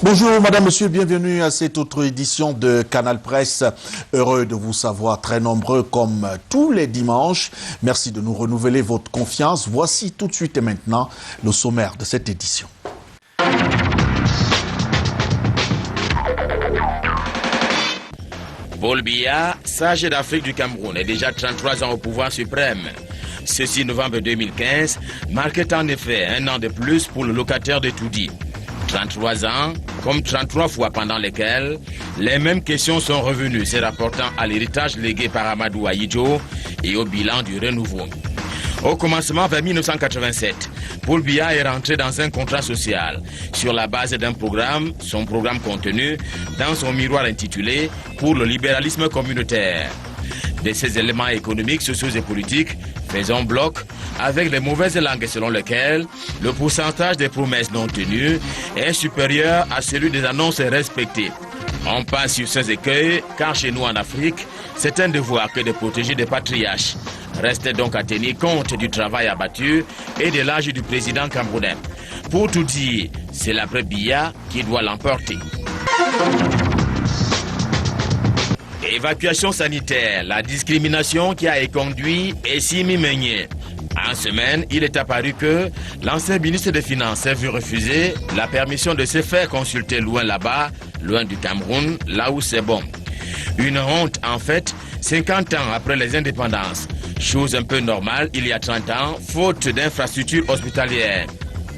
Bonjour madame, monsieur, bienvenue à cette autre édition de Canal Presse. Heureux de vous savoir très nombreux comme tous les dimanches. Merci de nous renouveler votre confiance. Voici tout de suite et maintenant le sommaire de cette édition. Paul Biya, sage d'Afrique du Cameroun, est déjà 33 ans au pouvoir suprême. Ce 6 novembre 2015 marquait en effet un an de plus pour le locataire de Toudi. 33 ans, comme 33 fois pendant lesquelles les mêmes questions sont revenues, se rapportant à l'héritage légué par Amadou Ahidjo et au bilan du renouveau. Au commencement, vers 1987, Paul Biya est rentré dans un contrat social sur la base d'un programme, son programme contenu dans son miroir intitulé « Pour le libéralisme communautaire ». De ces éléments économiques, sociaux et politiques faisant bloc avec les mauvaises langues selon lesquelles le pourcentage des promesses non tenues est supérieur à celui des annonces respectées. On passe sur ces écueils car chez nous en Afrique, c'est un devoir que de protéger des patriarches. Reste donc à tenir compte du travail abattu et de l'âge du président camerounais. Pour tout dire, c'est l'après Biya qui doit l'emporter. Évacuation sanitaire, la discrimination qui a éconduit Essimi Meigné. En semaine, il est apparu que l'ancien ministre des Finances a vu refuser la permission de se faire consulter loin là-bas, loin du Cameroun, là où c'est bon. Une honte en fait, 50 ans après les indépendances. Chose un peu normale il y a 30 ans, faute d'infrastructures hospitalières.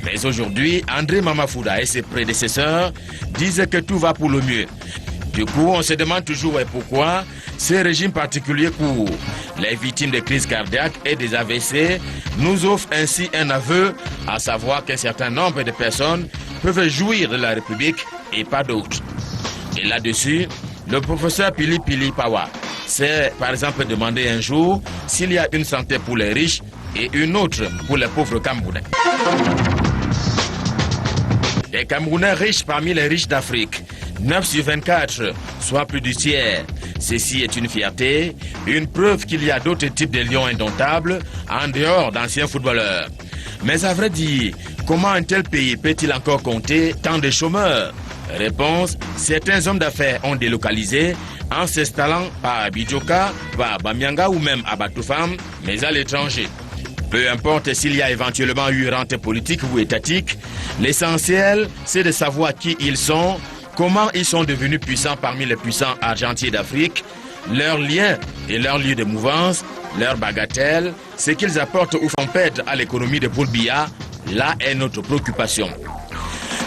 Mais aujourd'hui, André Mamafouda et ses prédécesseurs disent que tout va pour le mieux. Du coup, on se demande toujours pourquoi ces régimes particuliers pour les victimes de crises cardiaques et des AVC nous offrent ainsi un aveu, à savoir qu'un certain nombre de personnes peuvent jouir de la République et pas d'autres. Et là-dessus, le professeur Pili Pawa s'est par exemple demandé un jour s'il y a une santé pour les riches et une autre pour les pauvres Camerounais. Les Camerounais riches parmi les riches d'Afrique, 9 sur 24, soit plus du tiers. Ceci est une fierté, une preuve qu'il y a d'autres types de lions indomptables en dehors d'anciens footballeurs. Mais à vrai dire, comment un tel pays peut-il encore compter tant de chômeurs? Réponse, certains hommes d'affaires ont délocalisé en s'installant par Abidjoka, par Bamianga ou même à Batoufam, mais à l'étranger. Peu importe s'il y a éventuellement eu rente politique ou étatique, l'essentiel c'est de savoir qui ils sont, comment ils sont devenus puissants parmi les puissants argentiers d'Afrique, leurs liens et leurs lieux de mouvance, leurs bagatelles, ce qu'ils apportent ou font perdre à l'économie de Paul Biya, là est notre préoccupation.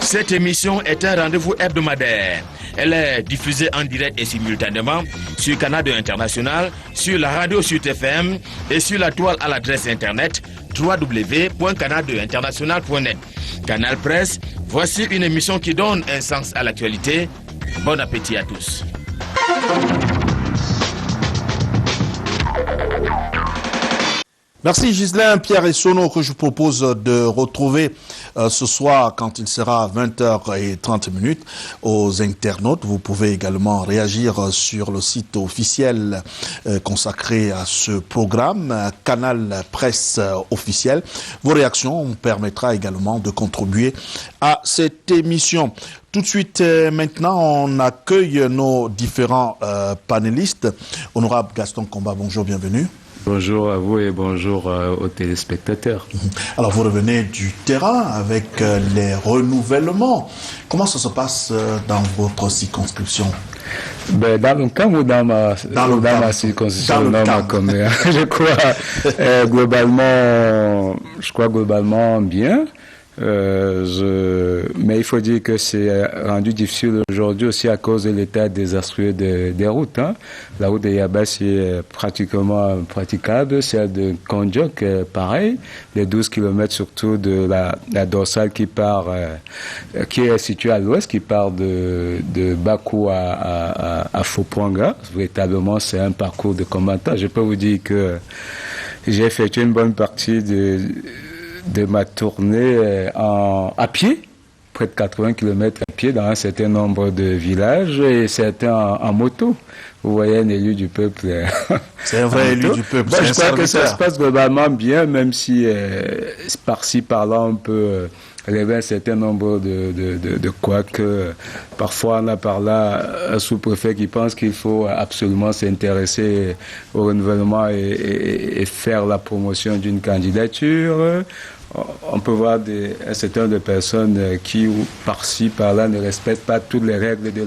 Cette émission est un rendez-vous hebdomadaire. Elle est diffusée en direct et simultanément sur Canal 2 International, sur la radio Sud FM et sur la toile à l'adresse internet www.canal2international.net. Canal Presse, voici une émission qui donne un sens à l'actualité. Bon appétit à tous. Merci Ghislain, Pierre et Sono que je vous propose de retrouver ce soir quand il sera 20h30 aux internautes. Vous pouvez également réagir sur le site officiel consacré à ce programme, Canal Presse officiel. Vos réactions vous permettra également de contribuer à cette émission. Tout de suite, maintenant, on accueille nos différents panélistes. Honorable Gaston Comba, bonjour, bienvenue. Bonjour à vous et bonjour aux téléspectateurs. Alors, vous revenez du terrain avec les renouvellements. Comment ça se passe dans votre circonscription? Dans le camp ou dans ma circonscription, dans ma commune. Je crois globalement bien. Mais il faut dire que c'est rendu difficile aujourd'hui aussi à cause de l'état désastreux des routes. La route de Yabas est pratiquement praticable, celle de Kondjok pareil, les 12 km surtout de la dorsale qui est située à l'ouest, qui part de Bakou à Fopouanga. Véritablement, c'est un parcours de combattant. Je peux vous dire que j'ai effectué une bonne partie de ma tournée à pied, près de 80 km à pied dans un certain nombre de villages et certains en moto. Vous voyez un élu du peuple. C'est un vrai élu du peuple. Je crois que ça se passe globalement bien, même si par-ci, par-là, on peut lever un certain nombre de couacs. Parfois, on a par là un sous-préfet qui pense qu'il faut absolument s'intéresser au renouvellement et faire la promotion d'une candidature. On peut voir un certain nombre de personnes qui, par-ci, par-là, ne respectent pas toutes les règles de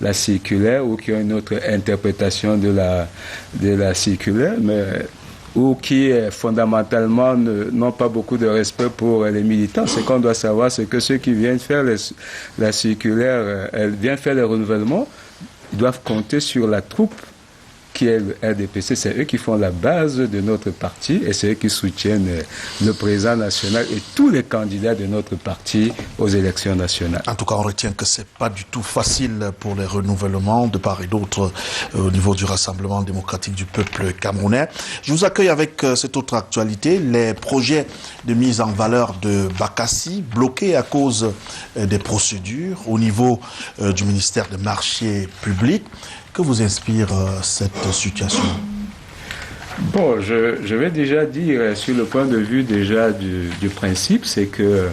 la circulaire ou qui ont une autre interprétation de la circulaire, ou qui fondamentalement n'ont pas beaucoup de respect pour les militants. Ce qu'on doit savoir, c'est que ceux qui viennent faire la circulaire, viennent faire le renouvellement, ils doivent compter sur la troupe qui est le RDPC. C'est eux qui font la base de notre parti et c'est eux qui soutiennent le président national et tous les candidats de notre parti aux élections nationales. En tout cas, on retient que c'est pas du tout facile pour les renouvellements de part et d'autre au niveau du Rassemblement démocratique du peuple camerounais. Je vous accueille avec cette autre actualité, les projets de mise en valeur de Bakassi bloqués à cause des procédures au niveau du ministère des Marchés publics. Que vous inspire cette situation? Bon, je vais déjà dire sur le point de vue déjà du principe, c'est que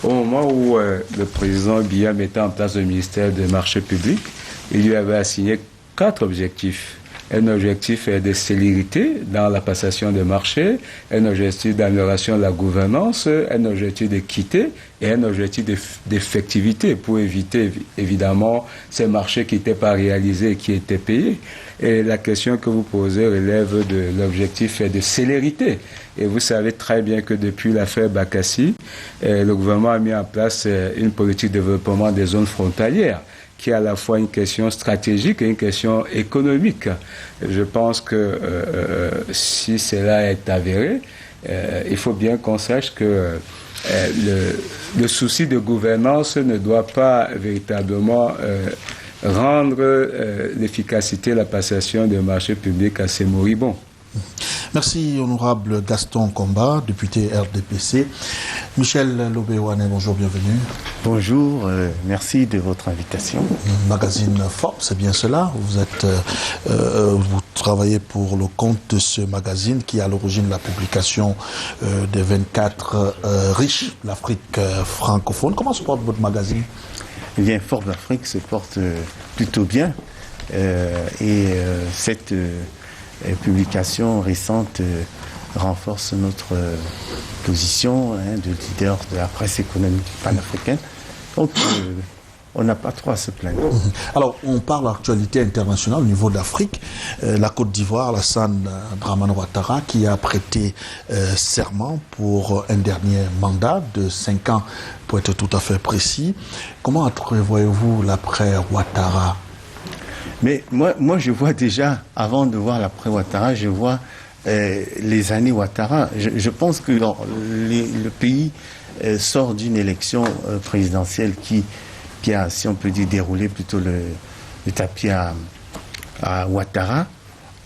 au moment où le président Biya mettait en place le ministère des Marchés publics, il lui avait assigné 4 objectifs. Un objectif de célérité dans la passation des marchés, un objectif d'amélioration de la gouvernance, un objectif d'équité et un objectif d'effectivité pour éviter évidemment ces marchés qui n'étaient pas réalisés et qui étaient payés. Et la question que vous posez relève de l'objectif de célérité. Et vous savez très bien que depuis l'affaire Bakassi, le gouvernement a mis en place une politique de développement des zones frontalières, qui est à la fois une question stratégique et une question économique. Je pense que si cela est avéré, il faut bien qu'on sache que le souci de gouvernance ne doit pas véritablement rendre l'efficacité de la passation des marchés publics assez moribond. Merci, honorable Gaston Komba, député RDPC. Michel Lobéouane, bonjour, bienvenue. Bonjour, merci de votre invitation. Magazine Forbes, c'est bien cela. Vous travaillez pour le compte de ce magazine qui est à l'origine de la publication des 24 riches de l'Afrique francophone. Comment se porte votre magazine? Eh bien, Forbes Afrique se porte plutôt bien. Cette publication récente renforce notre position de leader de la presse économique panafricaine. Donc, on n'a pas trop à se plaindre. Alors, on parle d'actualité internationale au niveau d'Afrique. La Côte d'Ivoire, Alassane Dramane Ouattara, qui a prêté serment pour un dernier mandat de 5 ans, pour être tout à fait précis. Comment entrevoyez-vous l'après Ouattara? Mais moi, je vois déjà, avant de voir l'après Ouattara, je vois les années Ouattara. Je pense que le pays sort d'une élection présidentielle qui a, si on peut dire, déroulé plutôt le tapis à Ouattara.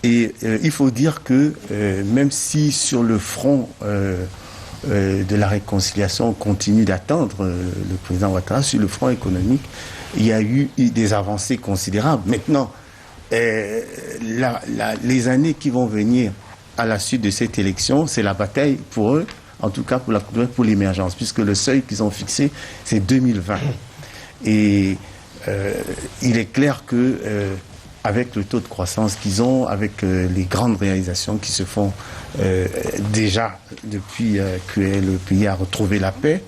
Et il faut dire que même si sur le front de la réconciliation on continue d'attendre le président Ouattara, sur le front économique, il y a eu des avancées considérables. Maintenant, les années qui vont venir à la suite de cette élection, c'est la bataille pour eux, en tout cas pour l'émergence, puisque le seuil qu'ils ont fixé, c'est 2020. Et il est clair que avec le taux de croissance qu'ils ont, avec les grandes réalisations qui se font déjà depuis que le pays a retrouvé la paix,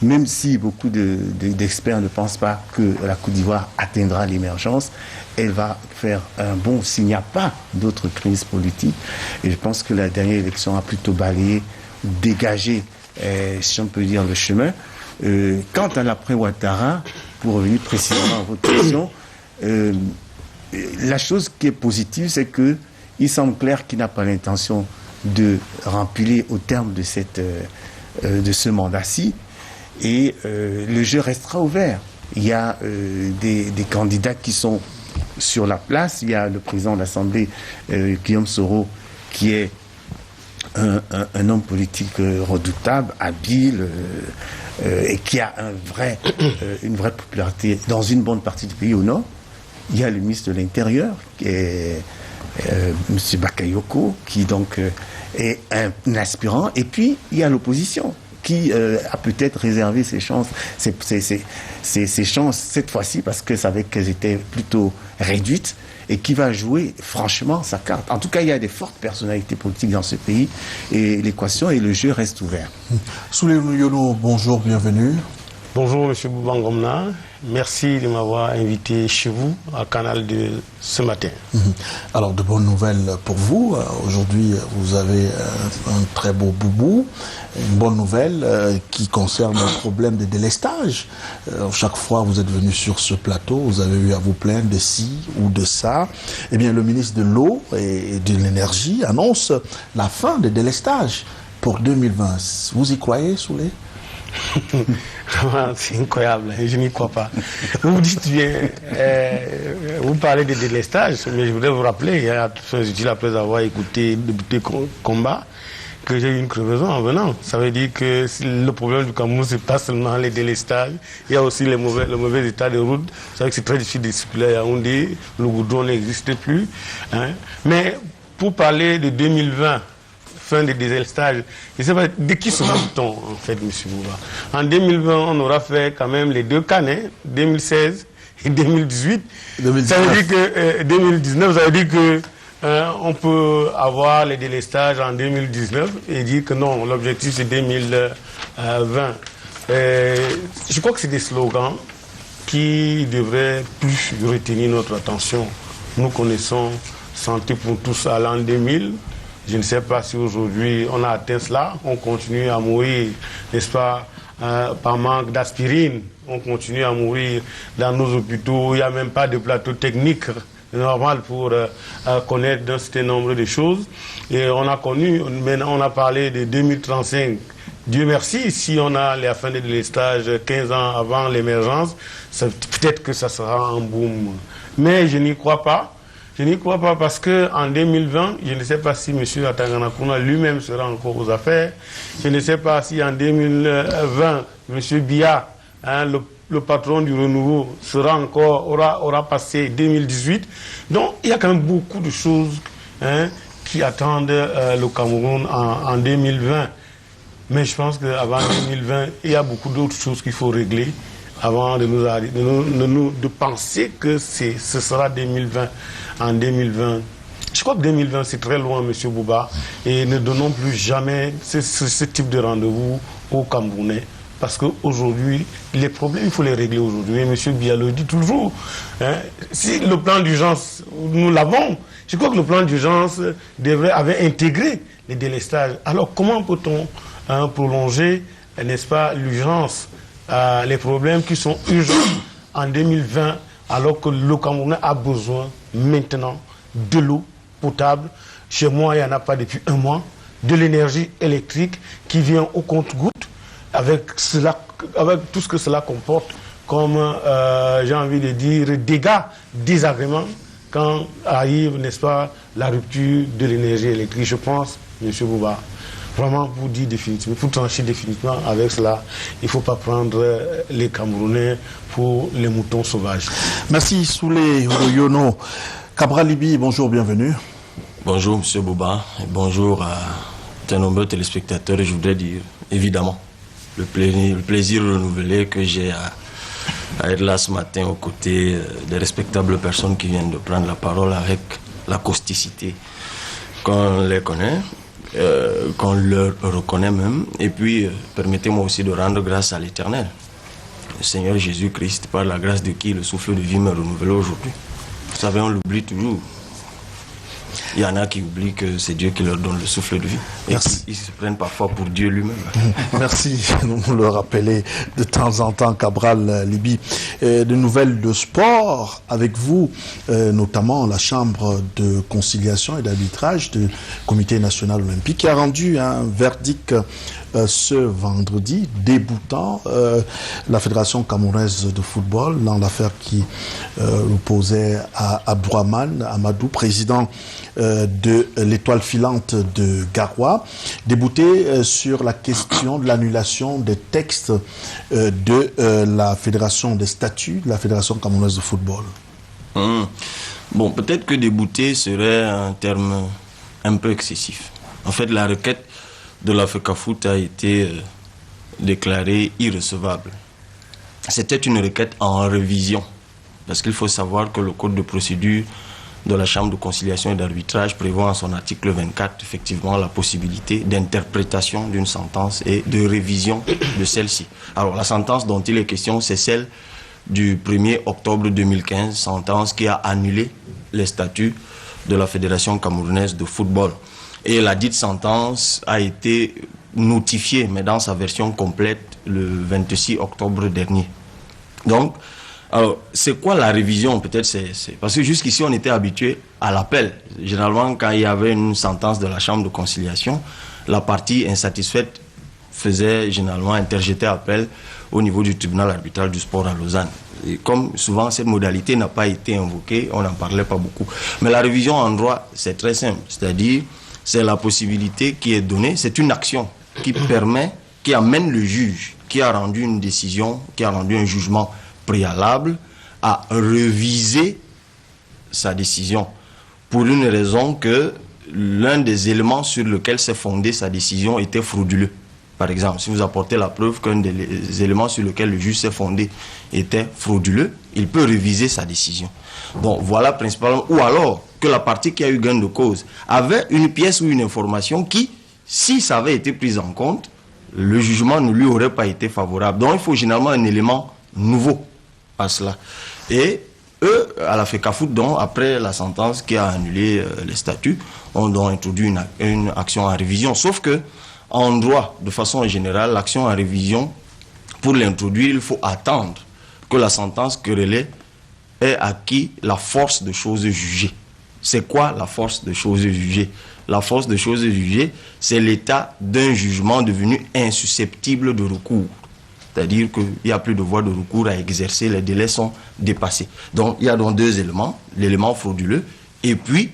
même si beaucoup d'experts ne pensent pas que la Côte d'Ivoire atteindra l'émergence, elle va faire un bond s'il n'y a pas d'autres crises politiques. Et je pense que la dernière élection a plutôt balayé, dégagé, si on peut dire, le chemin. Quant à l'après Ouattara, pour revenir précisément à votre question, la chose qui est positive, c'est que il semble clair qu'il n'a pas l'intention de remplir au terme de ce mandat-ci, et le jeu restera ouvert. Il y a des candidats qui sont sur la place. Il y a le président de l'Assemblée, Guillaume Soro, qui est un homme politique redoutable, habile, et qui a une vraie popularité dans une bonne partie du pays au nord. Il y a le ministre de l'Intérieur, qui est M. Bakayoko, qui donc est un aspirant. Et puis, il y a l'opposition, qui a peut-être réservé ses chances cette fois-ci parce que savait qu'elles étaient plutôt réduites et qui va jouer franchement sa carte. En tout cas, il y a des fortes personnalités politiques dans ce pays et l'équation et le jeu restent ouverts. Souley Yono, bonjour, bienvenue. Bonjour M. Boubangomna, merci de m'avoir invité chez vous à Canal de ce matin. Alors de bonnes nouvelles pour vous, aujourd'hui vous avez un très beau boubou, une bonne nouvelle qui concerne le problème de délestage. Chaque fois vous êtes venu sur ce plateau, vous avez eu à vous plaindre de ci ou de ça. Eh bien le ministre de l'eau et de l'énergie annonce la fin des délestages pour 2020. Vous y croyez, Souley? C'est incroyable, je n'y crois pas. Vous vous dites bien, vous parlez de délestage, mais je voudrais vous rappeler, il y a après avoir écouté le combat, que j'ai eu une crevaison en venant. Ça veut dire que le problème du Cameroun, c'est pas seulement les délestages, il y a aussi le mauvais état de route. Vous savez que c'est très difficile de circuler à Yaoundé, le goudron n'existe plus. Hein. Mais pour parler de 2020, fin des délestages, je ne sais pas de qui se moque-t-on en fait, M. Bouba. En 2020, on aura fait quand même les deux canets, 2016 et 2018. 2019. Ça veut dire que 2019, ça veut dire que on peut avoir les délestages en 2019 et dire que non, l'objectif c'est 2020. Je crois que c'est des slogans qui devraient plus retenir notre attention. Nous connaissons Santé pour tous à l'an 2000. Je ne sais pas si aujourd'hui on a atteint cela. On continue à mourir, n'est-ce pas, par manque d'aspirine. On continue à mourir dans nos hôpitaux. Il n'y a même pas de plateau technique normal pour connaître un certain nombre de choses. Et on a connu, maintenant on a parlé de 2035. Dieu merci, si on a la fin des délestages 15 ans avant l'émergence, peut-être que ça sera un boom. Mais je n'y crois pas. Je n'y crois pas parce qu'en 2020, je ne sais pas si M. Atangana lui-même sera encore aux affaires. Je ne sais pas si en 2020, M. Biya, hein, le patron du renouveau, aura passé 2018. Donc, il y a quand même beaucoup de choses hein, qui attendent le Cameroun en 2020. Mais je pense qu'avant 2020, il y a beaucoup d'autres choses qu'il faut régler avant de penser que ce sera 2020. En 2020, je crois que 2020 c'est très loin, M. Bouba, et ne donnons plus jamais ce type de rendez-vous aux Camerounais. Parce qu'aujourd'hui, les problèmes, il faut les régler aujourd'hui. Et M. Biya le dit toujours. Hein, si le plan d'urgence, nous l'avons, je crois que le plan d'urgence avait intégré les délestages. Alors comment peut-on prolonger, n'est-ce pas, l'urgence, les problèmes qui sont urgents en 2020, alors que le Camerounais a besoin maintenant de l'eau potable. Chez moi, il n'y en a pas depuis un mois. De l'énergie électrique qui vient au compte-gouttes avec tout ce que cela comporte comme, j'ai envie de dire, dégâts, désagréments quand arrive, n'est-ce pas, la rupture de l'énergie électrique. Je pense, M. Bouba, vraiment pour dire définitivement, pour trancher définitivement avec cela, il ne faut pas prendre les Camerounais pour les moutons sauvages. Merci Souley Yono. Cabral Libi, bonjour, bienvenue. Bonjour M. Bouba, et bonjour à de nombreux téléspectateurs. Et je voudrais dire, évidemment, le plaisir renouvelé que j'ai à être là ce matin aux côtés des respectables personnes qui viennent de prendre la parole avec la causticité qu'on les connaît. Qu'on leur reconnaît même. Et puis, permettez-moi aussi de rendre grâce à l'Éternel. Le Seigneur Jésus-Christ, par la grâce de qui le souffle de vie me renouvelle aujourd'hui. Vous savez, on l'oublie toujours. Il y en a qui oublient que c'est Dieu qui leur donne le souffle de vie. Et ils se prennent parfois pour Dieu lui-même. Merci de nous le rappeler de temps en temps, Cabral Libi. De nouvelles de sport avec vous, notamment la Chambre de conciliation et d'arbitrage du Comité national olympique qui a rendu un verdict ce vendredi déboutant la Fédération camerounaise de football dans l'affaire qui opposait à Abdourahmane Amadou, président de l'étoile filante de Garoua, débouté sur la question de l'annulation des textes de la Fédération des statuts de la Fédération camerounaise de football. Bon, peut-être que débouté serait un terme un peu excessif. En fait, la requête de la FECAFOOT a été déclarée irrecevable. C'était une requête en révision, parce qu'il faut savoir que le code de procédure de la Chambre de conciliation et d'arbitrage prévoit en son article 24 effectivement la possibilité d'interprétation d'une sentence et de révision de celle-ci. Alors la sentence dont il est question, c'est celle du 1er octobre 2015, sentence qui a annulé les statuts de la Fédération camerounaise de football. Et la dite sentence a été notifiée, mais dans sa version complète, le 26 octobre dernier. Donc, alors, c'est quoi la révision? Peut-être parce que jusqu'ici, on était habitué à l'appel. Généralement, quand il y avait une sentence de la Chambre de conciliation, la partie insatisfaite faisait généralement interjeter appel au niveau du tribunal arbitral du sport à Lausanne. Et comme souvent, cette modalité n'a pas été invoquée, on n'en parlait pas beaucoup. Mais la révision en droit, c'est très simple. C'est-à-dire, c'est la possibilité qui est donnée, c'est une action qui permet, qui amène le juge qui a rendu une décision, qui a rendu un jugement préalable à reviser sa décision pour une raison que l'un des éléments sur lequel s'est fondée sa décision était frauduleux. Par exemple, si vous apportez la preuve qu'un des éléments sur lesquels le juge s'est fondé était frauduleux, il peut réviser sa décision. Donc voilà principalement, ou alors que la partie qui a eu gain de cause avait une pièce ou une information qui, si ça avait été pris en compte, le jugement ne lui aurait pas été favorable. Donc il faut généralement un élément nouveau à cela. Et eux, à la FECAFOOT, donc, après la sentence qui a annulé les statuts, ont donc introduit une action en révision. Sauf que, en droit, de façon générale, l'action en révision, pour l'introduire, il faut attendre que la sentence querellée ait acquis la force de choses jugées. C'est quoi la force de choses jugées? La force de choses jugées, c'est l'état d'un jugement devenu insusceptible de recours. C'est-à-dire qu'il n'y a plus de voie de recours à exercer, les délais sont dépassés. Donc il y a donc deux éléments, l'élément frauduleux et puis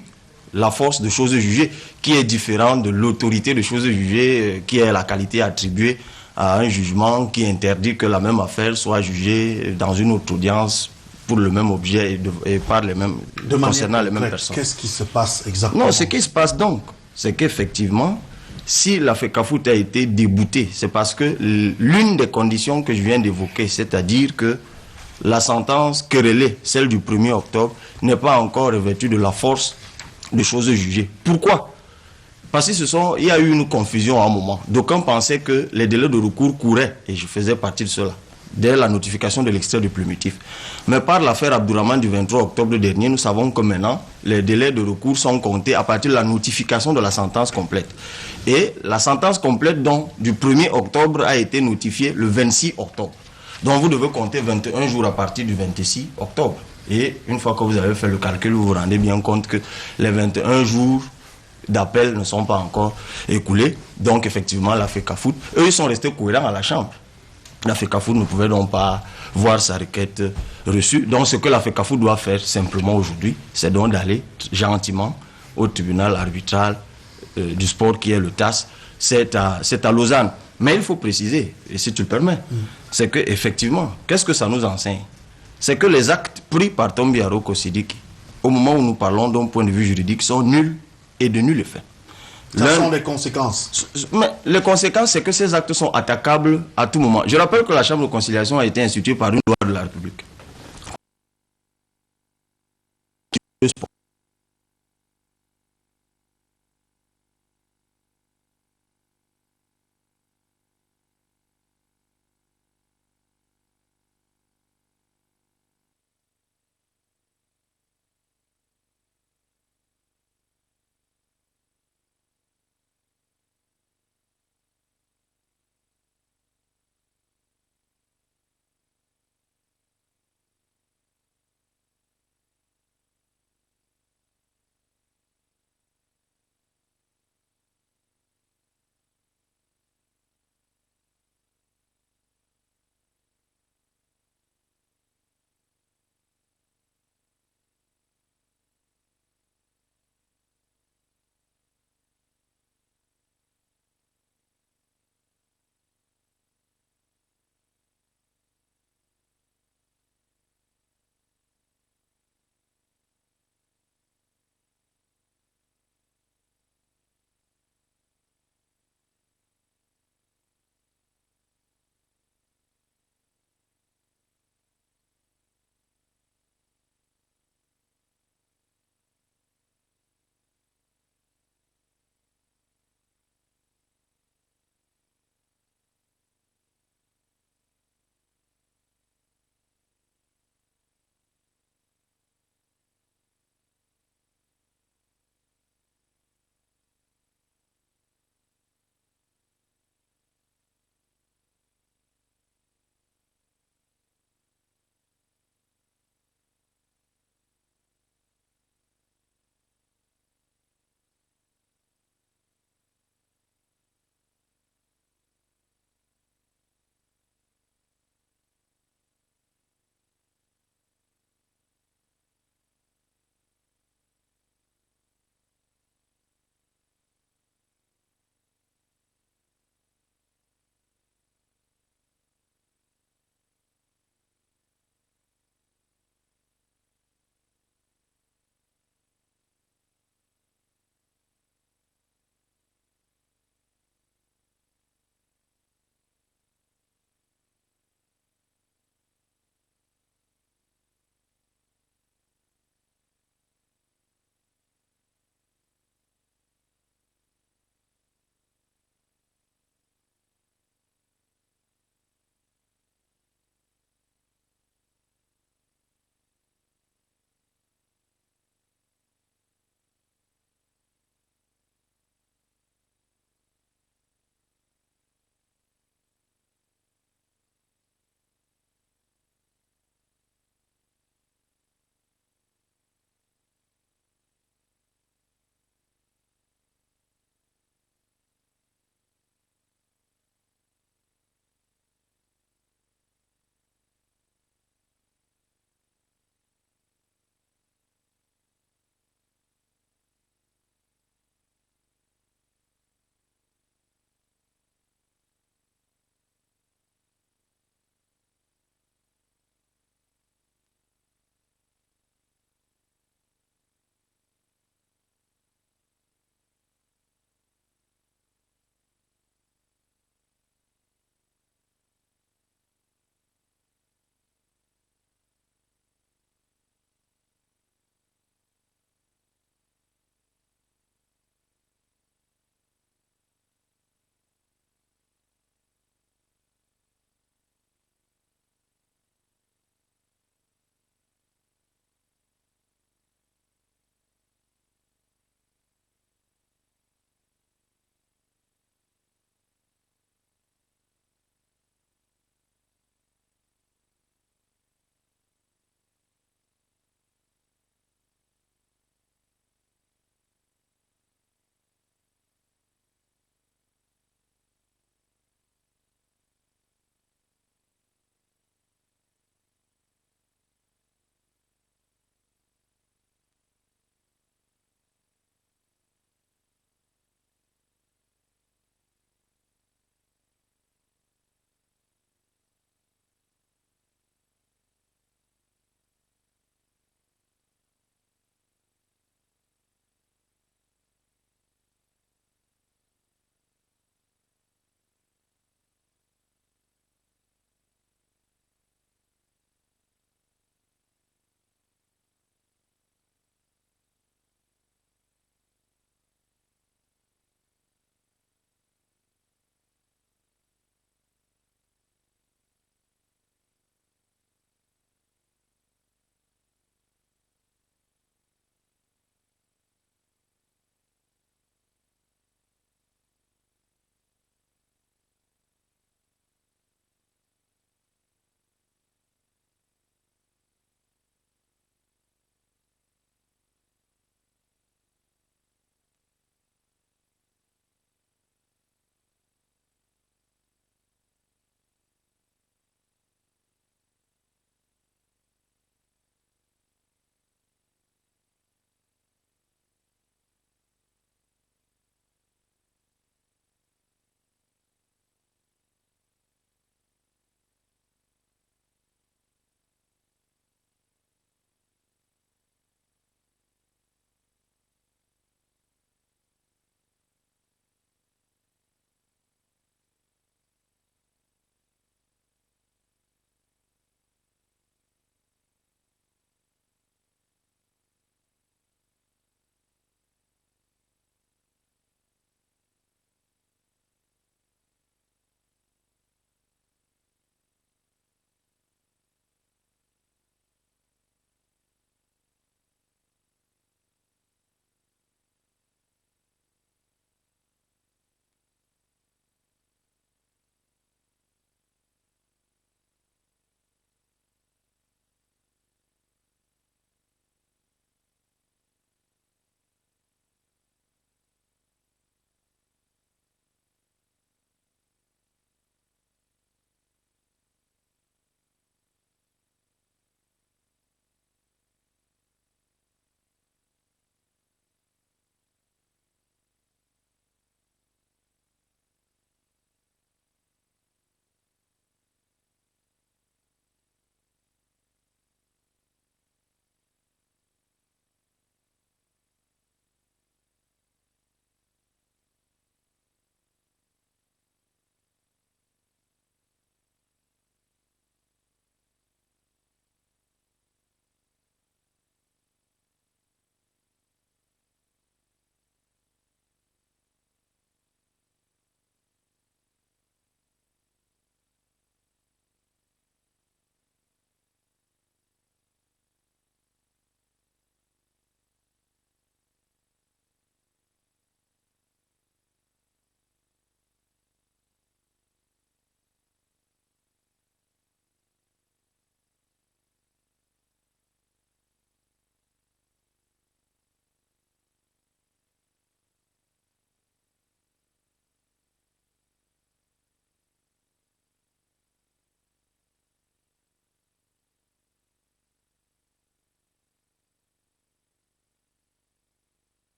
la force de choses jugées qui est différente de l'autorité de choses jugées qui est la qualité attribuée à un jugement qui interdit que la même affaire soit jugée dans une autre audience pour le même objet et par les mêmes, concernant les mêmes personnes. Qu'est-ce qui se passe exactement? Non, ce qui se passe donc, c'est qu'effectivement, si la FECAFOOT a été déboutée, c'est parce que l'une des conditions que je viens d'évoquer, c'est-à-dire que la sentence querellée, celle du 1er octobre, n'est pas encore revêtue de la force de choses jugées. Pourquoi? Parce qu'il y a eu une confusion à un moment. D'aucuns pensaient que les délais de recours couraient, et je faisais partie de cela, dès la notification de l'extrait du plumitif. Mais par l'affaire Abdourahmane du 23 octobre dernier, nous savons que maintenant, les délais de recours sont comptés à partir de la notification de la sentence complète. Et la sentence complète donc, du 1er octobre a été notifiée le 26 octobre. Donc vous devez compter 21 jours à partir du 26 octobre. Et une fois que vous avez fait le calcul, vous vous rendez bien compte que les 21 jours d'appel ne sont pas encore écoulés. Donc effectivement, la FECAFOOT, eux, ils sont restés cohérents à la Chambre. La FECAFOOT ne pouvait donc pas voir sa requête reçue. Donc ce que la FECAFOOT doit faire simplement aujourd'hui, c'est donc d'aller gentiment au tribunal arbitral du sport qui est le TAS. C'est à Lausanne. Mais il faut préciser, et si tu le permets, c'est que effectivement, qu'est-ce que ça nous enseigne? C'est que les actes pris par Tombiaro Sidiki, au moment où nous parlons d'un point de vue juridique, sont nuls et de nul effet. Quelles sont les conséquences? Mais les conséquences, c'est que ces actes sont attaquables à tout moment. Je rappelle que la Chambre de conciliation a été instituée par une loi de la République.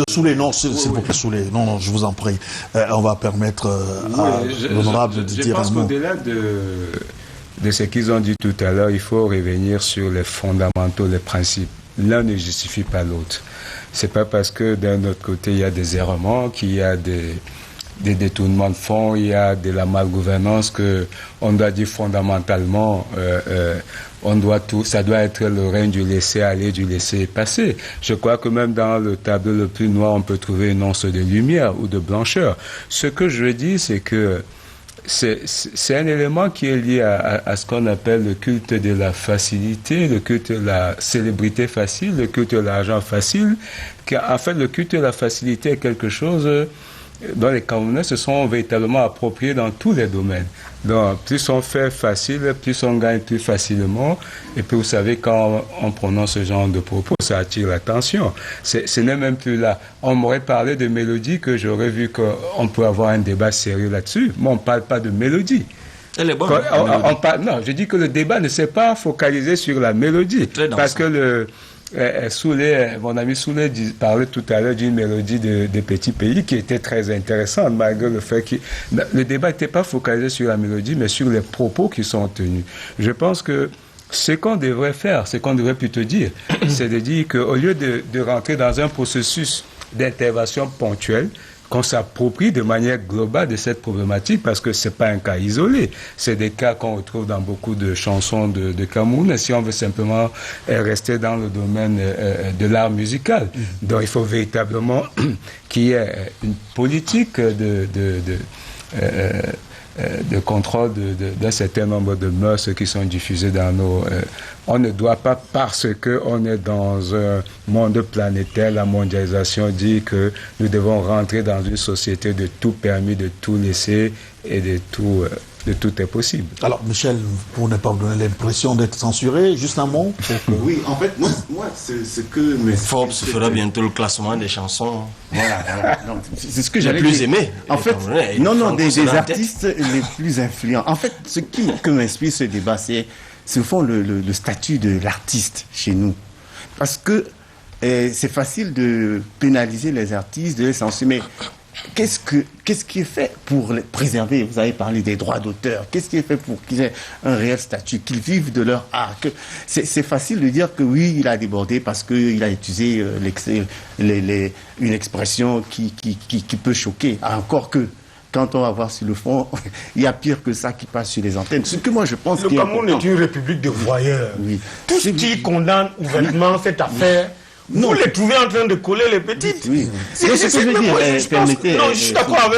Soulé, non, s'il vous plaît, Soulé. Non, je vous en prie. On va permettre à l'honorable de dire un mot. Je pense qu'au-delà de ce qu'ils ont dit tout à l'heure, il faut revenir sur les fondamentaux, les principes. L'un ne justifie pas l'autre. C'est pas parce que d'un autre côté, il y a des errements, qu'il y a des détournements de fonds, il y a de la malgouvernance que on doit dire fondamentalement ça doit être le règne du laisser aller, du laisser passer. Je crois que même dans le tableau le plus noir, on peut trouver une once de lumière ou de blancheur. Ce que je veux dire, c'est que c'est un élément qui est lié à ce qu'on appelle le culte de la facilité, le culte de la célébrité facile, le culte de l'argent facile. En fait, le culte de la facilité est quelque chose dont les Camerounais se sont véritablement appropriés dans tous les domaines. Donc, plus on fait facile, plus on gagne plus facilement. Et puis, vous savez, quand on prononce ce genre de propos, ça attire l'attention. Ce n'est même plus là. On m'aurait parlé de mélodie, que j'aurais vu qu'on peut avoir un débat sérieux là-dessus. Mais on ne parle pas de mélodie. Elle est bonne. Non, je dis que le débat ne s'est pas focalisé sur la mélodie. Parce que mon ami Soulé parlait tout à l'heure d'une mélodie des petits pays qui était très intéressante, malgré le fait que le débat n'était pas focalisé sur la mélodie, mais sur les propos qui sont tenus. Je pense que ce qu'on devrait faire, ce qu'on devrait plutôt dire, c'est de dire qu'au lieu de rentrer dans un processus d'intervention ponctuelle, qu'on s'approprie de manière globale de cette problématique, parce que c'est pas un cas isolé. C'est des cas qu'on retrouve dans beaucoup de chansons de Cameroun, et si on veut simplement rester dans le domaine de l'art musical. Donc il faut véritablement qu'il y ait une politique de contrôle d'un certain nombre de mœurs qui sont diffusées dans nos... on ne doit pas, parce qu'on est dans un monde planétaire, la mondialisation dit que nous devons rentrer dans une société de tout permis, de tout laisser et de tout est possible. Alors, Michel, pour ne pas vous donner l'impression d'être censuré, juste un mot Oui, en fait, moi c'est que... Forbes fera bientôt le classement des chansons. Voilà. C'est ce que j'allais plus dire. Aimé. En fait, des artistes les plus influents. En fait, ce qui m'inspire ce débat, c'est au fond le statut de l'artiste chez nous. Parce que c'est facile de pénaliser les artistes, de les censurer, mais qu'est-ce qui est fait pour les préserver? Vous avez parlé des droits d'auteur. Qu'est-ce qui est fait pour qu'ils aient un réel statut, qu'ils vivent de leur art? C'est facile de dire que oui, il a débordé parce qu'il a utilisé une expression qui peut choquer. Encore que, quand on va voir sur le fond, il y a pire que ça qui passe sur les antennes. Ce que moi je pense le Cameroun est une république de voyeurs. Oui. Tout ce qui condamne ouvertement cette affaire, vous les trouvez en train de coller les petites. Oui. C'est ce que je veux dire. Je suis d'accord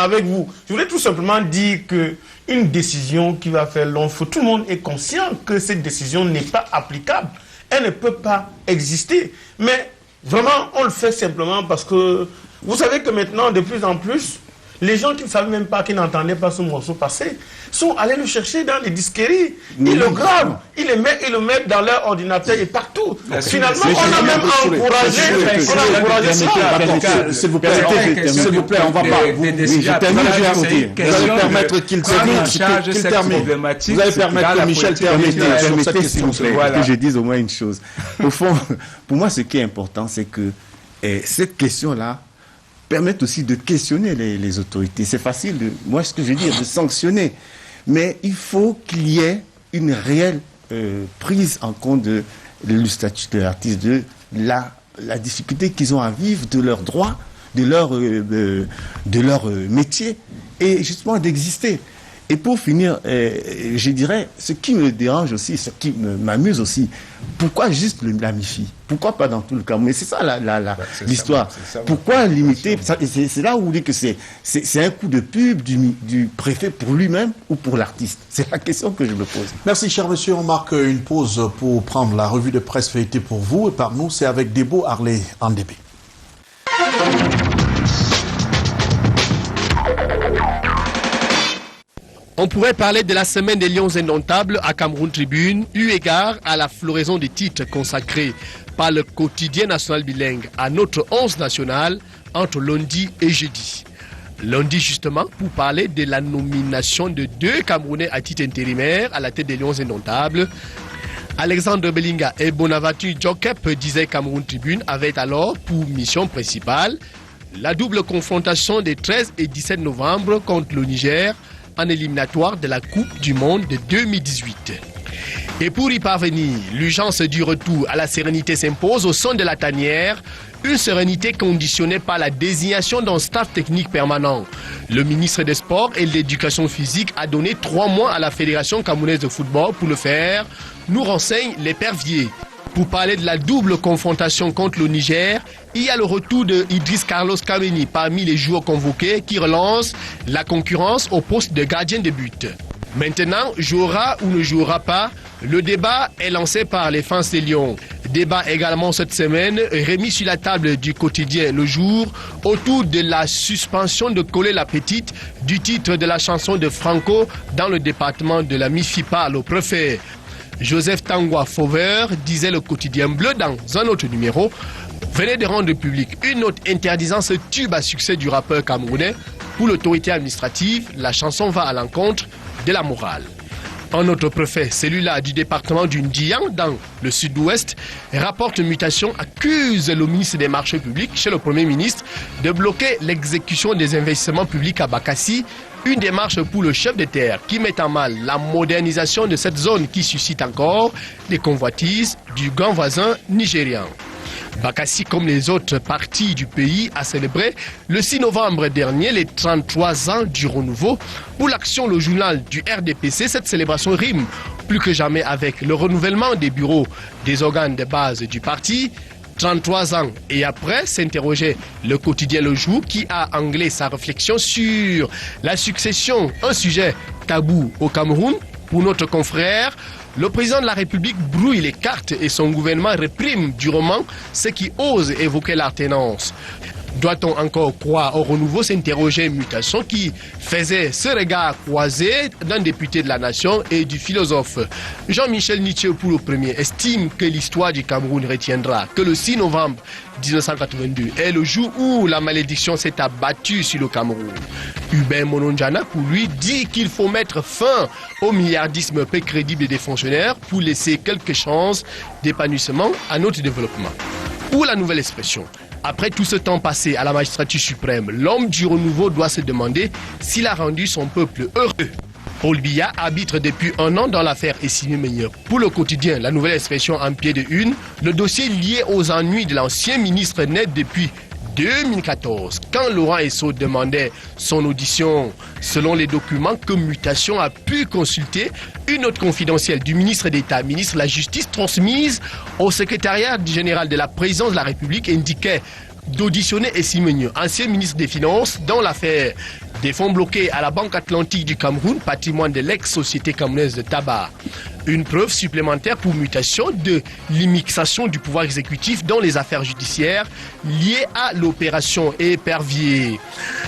avec vous. Je voulais tout simplement dire qu'une décision qui va faire long feu, tout le monde est conscient que cette décision n'est pas applicable. Elle ne peut pas exister. Mais vraiment, on le fait simplement parce que vous savez que maintenant, de plus en plus, les gens qui ne savaient même pas, qui n'entendaient pas ce morceau passer, sont allés le chercher dans les disqueries. Ils le gravent, ils le mettent dans leur ordinateur et partout. Finalement, on a même encouragé ça. S'il vous plaît, on va pas. Je termine, vous allez permettre qu'il termine. Vous allez permettre que Michel termine sur cette question. Que je dise au moins une chose. Au fond, pour moi, ce qui est important, c'est que cette question-là permettent aussi de questionner les autorités. C'est facile, moi ce que je veux dire, de sanctionner. Mais il faut qu'il y ait une réelle prise en compte du statut de l'artiste, de la difficulté qu'ils ont à vivre, de leurs droits, de leur métier, et justement d'exister. Et pour finir, je dirais, ce qui me dérange aussi, ce qui m'amuse aussi, pourquoi juste la MIFI? Pourquoi pas dans tout le Cameroun? Mais c'est ça l'histoire. Pourquoi limiter? C'est là où on dit que c'est un coup de pub du préfet pour lui-même ou pour l'artiste. C'est la question que je me pose. Merci, cher monsieur. On marque une pause pour prendre la revue de presse feuilletée pour vous. Et par nous, c'est avec Debo Harley Andébé. On pourrait parler de la semaine des Lions indomptables à Cameroun Tribune, eu égard à la floraison des titres consacrés par le quotidien national bilingue à notre 11 national entre lundi et jeudi. Lundi justement pour parler de la nomination de 2 Camerounais à titre intérimaire à la tête des Lions indomptables. Alexandre Belinga et Bonaventure Djokep, disait Cameroun Tribune, avaient alors pour mission principale la double confrontation des 13 et 17 novembre contre le Niger en éliminatoire de la Coupe du Monde de 2018. Et pour y parvenir, l'urgence du retour à la sérénité s'impose au son de la tanière, une sérénité conditionnée par la désignation d'un staff technique permanent. Le ministre des Sports et de l'Éducation physique a donné 3 mois à la Fédération camerounaise de football pour le faire, nous renseigne l'épervier. Pour parler de la double confrontation contre le Niger, il y a le retour de Idriss Carlos Kameni parmi les joueurs convoqués qui relance la concurrence au poste de gardien de but. Maintenant, jouera ou ne jouera pas, le débat est lancé par les fans des Lions. Débat également cette semaine remis sur la table du quotidien Le Jour autour de la suspension de Coller la Petite du titre de la chanson de Franco dans le département de la MIFI par le préfet. Joseph Tangwa Fauveur, disait le quotidien Bleu dans un autre numéro, venait de rendre public une note interdisant ce tube à succès du rappeur camerounais. Pour l'autorité administrative, la chanson va à l'encontre de la morale. Un autre préfet, celui-là du département du Ndian dans le sud-ouest, rapporte une mutation, accuse le ministre des Marchés publics chez le Premier ministre de bloquer l'exécution des investissements publics à Bakassi, une démarche pour le chef de terre qui met en mal la modernisation de cette zone qui suscite encore les convoitises du grand voisin nigérian. Bakassi, comme les autres parties du pays, a célébré le 6 novembre dernier les 33 ans du renouveau. Pour l'Action, le journal du RDPC, cette célébration rime plus que jamais avec le renouvellement des bureaux des organes de base du parti. 33 ans et après, s'interrogeait le quotidien Le Jour qui a anglais sa réflexion sur la succession, un sujet tabou au Cameroun. Pour notre confrère, le président de la République brouille les cartes et son gouvernement réprime durement ceux qui osent évoquer l'alternance. Doit-on encore croire au renouveau, s'interrogeait Mutation qui faisait ce regard croisé d'un député de la nation et du philosophe. Jean-Michel Nietzsche, pour le premier, estime que l'histoire du Cameroun retiendra que le 6 novembre 1982 est le jour où la malédiction s'est abattue sur le Cameroun. Hubert Mononjana, pour lui, dit qu'il faut mettre fin au milliardisme peu crédible des fonctionnaires pour laisser quelques chances d'épanouissement à notre développement. Ou la nouvelle expression. Après tout ce temps passé à la magistrature suprême, l'homme du renouveau doit se demander s'il a rendu son peuple heureux. Paul Biya arbitre depuis 1 an dans l'affaire Essimi Meunier. Pour le quotidien, la nouvelle expression en pied de une, le dossier lié aux ennuis de l'ancien ministre naît depuis 2014, quand Laurent Esso demandait son audition. Selon les documents que Mutation a pu consulter, une note confidentielle du ministre d'État, ministre de la Justice, transmise au secrétariat général de la présidence de la République indiquait d'auditionner Essimi Meunier, ancien ministre des Finances, dans l'affaire des fonds bloqués à la Banque Atlantique du Cameroun, patrimoine de l'ex-société camerounaise de tabac. Une preuve supplémentaire pour Mutation de l'immixation du pouvoir exécutif dans les affaires judiciaires liées à l'opération Épervier.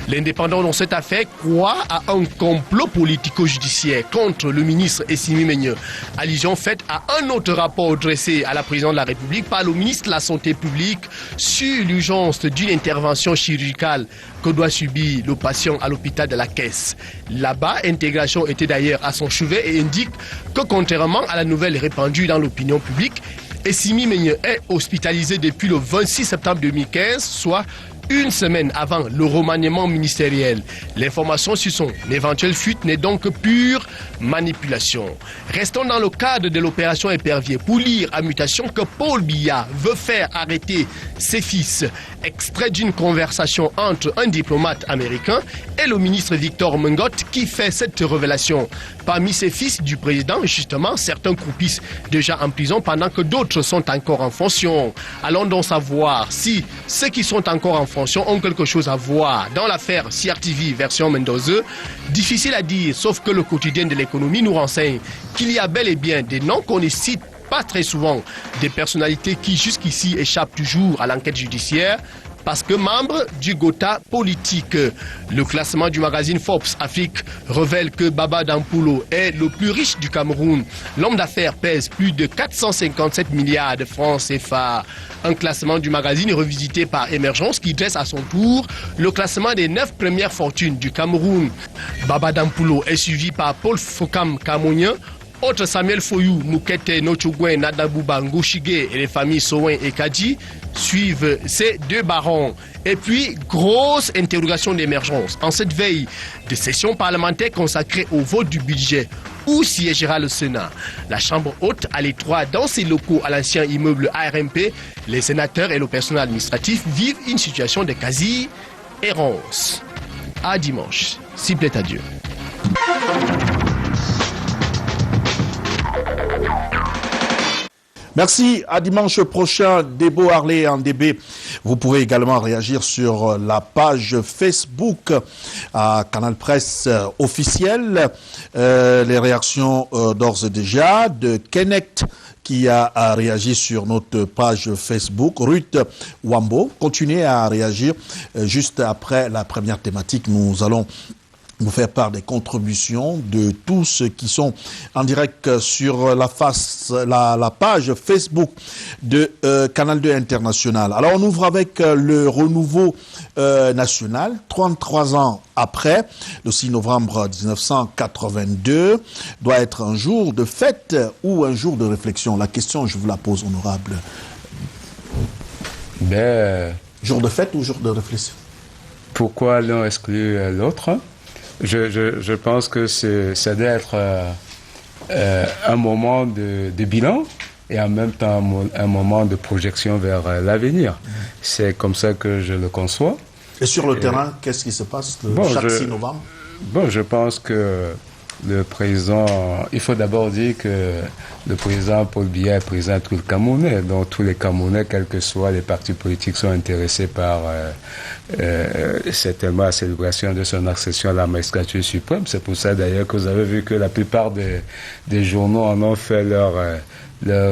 L'indépendant dans cette affaire croit à un complot politico-judiciaire contre le ministre Essimi Meunier. Allusion faite à un autre rapport dressé à la présidente de la République par le ministre de la Santé publique sur l'urgence d'une intervention chirurgicale que doit subir le patient à l'hôpital de la Caisse. Là-bas, intégration était d'ailleurs à son chevet et indique que contrairement à la nouvelle répandue dans l'opinion publique, Essimi Meunier est hospitalisé depuis le 26 septembre 2015, soit une semaine avant le remaniement ministériel. L'information sur son éventuelle fuite n'est donc que pure manipulation. Restons dans le cadre de l'opération Épervier pour lire à Mutation que Paul Biya veut faire arrêter ses fils. Extrait d'une conversation entre un diplomate américain et le ministre Victor Mengot qui fait cette révélation. Parmi ses fils du président, justement, certains croupissent déjà en prison pendant que d'autres sont encore en fonction. Allons donc savoir si ceux qui sont encore en fonction ont quelque chose à voir dans l'affaire CRTV version Mendoza. Difficile à dire, sauf que le quotidien de l'économie nous renseigne qu'il y a bel et bien des noms qu'on ne cite pas très souvent, des personnalités qui jusqu'ici échappent toujours à l'enquête judiciaire parce que membre du Gotha politique. Le classement du magazine Forbes Afrique révèle que Baba Dampulo est le plus riche du Cameroun. L'homme d'affaires pèse plus de 457 milliards de francs CFA. Un classement du magazine revisité par Émergence qui dresse à son tour le classement des 9 premières fortunes du Cameroun. Baba Dampulo est suivi par Paul Fokam Kamonien, autres Samuel Foyou, Moukete Nochugwen, Nadabouba, Ngouchige et les familles Sowen et Kadji suivent ces deux barons. Et puis, grosse interrogation d'émergence. En cette veille de session parlementaire consacrée au vote du budget, où siégera le Sénat? La Chambre haute à l'étroit dans ses locaux à l'ancien immeuble ARMP, les sénateurs et le personnel administratif vivent une situation de quasi-errance. À dimanche, s'il plaît à Dieu. Merci, à dimanche prochain, Debo Harley en DB. Vous pouvez également réagir sur la page Facebook à Canal Presse officiel. Les réactions d'ores et déjà de Kenneth qui a réagi sur notre page Facebook. Ruth Wambo, continuez à réagir. Juste après la première thématique, nous allons vous faire part des contributions de tous ceux qui sont en direct sur la page Facebook de Canal 2 International. Alors on ouvre avec le renouveau national, 33 ans après, le 6 novembre 1982, doit être un jour de fête ou un jour de réflexion. La question, je vous la pose, honorable. Jour de fête ou jour de réflexion? Pourquoi l'un exclut l'autre? Je pense que ça doit être un moment de bilan et en même temps un moment de projection vers l'avenir. C'est comme ça que je le conçois. Et sur le terrain, qu'est-ce qui se passe chaque 6 novembre? Je pense que le président, il faut d'abord dire que le président Paul Biya est président de tout le Camerounais. Donc tous les Camerounais, quels que soient les partis politiques, sont intéressés par certainement la célébration de son accession à la magistrature suprême. C'est pour ça d'ailleurs que vous avez vu que la plupart des journaux en ont fait leur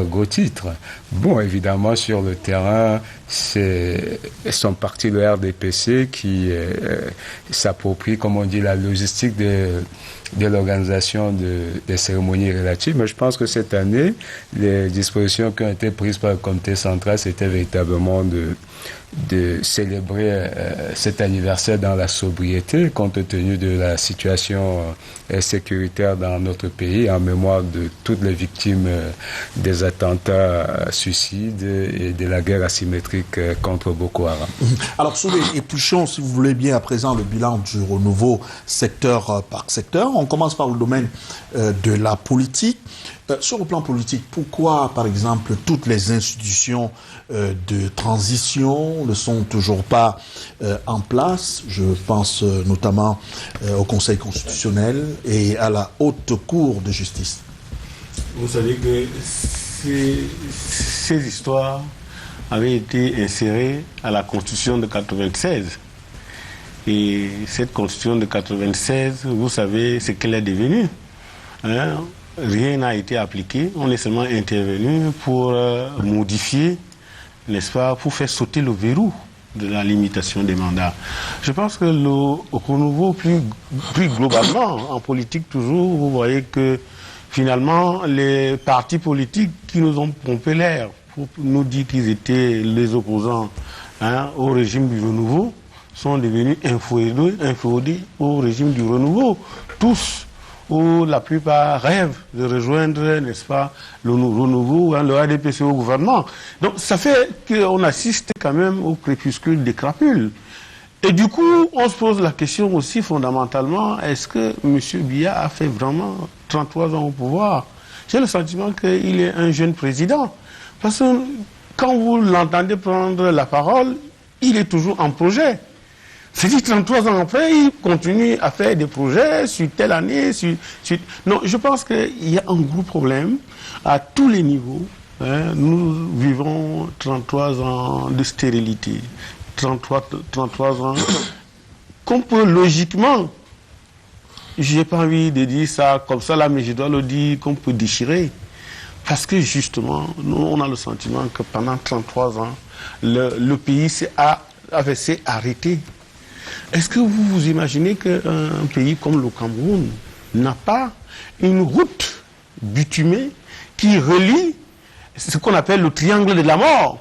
gros titre. Bon, évidemment, sur le terrain, c'est son parti, le RDPC, qui s'approprie, comme on dit, la logistique de l'organisation des cérémonies relatives. Mais je pense que cette année, les dispositions qui ont été prises par le comité central, c'était véritablement de célébrer cet anniversaire dans la sobriété, compte tenu de la situation sécuritaire dans notre pays, en mémoire de toutes les victimes des attentats suicides et de la guerre asymétrique contre Boko Haram. Alors, épluchons, si vous voulez bien, à présent, le bilan du renouveau secteur par secteur. On commence par le domaine de la politique. Sur le plan politique, pourquoi, par exemple, toutes les institutions de transition ne sont toujours pas en place? Je pense notamment au Conseil constitutionnel et à la Haute Cour de justice. Vous savez que ces histoires avaient été insérées à la Constitution de 96. Et cette Constitution de 96, vous savez ce qu'elle est devenue. Rien n'a été appliqué, on est seulement intervenu pour modifier, n'est-ce pas, pour faire sauter le verrou de la limitation des mandats. Je pense que le renouveau plus globalement, en politique toujours, vous voyez que finalement, les partis politiques qui nous ont pompé l'air pour nous dire qu'ils étaient les opposants au régime du renouveau, sont devenus inféodés au régime du renouveau. Tous, où la plupart rêvent de rejoindre, n'est-ce pas, le renouveau, le RDPC au gouvernement. Donc ça fait qu'on assiste quand même au crépuscule des crapules. Et du coup, on se pose la question aussi fondamentalement, est-ce que M. Biya a fait vraiment 33 ans au pouvoir? J'ai le sentiment qu'il est un jeune président. Parce que quand vous l'entendez prendre la parole, il est toujours en projet. C'est-à-dire 33 ans après, il continue à faire des projets sur telle année, Non, je pense qu'il y a un gros problème à tous les niveaux. Nous vivons 33 ans de stérilité. 33 ans qu'on peut logiquement, j'ai pas envie de dire ça comme ça là, mais je dois le dire, qu'on peut déchirer. Parce que justement, nous, on a le sentiment que pendant 33 ans, le pays s'est arrêté. Est-ce que vous vous imaginez qu'un pays comme le Cameroun n'a pas une route bitumée qui relie ce qu'on appelle le triangle de la mort?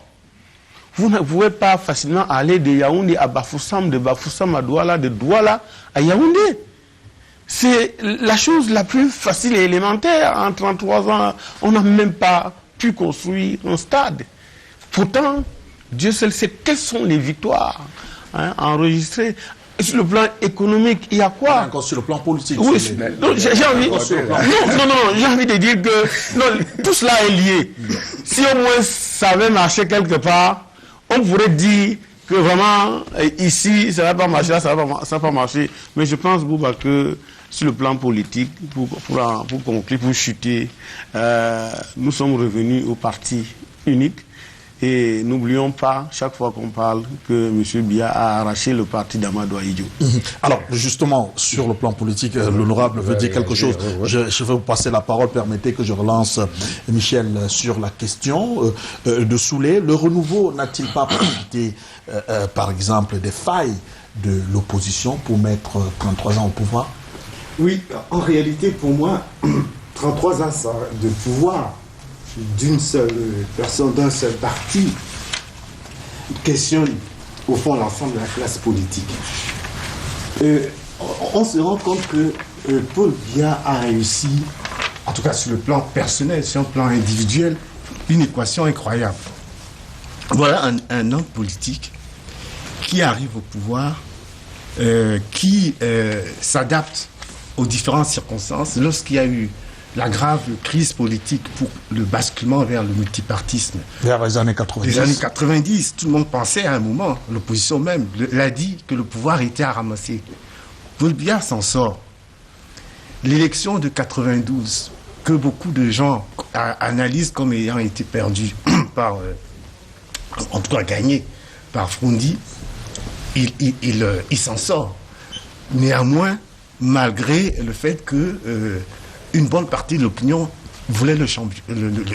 Vous ne pouvez pas facilement aller de Yaoundé à Bafoussam, de Bafoussam à Douala, de Douala à Yaoundé. c'est la chose la plus facile et élémentaire. En 33 ans, on n'a même pas pu construire un stade. Pourtant, Dieu seul sait quelles sont les victoires enregistrées. Sur le plan économique, il y a quoi? Encore sur le plan politique. Oui, j'ai envie de dire que non, tout cela est lié. Si au moins ça avait marché quelque part, on pourrait dire que vraiment, ici, ça ne va pas marcher, là, ça ne va pas marcher. Mais je pense, Bouba, que sur le plan politique, pour conclure, pour chuter, nous sommes revenus au parti unique. Et n'oublions pas, chaque fois qu'on parle, que M. Biya a arraché le parti d'Amadou Ahidjo. Alors, justement, sur le plan politique, l'honorable veut dire quelque chose. Je vais vous passer la parole. Permettez que je relance Michel sur la question de Soulé. Le renouveau n'a-t-il pas profité, par exemple, des failles de l'opposition pour mettre 33 ans au pouvoir? Oui, en réalité, pour moi, 33 ans de pouvoir d'une seule personne, d'un seul parti, questionne au fond l'ensemble de la classe politique. On se rend compte que Paul Biya a réussi, en tout cas sur le plan personnel, sur le plan individuel, une équation incroyable. Voilà un homme politique qui arrive au pouvoir, qui s'adapte aux différentes circonstances. Lorsqu'il y a eu la grave crise politique pour le basculement vers le multipartisme. Vers les années 90. Les années 90, tout le monde pensait à un moment, l'opposition même l'a dit, que le pouvoir était à ramasser. Paul Biya s'en sort. L'élection de 92, que beaucoup de gens analysent comme ayant été perdue par, en tout cas gagnée par Frondi, il s'en sort. Néanmoins, malgré le fait que une bonne partie de l'opinion voulait le changement.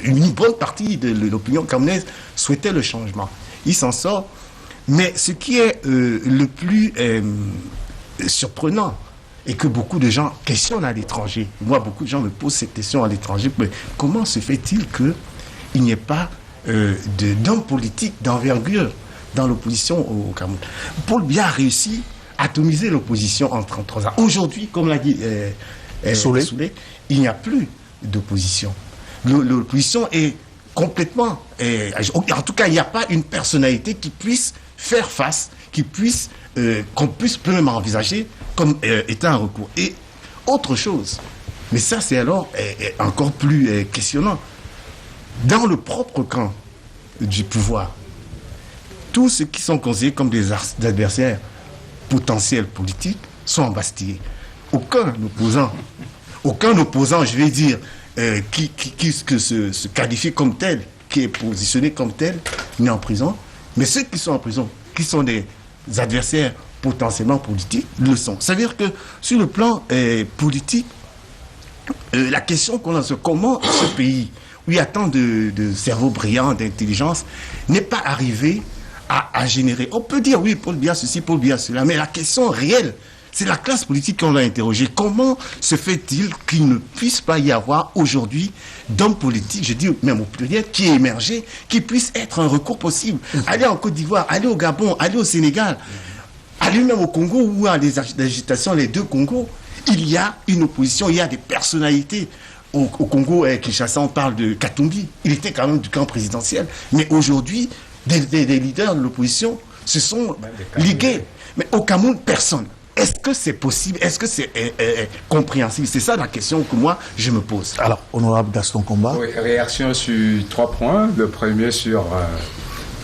Une bonne partie de l'opinion camerounaise souhaitait le changement. Il s'en sort. Mais ce qui est le plus surprenant et que beaucoup de gens questionnent à l'étranger, moi, beaucoup de gens me posent cette question à l'étranger, mais comment se fait-il qu'il n'y ait pas d'homme politique d'envergure dans l'opposition au Cameroun? Paul Biya a réussi à atomiser l'opposition en 33 ans. Aujourd'hui, comme l'a dit Soulé, il n'y a plus d'opposition. L'opposition est complètement... en tout cas, il n'y a pas une personnalité qui puisse faire face, qu'on puisse même envisager comme étant un recours. Et autre chose, mais ça c'est alors encore plus questionnant, dans le propre camp du pouvoir, tous ceux qui sont considérés comme des adversaires potentiels politiques sont embastillés. Aucun opposant, je vais dire, qui se qualifie comme tel, qui est positionné comme tel, n'est en prison. Mais ceux qui sont en prison, qui sont des adversaires potentiellement politiques, le sont. C'est-à-dire que sur le plan politique, la question qu'on a, c'est comment ce pays, où il y a tant de cerveaux brillants, d'intelligence, n'est pas arrivé à générer. On peut dire, oui, Paul Biya ceci, Paul Biya cela, mais la question réelle, c'est la classe politique qu'on a interrogée. Comment se fait-il qu'il ne puisse pas y avoir aujourd'hui d'hommes politiques, je dis même au pluriel, qui est émergé, qui puisse être un recours possible? Aller en Côte d'Ivoire, aller au Gabon, aller au Sénégal, aller même au Congo, où à des agitations, les deux Congos, il y a une opposition, il y a des personnalités. Au Congo, Kinshasa, on parle de Katumbi. Il était quand même du camp présidentiel. Mais aujourd'hui, des leaders de l'opposition se sont ligués. Mais au Cameroun, personne. Est-ce que c'est possible? Est-ce que c'est compréhensible? C'est ça la question que moi, je me pose. Alors, honorable Gaston Komba. Oui, réaction sur 3 points. Le premier sur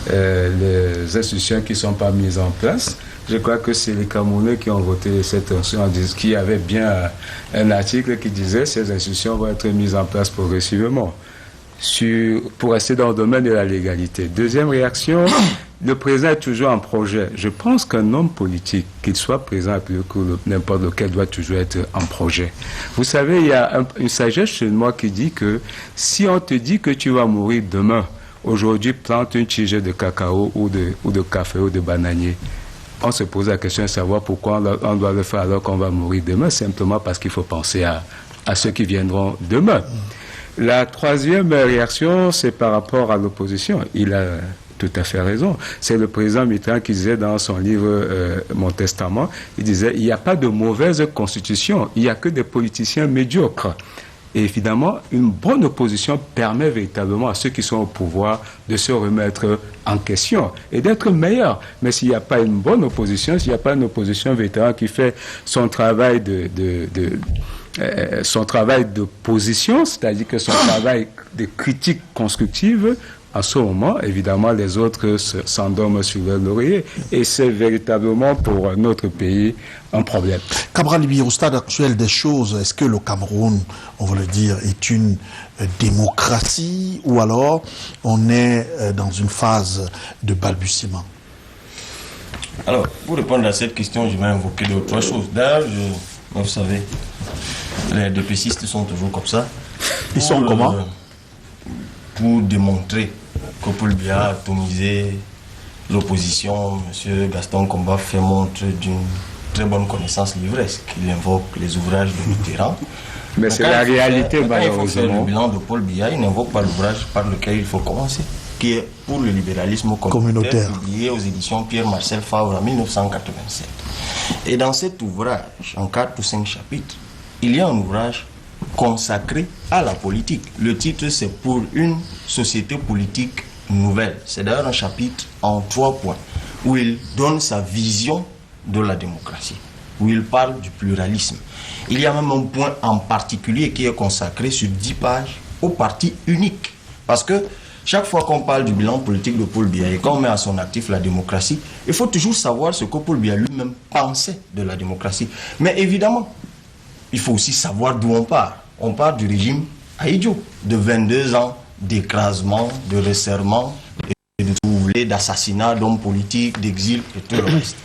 les institutions qui ne sont pas mises en place. Je crois que c'est les Camerounais qui ont voté cette institution, qui avait bien un article qui disait que ces institutions vont être mises en place progressivement pour rester dans le domaine de la légalité. Deuxième réaction, le président est toujours en projet. Je pense qu'un homme politique, qu'il soit président ou n'importe lequel, doit toujours être en projet. Vous savez, il y a une sagesse chez moi qui dit que si on te dit que tu vas mourir demain, aujourd'hui, plante une tige de cacao ou de café ou de bananier. On se pose la question de savoir pourquoi on doit le faire alors qu'on va mourir demain, simplement parce qu'il faut penser à ceux qui viendront demain. La troisième réaction, c'est par rapport à l'opposition. Il a tout à fait raison. C'est le président Mitterrand qui disait dans son livre Mon Testament, il disait, il n'y a pas de mauvaise constitution, il n'y a que des politiciens médiocres. Et évidemment, une bonne opposition permet véritablement à ceux qui sont au pouvoir de se remettre en question et d'être meilleurs. Mais s'il n'y a pas une bonne opposition, s'il n'y a pas une opposition véritablement qui fait son travail son travail de position, c'est-à-dire que son travail de critique constructive, à ce moment, évidemment, les autres s'endorment sur leur laurier. Et c'est véritablement pour notre pays un problème. Cabral Libi, au stade actuel des choses, est-ce que le Cameroun, on va le dire, est une démocratie ou alors on est dans une phase de balbutiement? Alors, pour répondre à cette question, je vais invoquer d'autres choses. D'ailleurs, vous savez, les DPCistes sont toujours comme ça. Ils sont comment? Pour démontrer que Paul Biya a atomisé l'opposition, M. Gaston Komba fait montre d'une très bonne connaissance livresque. Il invoque les ouvrages de Mitterrand. Mais c'est la réalité, malheureusement. Il faut faire le bilan de Paul Biya, il n'invoque pas l'ouvrage par lequel il faut commencer, qui est Pour le libéralisme communautaire, publié aux éditions Pierre-Marcel Favre en 1987. Et dans cet ouvrage, en 4 ou 5 chapitres, il y a un ouvrage consacré à la politique. Le titre, c'est Pour une société politique nouvelle. C'est d'ailleurs un chapitre en 3 points, où il donne sa vision de la démocratie, où il parle du pluralisme. Il y a même un point en particulier qui est consacré sur 10 pages au parti unique. Parce que chaque fois qu'on parle du bilan politique de Paul Biya et qu'on met à son actif la démocratie, il faut toujours savoir ce que Paul Biya lui-même pensait de la démocratie. Mais évidemment, il faut aussi savoir d'où on part. On part du régime Ahidjo, de 22 ans d'écrasement, de resserrement, d'assassinat d'hommes politiques, d'exil et tout le reste.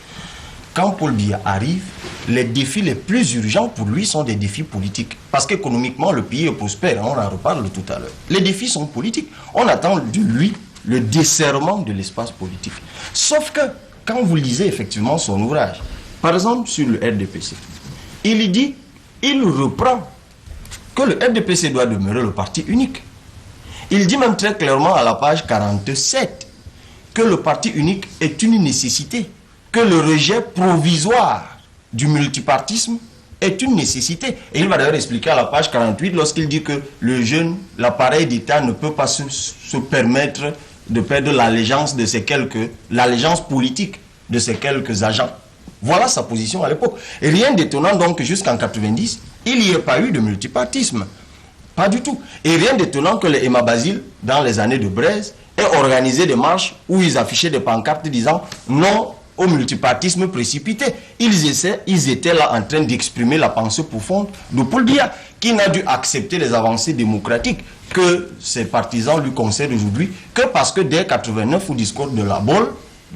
Quand Paul Biya arrive, les défis les plus urgents pour lui sont des défis politiques. Parce qu'économiquement, le pays est prospère, on en reparle tout à l'heure. Les défis sont politiques. On attend de lui le desserrement de l'espace politique. Sauf que, quand vous lisez effectivement son ouvrage, par exemple sur le RDPC, il dit, il reprend que le RDPC doit demeurer le parti unique. Il dit même très clairement à la page 47 que le parti unique est une nécessité, que le rejet provisoire du multipartisme est une nécessité. Et il va d'ailleurs expliquer à la page 48 lorsqu'il dit que l'appareil d'État ne peut pas se permettre de perdre l'allégeance politique de ces quelques agents. Voilà sa position à l'époque. Et rien d'étonnant donc que jusqu'en 90, il n'y ait pas eu de multipartisme. Pas du tout. Et rien d'étonnant que les Emma Basile, dans les années de Braise, aient organisé des marches où ils affichaient des pancartes disant non au multipartisme précipité. Ils étaient là en train d'exprimer la pensée profonde de Paul Biya, qui n'a dû accepter les avancées démocratiques que ses partisans lui concèdent aujourd'hui, que parce que dès 89, au discours de la Baule,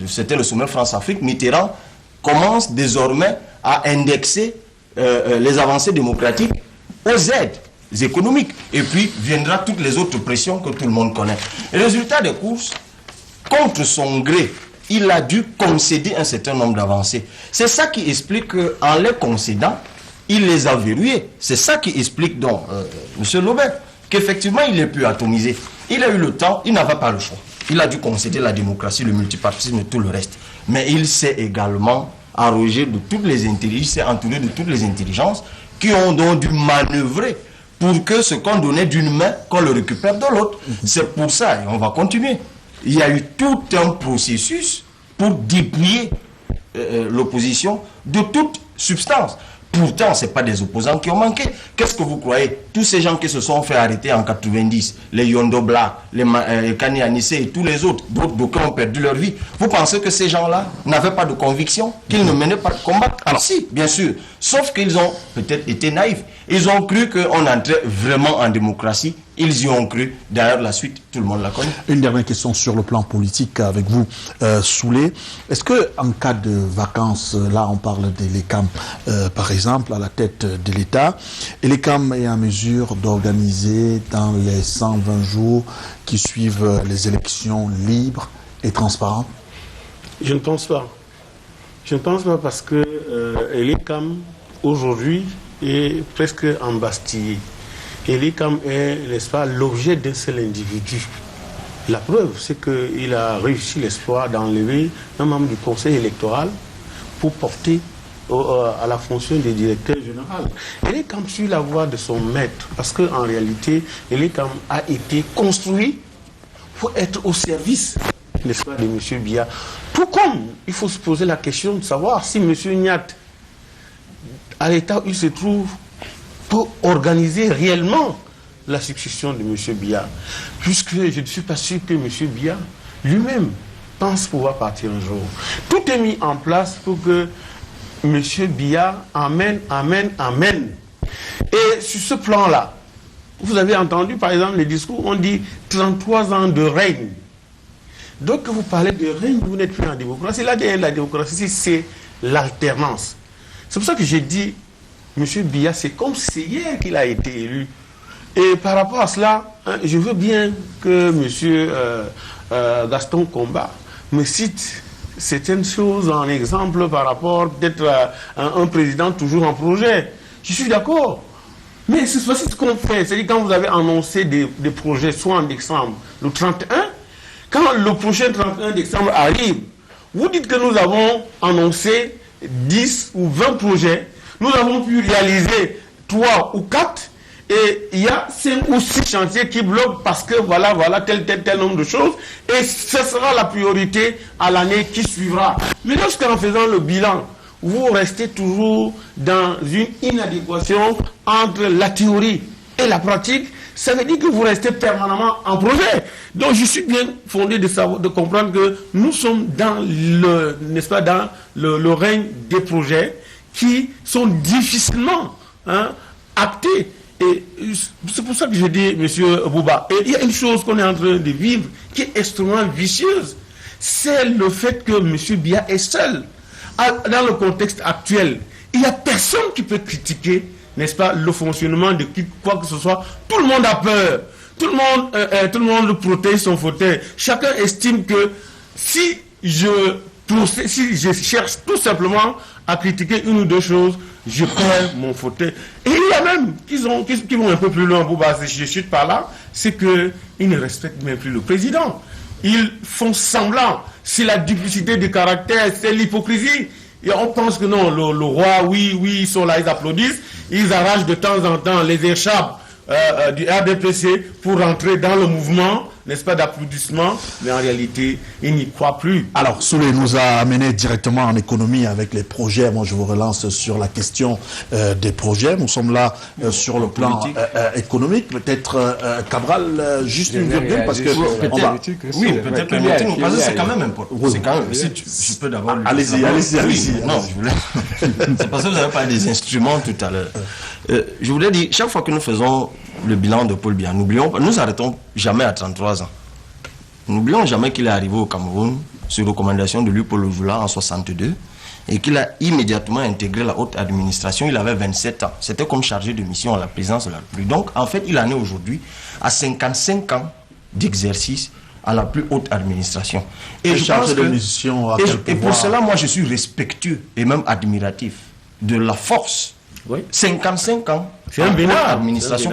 c'était le sommet France-Afrique, Mitterrand commence désormais à indexer les avancées démocratiques aux aides économiques. Et puis viendra toutes les autres pressions que tout le monde connaît. Et le résultat des courses, contre son gré, il a dû concéder un certain nombre d'avancées. C'est ça qui explique qu'en les concédant, il les a verrouillées. C'est ça qui explique donc, M. Lobert, qu'effectivement il est pu atomiser. Il a eu le temps, il n'avait pas le choix. Il a dû concéder la démocratie, le multipartisme et tout le reste. Mais il s'est également arrogé de toutes les intelligences, il s'est entouré de toutes les intelligences qui ont donc dû manœuvrer pour que ce qu'on donnait d'une main, qu'on le récupère de l'autre. C'est pour ça, et on va continuer. Il y a eu tout un processus pour dépouiller l'opposition de toute substance. Pourtant, ce n'est pas des opposants qui ont manqué. Qu'est-ce que vous croyez? Tous ces gens qui se sont fait arrêter en 90, les Yondo Bla, les Kani Anissé et tous les autres, d'autres ont perdu leur vie. Vous pensez que ces gens-là n'avaient pas de conviction, qu'ils ne menaient pas de combat? Alors, si, bien sûr. Sauf qu'ils ont peut-être été naïfs. Ils ont cru qu'on entrait vraiment en démocratie. Ils y ont cru. D'ailleurs, la suite, tout le monde la connaît. Une dernière question sur le plan politique avec vous, Soulé. Est-ce qu'en cas de vacances, là on parle de l'ECAM, par exemple, à la tête de l'État, et l'ECAM est en mesure d'organiser dans les 120 jours qui suivent les élections libres et transparentes? Je ne pense pas. Je ne pense pas parce que l'ECAM, aujourd'hui, est presque embastillé. Et l'ICAM est, n'est-ce pas, l'objet d'un seul individu. La preuve, c'est qu'il a réussi l'espoir d'enlever un membre du conseil électoral pour porter à la fonction de directeur général. Il est comme sur la voie de son maître, parce qu'en réalité, il est comme a été construit pour être au service, n'est-ce pas, de M. Biya. Tout comme il faut se poser la question de savoir si M. Nyat, à l'état où il se trouve, peut organiser réellement la succession de M. Biya, puisque je ne suis pas sûr que M. Biya lui-même pense pouvoir partir un jour. Tout est mis en place pour que M. Biya amène. Et sur ce plan-là, vous avez entendu par exemple les discours, on dit 33 ans de règne. Donc vous parlez de règne, vous n'êtes plus en démocratie. L'ADN de la démocratie, c'est l'alternance. C'est pour ça que j'ai dit, M. Biya, c'est comme si c'est hier qu'il a été élu. Et par rapport à cela, je veux bien que M. Gaston Komba me cite certaines choses en exemple par rapport peut-être à un président toujours en projet. Je suis d'accord. Mais c'est ce qu'on fait. C'est-à-dire quand vous avez annoncé des projets, soit en décembre, le 31, quand le prochain 31 décembre arrive, vous dites que nous avons annoncé 10 ou 20 projets, nous avons pu réaliser 3 ou 4, et il y a 5 ou 6 chantiers qui bloquent parce que voilà, tel nombre de choses, et ce sera la priorité à l'année qui suivra. Mais lorsqu'en faisant le bilan, vous restez toujours dans une inadéquation entre la théorie et la pratique, ça veut dire que vous restez permanemment en projet. Donc je suis bien fondé de comprendre que nous sommes dans le règne des projets qui sont difficilement actés. Et c'est pour ça que je dis, M. Bouba, et il y a une chose qu'on est en train de vivre qui est extrêmement vicieuse. C'est le fait que M. Biya est seul. Dans le contexte actuel, il n'y a personne qui peut critiquer, n'est-ce pas, le fonctionnement de quoi que ce soit. Tout le monde a peur. Tout le monde protège son fauteuil. Chacun estime que si je cherche tout simplement à critiquer une ou deux choses, je perds mon fauteuil. Et il y a même qui vont un peu plus loin, je chute par là, c'est qu'ils ne respectent même plus le président. Ils font semblant. C'est la duplicité de caractère, c'est l'hypocrisie. Et on pense que non, le roi, oui, ils sont là, ils applaudissent. Ils arrachent de temps en temps les écharpes du RDPC pour rentrer dans le mouvement, n'est-ce pas, d'applaudissements, mais en réalité, ils n'y croient plus. Alors, Souley nous a amené directement en économie avec les projets. Moi, je vous relance sur la question des projets. Nous sommes là sur le plan économique. Peut-être, Cabral, juste une virgule, parce que... Oui, peut-être permettez-nous, parce que c'est quand même important. C'est quand même... Si je peux d'abord... Allez-y. Non, je voulais... C'est parce que vous avez parlé des instruments tout à l'heure. Je voulais dire, chaque fois que nous faisons le bilan de Paul Biya, nous arrêtons jamais à 33 ans. N'oublions jamais qu'il est arrivé au Cameroun sur recommandation de lui, Paul Ojula, en 62, et qu'il a immédiatement intégré la haute administration. Il avait 27 ans. C'était comme chargé de mission à la présidence de la République. Donc, en fait, il en est aujourd'hui à 55 ans d'exercice à la plus haute administration. Et je pense que, et pour cela, moi, je suis respectueux et même admiratif de la force. Oui. 55 ans, c'est un bilan administration.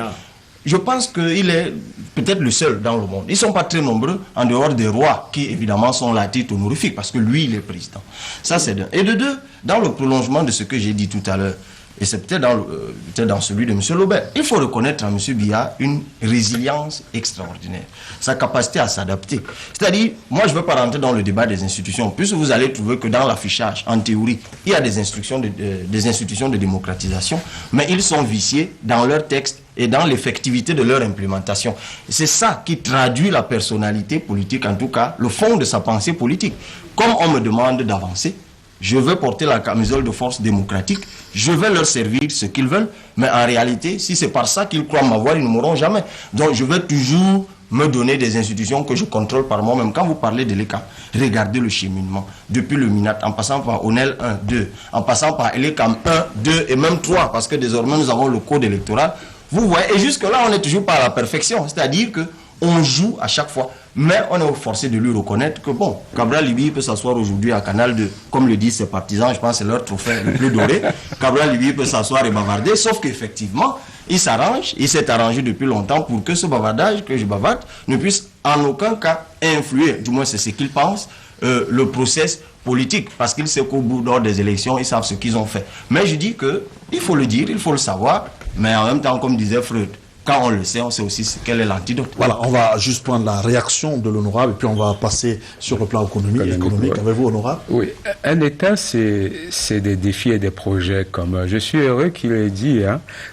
Je pense qu'il est peut-être le seul dans le monde. Ils ne sont pas très nombreux, en dehors des rois, qui évidemment sont là à titre honorifique, parce que lui, il est président. Ça, c'est d'un. Et de deux, dans le prolongement de ce que j'ai dit tout à l'heure, et c'est peut-être dans celui de M. Lobert, il faut reconnaître à M. Biya une résilience extraordinaire, sa capacité à s'adapter. C'est-à-dire, moi je ne veux pas rentrer dans le débat des institutions, puisque vous allez trouver que dans l'affichage, en théorie, il y a des institutions de démocratisation, mais ils sont viciés dans leur texte et dans l'effectivité de leur implémentation. C'est ça qui traduit la personnalité politique, en tout cas, le fond de sa pensée politique. Comme on me demande d'avancer, je veux porter la camisole de force démocratique, je vais leur servir ce qu'ils veulent, mais en réalité, si c'est par ça qu'ils croient m'avoir, ils ne m'auront jamais. Donc je vais toujours me donner des institutions que je contrôle par moi-même. Quand vous parlez de l'ECA, regardez le cheminement, depuis le MINAT, en passant par ONEL 1, 2, en passant par ELECAM 1, 2 et même 3, parce que désormais nous avons le code électoral. Vous voyez, et jusque-là, on n'est toujours pas à la perfection, c'est-à-dire qu'on joue à chaque fois. Mais on est forcé de lui reconnaître que, bon, Cabral Libi peut s'asseoir aujourd'hui à Canal 2, comme le disent ses partisans, je pense que c'est leur trophée le plus doré. Cabral Libi peut s'asseoir et bavarder, sauf qu'effectivement, il s'arrange, il s'est arrangé depuis longtemps pour que ce bavardage que je bavarde ne puisse en aucun cas influer, du moins c'est ce qu'ils pensent, le process politique, parce qu'ils savent qu'au bout des élections, ils savent ce qu'ils ont fait. Mais je dis que il faut le dire, il faut le savoir, mais en même temps, comme disait Freud, quand on le sait, on sait aussi quel est l'antidote. Voilà, on va juste prendre la réaction de l'honorable et puis on va passer sur le plan économique. Ouais. Avez-vous, honorable? Oui, un État, c'est des défis et des projets communs. Je suis heureux qu'il ait dit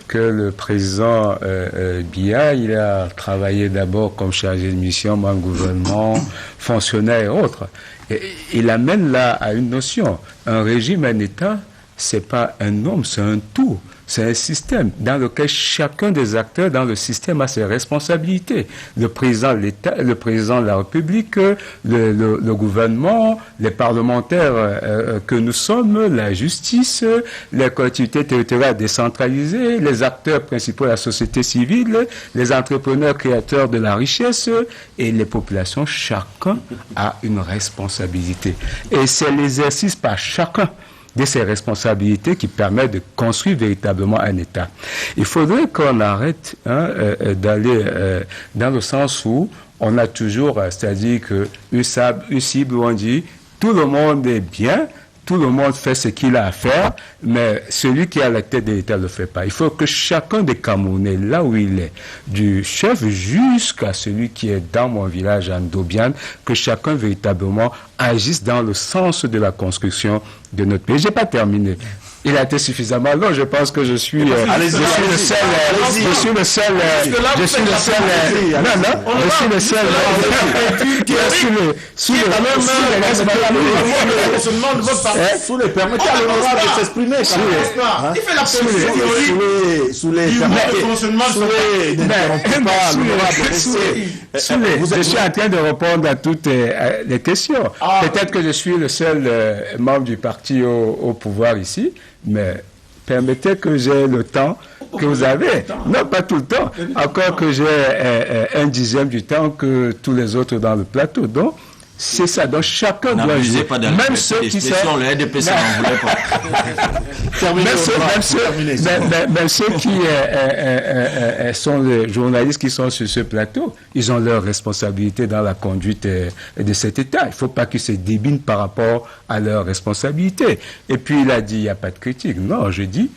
que le président Biya, il a travaillé d'abord comme chargé de mission, membre du gouvernement, fonctionnaire et autres. Et il amène là à une notion. Un régime, un État, c'est pas un homme, c'est un tout. C'est un système dans lequel chacun des acteurs dans le système a ses responsabilités. Le président de l'État, le président de la République, le gouvernement, les parlementaires que nous sommes, la justice, les collectivités territoriales décentralisées, les acteurs principaux de la société civile, les entrepreneurs créateurs de la richesse et les populations. Chacun a une responsabilité. Et c'est l'exercice par chacun de ces responsabilités qui permettent de construire véritablement un État. Il faudrait qu'on arrête d'aller dans le sens où on a toujours, c'est-à-dire qu'une cible où on dit tout le monde est bien, tout le monde fait ce qu'il a à faire, mais celui qui a la tête de l'État ne le fait pas. Il faut que chacun des Camerounais, là où il est, du chef jusqu'à celui qui est dans mon village à Ndobiane, que chacun véritablement agisse dans le sens de la construction de notre pays. Je n'ai pas terminé. Il a été suffisamment long. Je pense que je suis le seul. Permettez à l'honorable de s'exprimer. Il fait la je suis en train de répondre à toutes les questions. Peut-être que je suis le seul membre du parti au pouvoir ici, mais permettez que j'ai le temps que vous avez. Non, pas tout le temps. Encore que j'ai un dixième du temps que tous les autres dans le plateau. Donc, c'est ça. Donc, chacun doit jouer. Même ceux qui sont... Le RDPC n'en voulait pas. Même ceux qui sont les journalistes qui sont sur ce plateau, ils ont leur responsabilité dans la conduite de cet État. Il ne faut pas qu'ils se débinent par rapport à leurs responsabilités. Et puis, il a dit, il n'y a pas de critique. Non, je dis,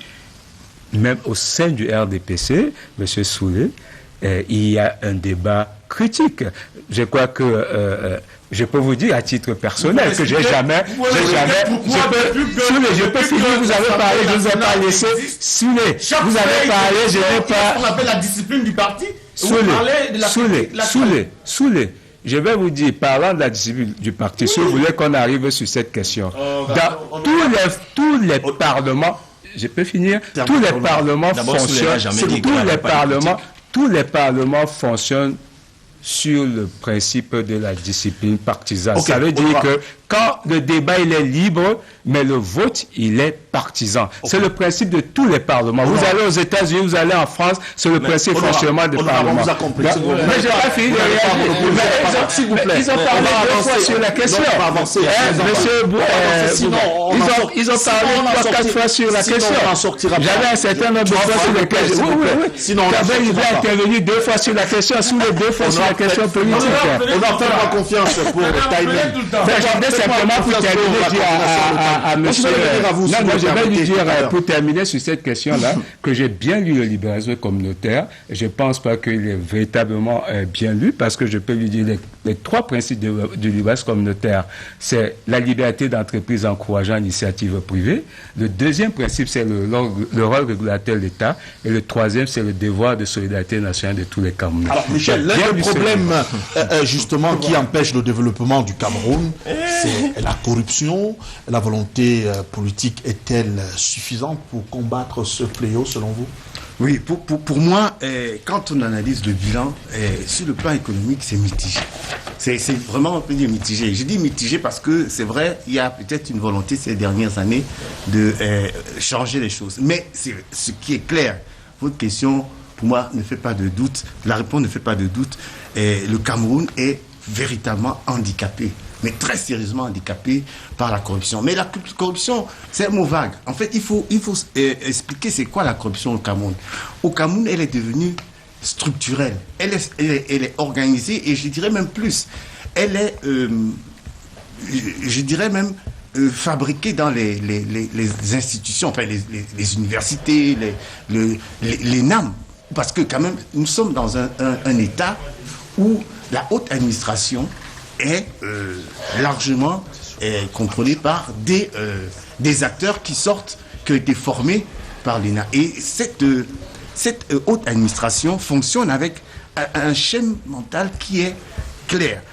même au sein du RDPC, M. Soulé, il y a un débat critique. Je crois que... je peux vous dire à titre personnel que j'ai jamais, je peux finir, vous avez parlé, je ne vous ai pas laissé, vous avez parlé, je n'ai pas... On appelle la discipline du parti. Soulé. Je vais vous dire, parlant de la discipline du parti, si vous voulez qu'on arrive sur cette question, dans tous les parlements, je peux finir, tous les parlements fonctionnent sur le principe de la discipline partisane. Ça veut dire que quand le débat il est libre, mais le vote il est partisan. C'est le principe de tous les parlements. Vous allez aux États-Unis, vous allez en France, c'est le principe de fonctionnement des parlements. Vous a compris. Mais j'ai pas fini de réagir. S'il vous plaît. Ils ont parlé deux fois sur la question. Ils ont parlé 3-4 fois sur la question. J'avais un certain nombre de fois sur les questions. Sinon, il a intervenu 2 fois sur la question, sous les 2 fois sur la question politique. On va faire confiance pour le timing. Simplement pour terminer, dire à monsieur... je vais lui dire, pour terminer sur cette question-là, que j'ai bien lu le libéralisme communautaire. Je ne pense pas qu'il est véritablement bien lu, parce que je peux lui dire les 3 principes du libéralisme communautaire. C'est la liberté d'entreprise encourageant l'initiative privée. Le 2e principe, c'est le rôle régulateur de l'État. Et le 3e, c'est le devoir de solidarité nationale de tous les Camerounais. Alors, Michel, l'un des problèmes, justement, qui empêche le développement du Cameroun, c'est la corruption. La volonté politique est-elle suffisante pour combattre ce fléau, selon vous? Oui, pour moi, quand on analyse le bilan, sur le plan économique, c'est mitigé. C'est vraiment, on peut dire mitigé. Je dis mitigé parce que c'est vrai, il y a peut-être une volonté ces dernières années de changer les choses. Mais ce qui est clair, votre question, pour moi, ne fait pas de doute. La réponse ne fait pas de doute. Le Cameroun est véritablement handicapé, mais très sérieusement handicapé par la corruption. Mais la corruption, c'est un mot vague. En fait, il faut expliquer c'est quoi la corruption au Cameroun. Au Cameroun, elle est devenue structurelle, elle est organisée, et je dirais même plus, elle est, je dirais même, fabriquée dans les institutions, enfin les universités, les NAM, parce que quand même, nous sommes dans un État où la haute administration est largement contrôlée par des acteurs qui ont été formés par l'ENA. Et cette haute administration fonctionne avec un schéma mental qui est clair.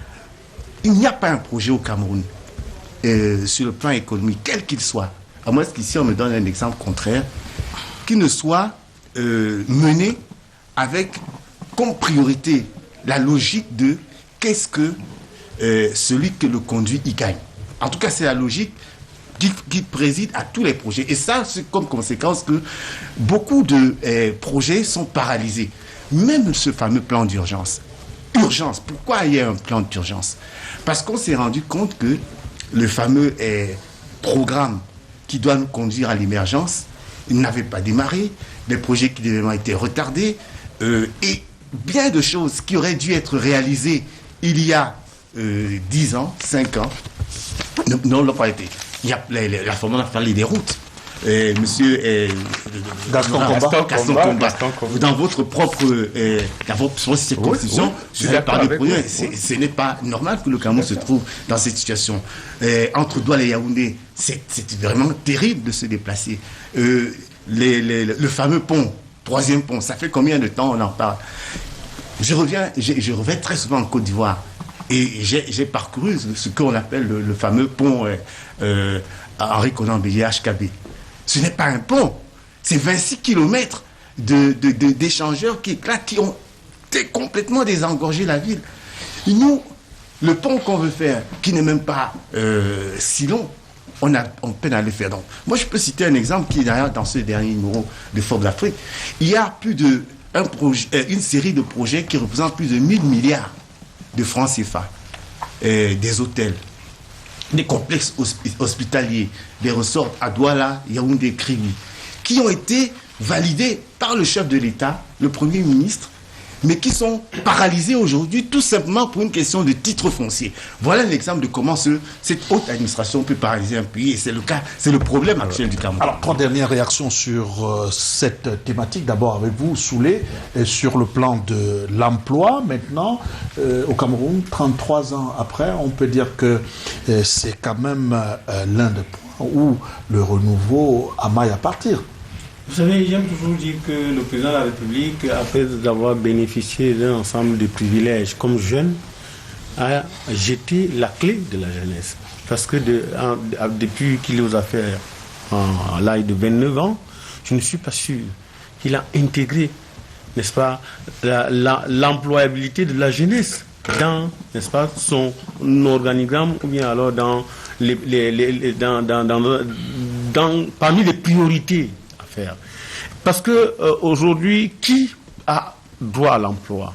Il n'y a pas un projet au Cameroun sur le plan économique, quel qu'il soit, à moins qu'ici on me donne un exemple contraire, qui ne soit mené avec comme priorité la logique de qu'est-ce que celui que le conduit y gagne. En tout cas, c'est la logique qui préside à tous les projets. Et ça, c'est comme conséquence que beaucoup de projets sont paralysés. Même ce fameux plan d'urgence. Urgence. Pourquoi il y a un plan d'urgence? Parce qu'on s'est rendu compte que le fameux programme qui doit nous conduire à l'émergence, il n'avait pas démarré, des projets qui devaient avoir été retardés, et bien de choses qui auraient dû être réalisées il y a 10 ans, 5 ans, non, l'ont pas été. Il y a la formation, on a parlé des routes. Monsieur Gaston Combat, dans votre propre circonscription, vous avez parlé de projets. Ce n'est pas normal que le Cameroun se trouve dans cette situation. Entre Douala et Yaoundé, c'est vraiment terrible de se déplacer. Le fameux pont, 3e pont, ça fait combien de temps on en parle? Je reviens très souvent en Côte d'Ivoire. Et j'ai parcouru ce qu'on appelle le fameux pont Henri Konan Bélier HKB. Ce n'est pas un pont, c'est 26 km d'échangeurs qui ont complètement désengorgé la ville. Nous, le pont qu'on veut faire, qui n'est même pas si long, on peine à le faire. Donc, moi, je peux citer un exemple qui est derrière dans ce dernier numéro de Fort de l'Afrique. Il y a plus une série de projets qui représentent plus de 1000 milliards de francs CFA, des hôtels, des complexes hospitaliers, des ressorts à Douala, Yaoundé, Kribi, qui ont été validés par le chef de l'État, le Premier ministre, mais qui sont paralysés aujourd'hui tout simplement pour une question de titre foncier. Voilà l'exemple de comment cette haute administration peut paralyser un pays, et c'est le problème actuel du Cameroun. Alors, 3 dernières réactions sur cette thématique. D'abord avec vous, Soulé, sur le plan de l'emploi. Maintenant, au Cameroun, 33 ans après, on peut dire que c'est quand même l'un des points où le renouveau a maille à partir. Vous savez, j'aime toujours dire que le président de la République, après avoir bénéficié d'un ensemble de privilèges comme jeune, a jeté la clé de la jeunesse. Parce que depuis qu'il est aux affaires à l'âge de 29 ans, je ne suis pas sûr qu'il a intégré, n'est-ce pas, l'employabilité de la jeunesse dans, n'est-ce pas, son organigramme, ou bien alors parmi les priorités. Parce que aujourd'hui, qui a droit à l'emploi?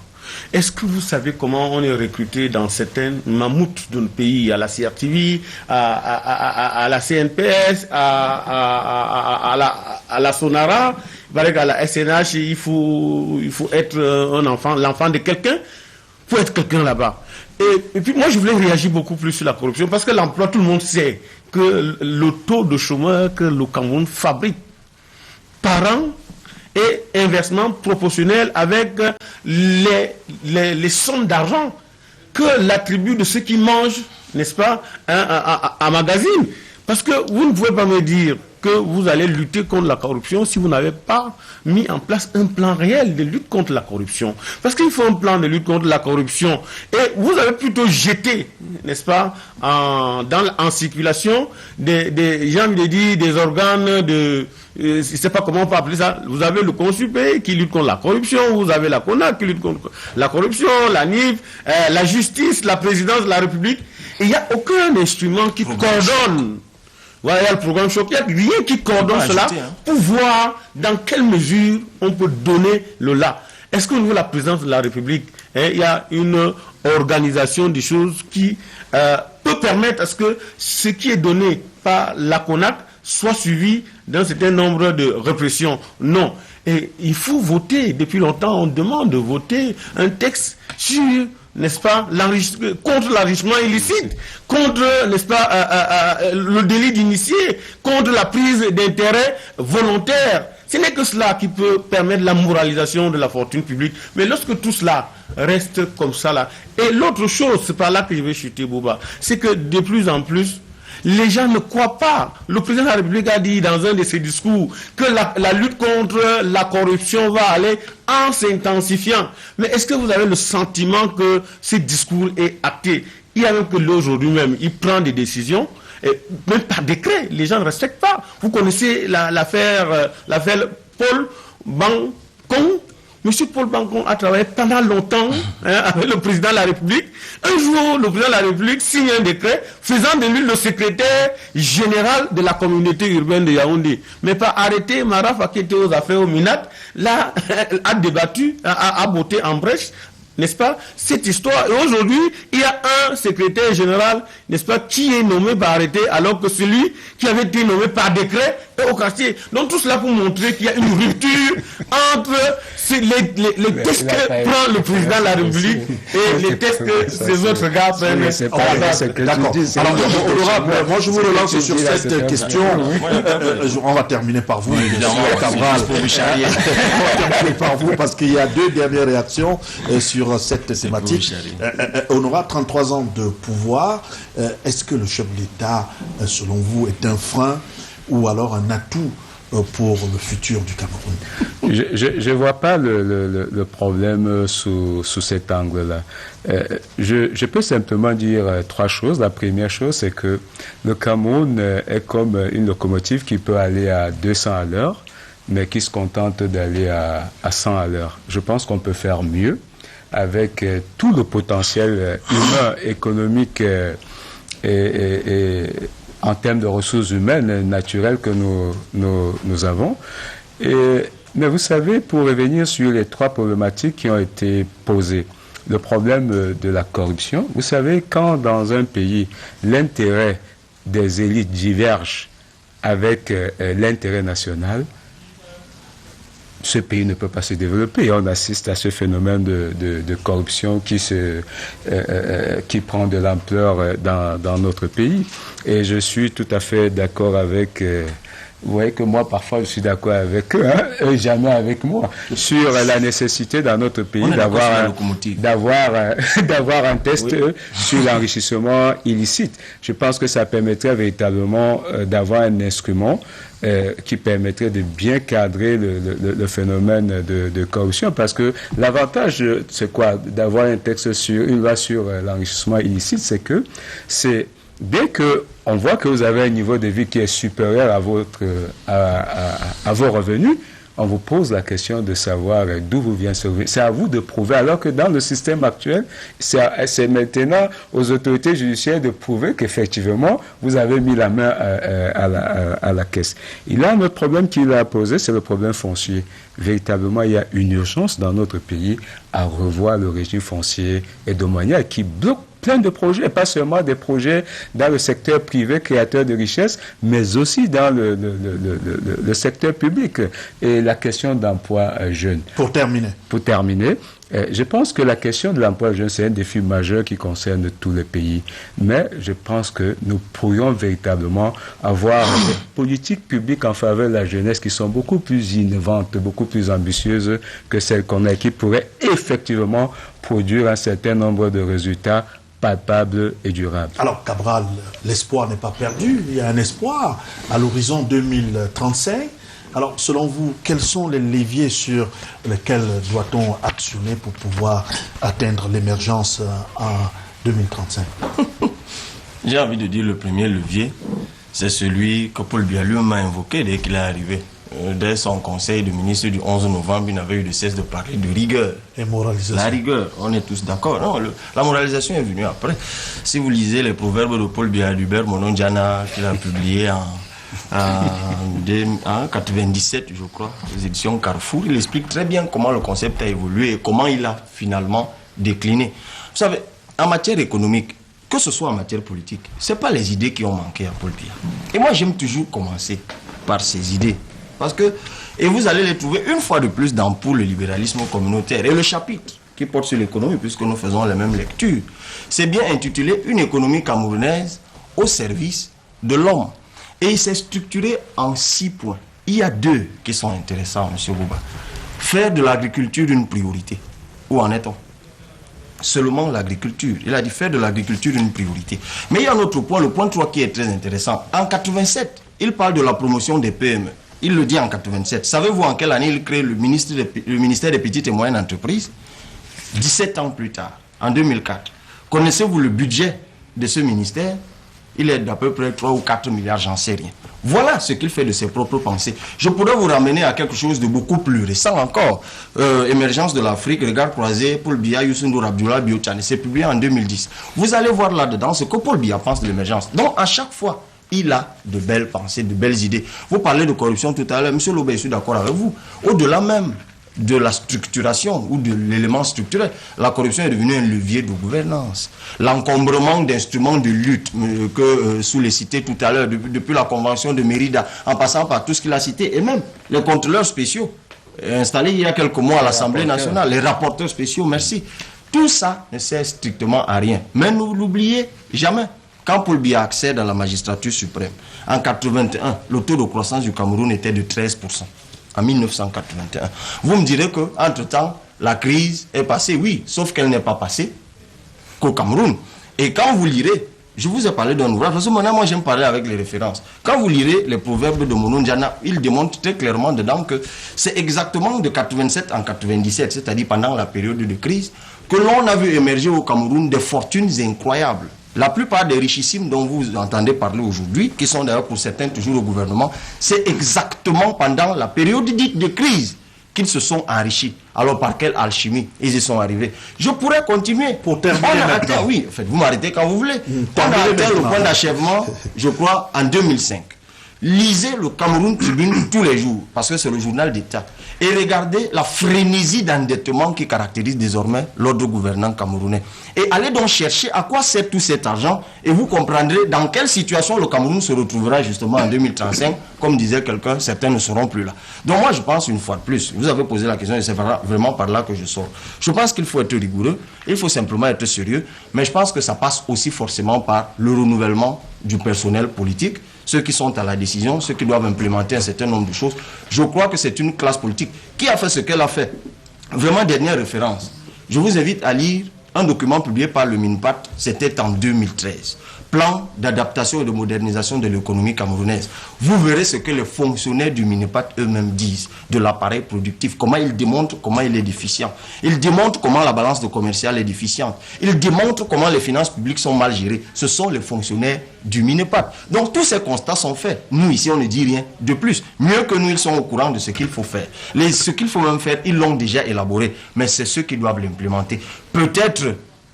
Est-ce que vous savez comment on est recruté dans certains mammouths de notre pays, à la CRTV, à la CNPS, à la Sonara? Il paraît qu'à la SNH, il faut être un enfant, l'enfant de quelqu'un. Il faut être quelqu'un là-bas. Et puis moi, je voulais réagir beaucoup plus sur la corruption, parce que l'emploi, tout le monde sait que le taux de chômeurs que le Cameroun fabrique par an est inversement proportionnel avec les sommes d'argent que l'attribut de ceux qui mangent, n'est-ce pas, un magazine. Parce que vous ne pouvez pas me dire que vous allez lutter contre la corruption si vous n'avez pas mis en place un plan réel de lutte contre la corruption. Parce qu'il faut un plan de lutte contre la corruption. Et vous avez plutôt jeté, n'est-ce pas, en circulation des organes de... je ne sais pas comment on peut appeler ça. Vous avez le Consupé qui lutte contre la corruption, vous avez la CONAC qui lutte contre la corruption, la NIF, la justice, la présidence de la République. Et il n'y a aucun instrument qui coordonne. Voilà, il y a le programme Choc, il n'y a rien qui coordonne cela pour voir dans quelle mesure on peut donner le là. Est-ce qu'au niveau de la présidence de la République, il y a une organisation des choses qui peut permettre à ce que ce qui est donné par la CONAC soit suivi d'un certain nombre de répressions. Non. Et il faut voter. Depuis longtemps, on demande de voter un texte sur, n'est-ce pas, contre l'enrichissement illicite, contre, n'est-ce pas, le délit d'initié, contre la prise d'intérêt volontaire. Ce n'est que cela qui peut permettre la moralisation de la fortune publique. Mais lorsque tout cela reste comme ça là. Et l'autre chose, c'est par là que je vais chuter, Bouba, c'est que de plus en plus, les gens ne croient pas. Le président de la République a dit dans un de ses discours que la lutte contre la corruption va aller en s'intensifiant. Mais est-ce que vous avez le sentiment que ce discours est acté? Il y a même que l'aujourd'hui même, il prend des décisions. Et même par décret, les gens ne respectent pas. Vous connaissez l'affaire Paul Bancon. Monsieur Paul Bancon a travaillé pendant longtemps avec le président de la République. Un jour, le président de la République signe un décret faisant de lui le secrétaire général de la communauté urbaine de Yaoundé. Mais pas arrêté, Maraf qui était aux affaires au Minat, là, a débattu, a botté en brèche, n'est-ce pas, cette histoire. Et aujourd'hui, il y a un secrétaire général, n'est-ce pas, qui est nommé par arrêté, alors que celui qui avait été nommé par décret est au quartier. Donc tout cela pour montrer qu'il y a une rupture entre les textes que prend le président de la République et les textes que ces autres gars prennent. D'accord. Alors, honorable, moi je vous relance sur cette question. On va terminer par vous, Cabral. On va terminer par vous parce qu'il y a deux dernières réactions sur cette thématique. Honorable, 33 ans de pouvoir, est-ce que le chef de l'État, selon vous, est un frein ou alors un atout pour le futur du Cameroun? Je ne vois pas le problème sous cet angle-là. Je peux simplement dire trois choses. La première chose, c'est que le Cameroun est comme une locomotive qui peut aller à 200 à l'heure, mais qui se contente d'aller à 100 à l'heure. Je pense qu'on peut faire mieux avec tout le potentiel humain, économique et en termes de ressources humaines naturelles que nous avons. Mais vous savez, pour revenir sur les trois problématiques qui ont été posées, le problème de la corruption, vous savez, quand dans un pays, l'intérêt des élites diverge avec l'intérêt national, ce pays ne peut pas se développer. Et on assiste à ce phénomène de corruption qui prend de l'ampleur dans notre pays. Et je suis tout à fait d'accord avec... vous voyez que moi, parfois, je suis d'accord avec eux, eux jamais avec moi, sur la nécessité dans notre pays d'avoir un test sur l'enrichissement illicite. Je pense que ça permettrait véritablement d'avoir un instrument qui permettrait de bien cadrer le phénomène de corruption, parce que l'avantage, c'est quoi? D'avoir un texte une loi sur l'enrichissement illicite, c'est que dès qu'on voit que vous avez un niveau de vie qui est supérieur à vos revenus, on vous pose la question de savoir d'où vous vient ce revenu. C'est à vous de prouver, alors que dans le système actuel, c'est maintenant aux autorités judiciaires de prouver qu'effectivement, vous avez mis la main à la caisse. Il y a un autre problème qu'il a posé, c'est le problème foncier. Véritablement, il y a une urgence dans notre pays à revoir le régime foncier et domanial qui bloque plein de projets, pas seulement des projets dans le secteur privé créateur de richesse, mais aussi dans le secteur public. Et la question d'emploi jeune. Pour terminer, je pense que la question de l'emploi jeune, c'est un défi majeur qui concerne tous les pays. Mais je pense que nous pourrions véritablement avoir des politiques publiques en faveur de la jeunesse qui sont beaucoup plus innovantes, beaucoup plus ambitieuses que celles qu'on a, qui pourraient effectivement produire un certain nombre de résultats palpable et durable. Alors, Cabral, l'espoir n'est pas perdu. Il y a un espoir à l'horizon 2035. Alors, selon vous, quels sont les leviers sur lesquels doit-on actionner pour pouvoir atteindre l'émergence en 2035? J'ai envie de dire le premier levier, c'est celui que Paul Biya lui-même a invoqué dès qu'il est arrivé. Dès son conseil de ministre du 11 novembre, il n'avait eu de cesse de parler de rigueur. Et moralisation. La rigueur, on est tous d'accord. Non, la moralisation est venue après. Si vous lisez les proverbes de Paul Biya d'Hubert Monondiana, qu'il a publié en 97, je crois, aux éditions Carrefour, il explique très bien comment le concept a évolué et comment il a finalement décliné. Vous savez, en matière économique, que ce soit en matière politique, ce n'est pas les idées qui ont manqué à Paul Biya. Et moi, j'aime toujours commencer par ces idées. Parce que, et vous allez les trouver une fois de plus dans Pour le libéralisme communautaire. Et le chapitre qui porte sur l'économie, puisque nous faisons la même lecture, c'est bien intitulé Une économie camerounaise au service de l'homme. Et il s'est structuré en 6 points. Il y a 2 qui sont intéressants, M. Bouba. Faire de l'agriculture une priorité. Où en est-on? Seulement l'agriculture. Il a dit faire de l'agriculture une priorité. Mais il y a un autre point, le point 3 qui est très intéressant. En 87, il parle de la promotion des PME. Il le dit en 87. Savez-vous en quelle année il crée le ministère des petites et moyennes entreprises? 17 ans plus tard, en 2004. Connaissez-vous le budget de ce ministère? Il est d'à peu près 3 ou 4 milliards, j'en sais rien. Voilà ce qu'il fait de ses propres pensées. Je pourrais vous ramener à quelque chose de beaucoup plus récent encore. Émergence de l'Afrique, regard croisé, Paul Biya, Youssou N'Dour Abdoulaye, Biochane. C'est publié en 2010. Vous allez voir là-dedans ce que Paul Biya pense de l'émergence. Donc, à chaque fois, il a de belles pensées, de belles idées. Vous parlez de corruption tout à l'heure. M. Lobé, je suis d'accord avec vous. Au-delà même de la structuration ou de l'élément structurel, la corruption est devenue un levier de gouvernance. L'encombrement d'instruments de lutte que sous les cités tout à l'heure, depuis la convention de Mérida, en passant par tout ce qu'il a cité, et même les contrôleurs spéciaux installés il y a quelques mois à l'Assemblée nationale, les rapporteurs spéciaux, merci. Tout ça ne sert strictement à rien. Mais ne l'oubliez jamais. Quand Paul Biya accède à la magistrature suprême, en 1981, le taux de croissance du Cameroun était de 13%. En 1981. Vous me direz qu'entre-temps, la crise est passée, oui, sauf qu'elle n'est pas passée qu'au Cameroun. Et quand vous lirez, je vous ai parlé d'un ouvrage, parce que moi j'aime parler avec les références. Quand vous lirez les proverbes de Monon Diana, il démontre très clairement dedans que c'est exactement de 87 en 97, c'est-à-dire pendant la période de crise, que l'on a vu émerger au Cameroun des fortunes incroyables. La plupart des richissimes dont vous entendez parler aujourd'hui, qui sont d'ailleurs pour certains toujours au gouvernement, c'est exactement pendant la période dite de crise qu'ils se sont enrichis. Alors par quelle alchimie ils y sont arrivés? Je pourrais continuer. Pour terminer maintenant. Oui, en fait, vous m'arrêtez quand vous voulez. On a atteint le point d'achèvement, je crois, en 2005. Lisez le Cameroun Tribune tous les jours, parce que c'est le journal d'État. Et regardez la frénésie d'endettement qui caractérise désormais l'ordre gouvernant camerounais. Et allez donc chercher à quoi sert tout cet argent, et vous comprendrez dans quelle situation le Cameroun se retrouvera justement en 2035. Comme disait quelqu'un, certains ne seront plus là. Donc moi je pense une fois de plus, vous avez posé la question et c'est vraiment par là que je sors. Je pense qu'il faut être rigoureux, il faut simplement être sérieux, mais je pense que ça passe aussi forcément par le renouvellement du personnel politique, ceux qui sont à la décision, ceux qui doivent implémenter un certain nombre de choses. Je crois que c'est une classe politique qui a fait ce qu'elle a fait. Vraiment, dernière référence. Je vous invite à lire un document publié par le MINPAT, c'était en 2013. Plan d'adaptation et de modernisation de l'économie camerounaise. Vous verrez ce que les fonctionnaires du MINPAT eux-mêmes disent de l'appareil productif, comment ils démontrent comment il est déficient. Ils démontrent comment la balance de commercial est déficiente. Ils démontrent comment les finances publiques sont mal gérées. Ce sont les fonctionnaires du MINPAT. Donc tous ces constats sont faits. Nous ici on ne dit rien de plus. Mieux que nous, ils sont au courant de ce qu'il faut faire. Ce qu'il faut même faire, ils l'ont déjà élaboré. Mais c'est ceux qui doivent l'implémenter. Peut-être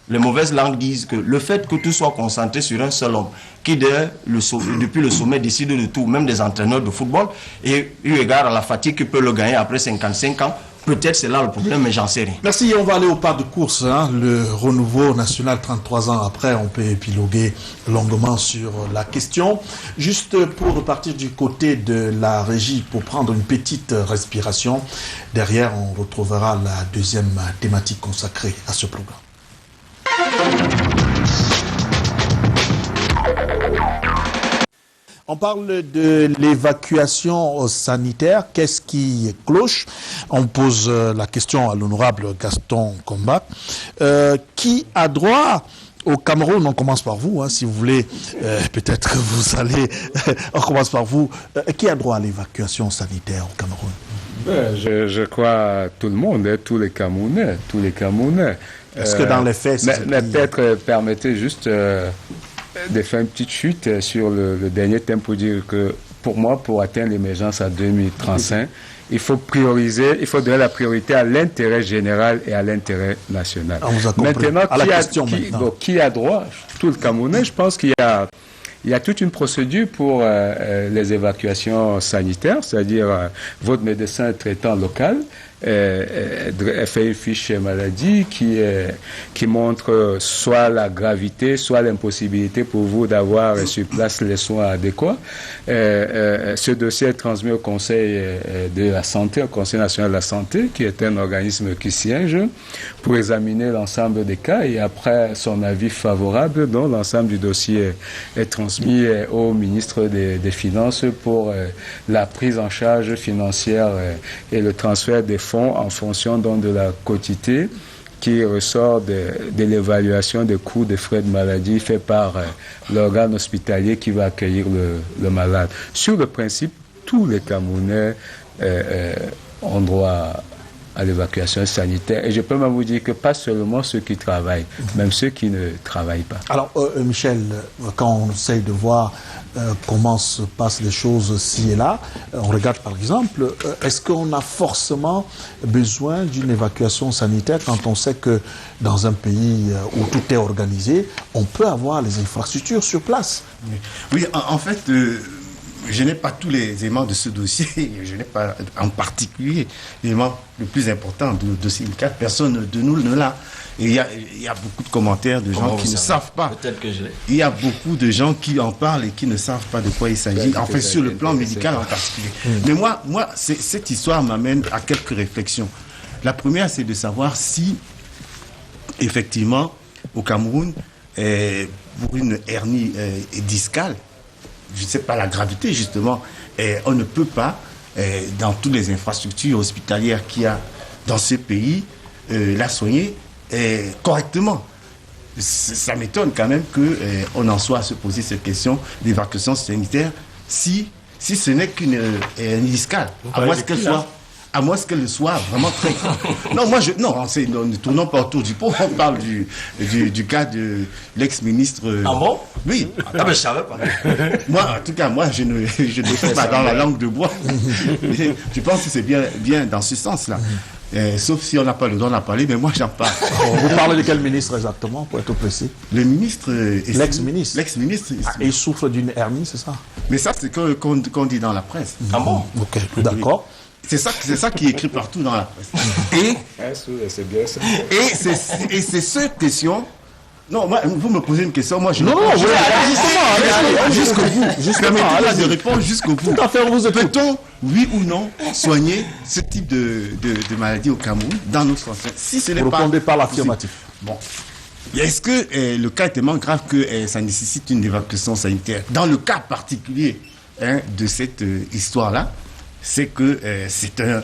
les mauvaises langues disent que le fait que tout soit concentré sur un seul homme, qui depuis le sommet décide de tout, même des entraîneurs de football, et eu égard à la fatigue qu'il peut le gagner après 55 ans, peut-être c'est là le problème, mais j'en sais rien. Merci, on va aller au pas de course. Le renouveau national 33 ans après, on peut épiloguer longuement sur la question. Juste pour repartir du côté de la régie, pour prendre une petite respiration, derrière on retrouvera la deuxième thématique consacrée à ce programme. On parle de l'évacuation sanitaire. Qu'est-ce qui cloche? On pose la question à l'honorable Gaston Komba. Qui a droit au Cameroun? On commence par vous, si vous voulez. Peut-être que vous allez... on commence par vous. Qui a droit à l'évacuation sanitaire au Cameroun? Je crois tout le monde, tous les Camerounais. Est-ce que dans les faits, c'est... Mais peut-être, permettez juste de faire une petite chute sur le dernier thème pour dire que, pour moi, pour atteindre l'émergence à 2035, il faut prioriser, il faut donner la priorité à l'intérêt général et à l'intérêt national. On vous a compris. Maintenant, qui a droit? Tout le Camerounais, je pense qu'il y a toute une procédure pour les évacuations sanitaires, c'est-à-dire votre médecin traitant local fait une fiche maladie qui montre soit la gravité, soit l'impossibilité pour vous d'avoir sur place les soins adéquats. Ce dossier est transmis au Conseil de la Santé, au Conseil national de la Santé, qui est un organisme qui siège pour examiner l'ensemble des cas, et après son avis favorable, dont l'ensemble du dossier est transmis au ministre des Finances pour la prise en charge financière et le transfert des fonds en fonction donc de la quotité qui ressort de l'évaluation des coûts des frais de maladie fait par l'organe hospitalier qui va accueillir le malade. Sur le principe, tous les Camerounais ont droit à l'évacuation sanitaire. Et je peux même vous dire que pas seulement ceux qui travaillent, même ceux qui ne travaillent pas. Alors, Michel, quand on essaye de voir comment se passent les choses ci et là, on regarde par exemple, est-ce qu'on a forcément besoin d'une évacuation sanitaire quand on sait que dans un pays où tout est organisé, on peut avoir les infrastructures sur place? Oui, en fait, je n'ai pas tous les éléments de ce dossier. Je n'ai pas en particulier l'élément le plus important du dossier INCAD. Personne de nous ne l'a. Et il y a beaucoup de commentaires de gens qui ne savent pas. Peut-être que je l'ai. Il y a beaucoup de gens qui en parlent et qui ne savent pas de quoi il s'agit. En fait, sur le plan médical en particulier. Mais moi cette histoire m'amène à quelques réflexions. La première, c'est de savoir si, effectivement, au Cameroun, pour une hernie discale, je ne sais pas la gravité justement, on ne peut pas, dans toutes les infrastructures hospitalières qu'il y a dans ce pays, la soigner correctement. Ça m'étonne quand même qu'on en soit à se poser cette question d'évacuation sanitaire si ce n'est qu'une hernie discale, à moins qu'elle soit vraiment très grave. Non, ne tournons pas autour du pot. On parle du cas de l'ex-ministre. Ah bon? Oui. Ah ben je savais pas. Moi, en tout cas, je ne suis pas dans la langue de bois. Je pense que c'est bien dans ce sens-là. Sauf si on n'a pas le droit d'en parler, mais moi j'en parle. Vous parlez de quel ministre exactement, pour être précis? Le ministre... L'ex-ministre. L'ex-ministre. Et il souffre d'une hernie, c'est ça? Mais ça, c'est qu'on dit dans la presse. Ah bon? Ok, d'accord. C'est ça qui est écrit partout dans la presse. C'est bien ça. Et c'est cette question... Non, moi, vous me posez une question, moi je... Non, jusqu'au bout. Permettez-moi de répondre jusqu'au bout. Tout à fait, on vous écoute. Peut-on, oui ou non, soigner ce type de maladie au Cameroun dans notre santé? Si ce n'est Vous pas... répondez par l'affirmatif. Bon. Est-ce que le cas est tellement grave que ça nécessite une évacuation sanitaire? Dans le cas particulier de cette histoire-là, c'est que c'est un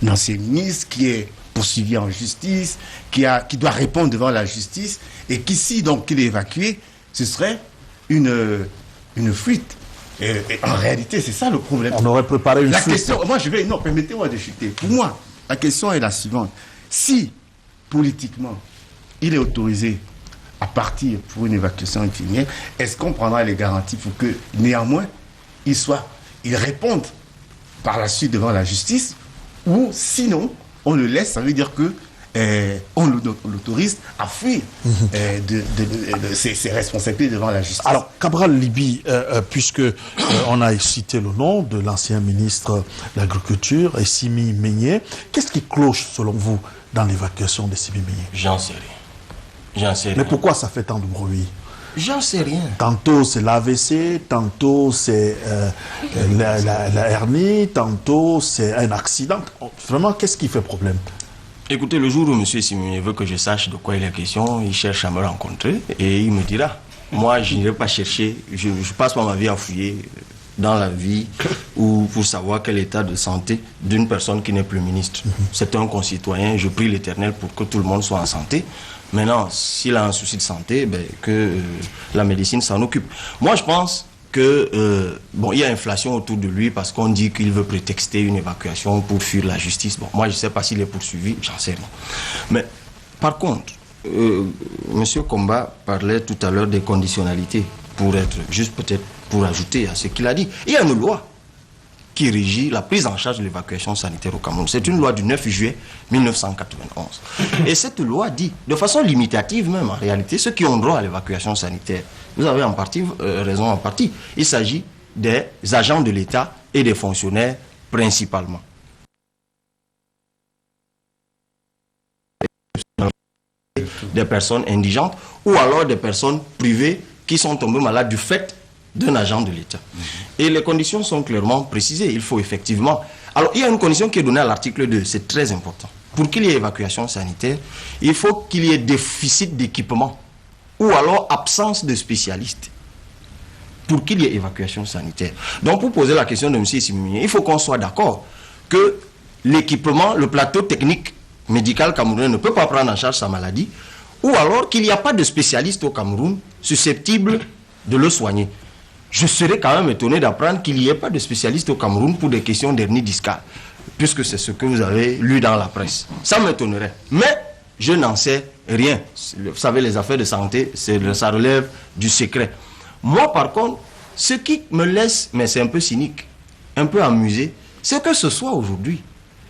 ancien ministre qui est poursuivi en justice, qui doit répondre devant la justice, et qu'ici, donc, qu'il est évacué, ce serait une fuite. Et en réalité, c'est ça le problème. On aurait préparé une la fuite. question, non, permettez-moi de chuter. Pour moi, la question est la suivante. Si, politiquement, il est autorisé à partir pour une évacuation infirmière, est-ce qu'on prendra les garanties pour que, néanmoins, il réponde par la suite devant la justice, ou sinon, on le laisse, ça veut dire que on l'autorise à fuir ses responsabilités devant la justice. Alors, Cabral Libye, puisque on a cité le nom de l'ancien ministre de l'Agriculture, Simi Meigné, qu'est-ce qui cloche selon vous dans l'évacuation de Simi Meigné? J'en sais rien. Mais pourquoi ça fait tant de bruit? J'en sais rien. Tantôt c'est l'AVC, tantôt c'est la hernie, tantôt c'est un accident. Vraiment, qu'est-ce qui fait problème? Écoutez, le jour où M. Simon veut que je sache de quoi il est question, il cherche à me rencontrer et il me dira. Moi, je n'irai pas chercher, je passe pas ma vie à fouiller dans la vie ou pour savoir quel état de santé d'une personne qui n'est plus ministre. C'est un concitoyen, je prie l'Éternel pour que tout le monde soit en santé. Maintenant, s'il a un souci de santé, que la médecine s'en occupe. Moi, je pense que il y a inflation autour de lui parce qu'on dit qu'il veut prétexter une évacuation pour fuir la justice. Bon, moi, je ne sais pas s'il est poursuivi, j'en sais rien. Mais par contre, Monsieur Komba parlait tout à l'heure des conditionnalités pour être juste peut-être pour ajouter à ce qu'il a dit. Il y a une loi qui régit la prise en charge de l'évacuation sanitaire au Cameroun. C'est une loi du 9 juillet 1991. Et cette loi dit, de façon limitative même en réalité, ceux qui ont droit à l'évacuation sanitaire, vous avez en partie raison en partie. Il s'agit des agents de l'État et des fonctionnaires principalement. des personnes indigentes ou alors des personnes privées qui sont tombées malades du fait d'un agent de l'État. Et les conditions sont clairement précisées. Il faut effectivement... Alors, il y a une condition qui est donnée à l'article 2, c'est très important. Pour qu'il y ait évacuation sanitaire, il faut qu'il y ait déficit d'équipement ou alors absence de spécialistes pour qu'il y ait évacuation sanitaire. Donc, pour poser la question de M. Simonier, il faut qu'on soit d'accord que l'équipement, le plateau technique médical camerounais ne peut pas prendre en charge sa maladie, ou alors qu'il n'y a pas de spécialistes au Cameroun susceptibles de le soigner. Je serais quand même étonné d'apprendre qu'il n'y ait pas de spécialistes au Cameroun pour des questions d'hernie discale, puisque c'est ce que vous avez lu dans la presse. Ça m'étonnerait. Mais je n'en sais rien. Vous savez, les affaires de santé, ça relève du secret. Moi, par contre, ce qui me laisse, mais c'est un peu cynique, un peu amusé, c'est que ce soit aujourd'hui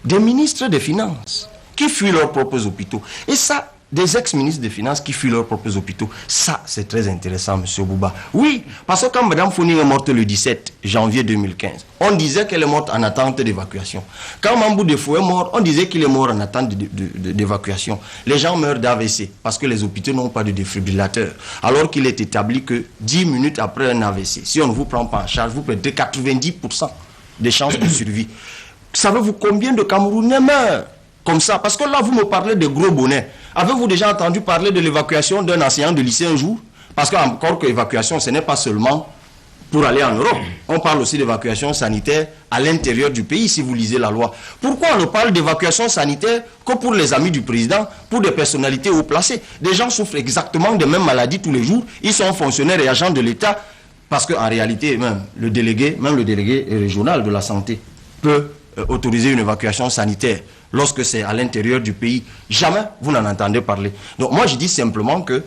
des ministres des Finances qui fuient leurs propres hôpitaux. Et ça, des ex-ministres des Finances qui fuient leurs propres hôpitaux. Ça, c'est très intéressant, M. Bouba. Oui, parce que quand Mme Founi est morte le 17 janvier 2015, on disait qu'elle est morte en attente d'évacuation. Quand Mambou Defo est mort, on disait qu'il est mort en attente d'évacuation. Les gens meurent d'AVC parce que les hôpitaux n'ont pas de défibrillateur. Alors qu'il est établi que 10 minutes après un AVC, si on ne vous prend pas en charge, vous perdez 90% des chances de survie. Savez-vous combien de Camerounais meurent comme ça? Parce que là, vous me parlez de gros bonnets. Avez-vous déjà entendu parler de l'évacuation d'un enseignant de lycée un jour? Parce qu'encore que l'évacuation, ce n'est pas seulement pour aller en Europe. On parle aussi d'évacuation sanitaire à l'intérieur du pays, si vous lisez la loi. Pourquoi on ne parle d'évacuation sanitaire que pour les amis du président, pour des personnalités haut placées? Des gens souffrent exactement des mêmes maladies tous les jours. Ils sont fonctionnaires et agents de l'État. Parce qu'en réalité, même le délégué régional de la santé peut autoriser une évacuation sanitaire lorsque c'est à l'intérieur du pays. Jamais vous n'en entendez parler. Donc moi je dis simplement que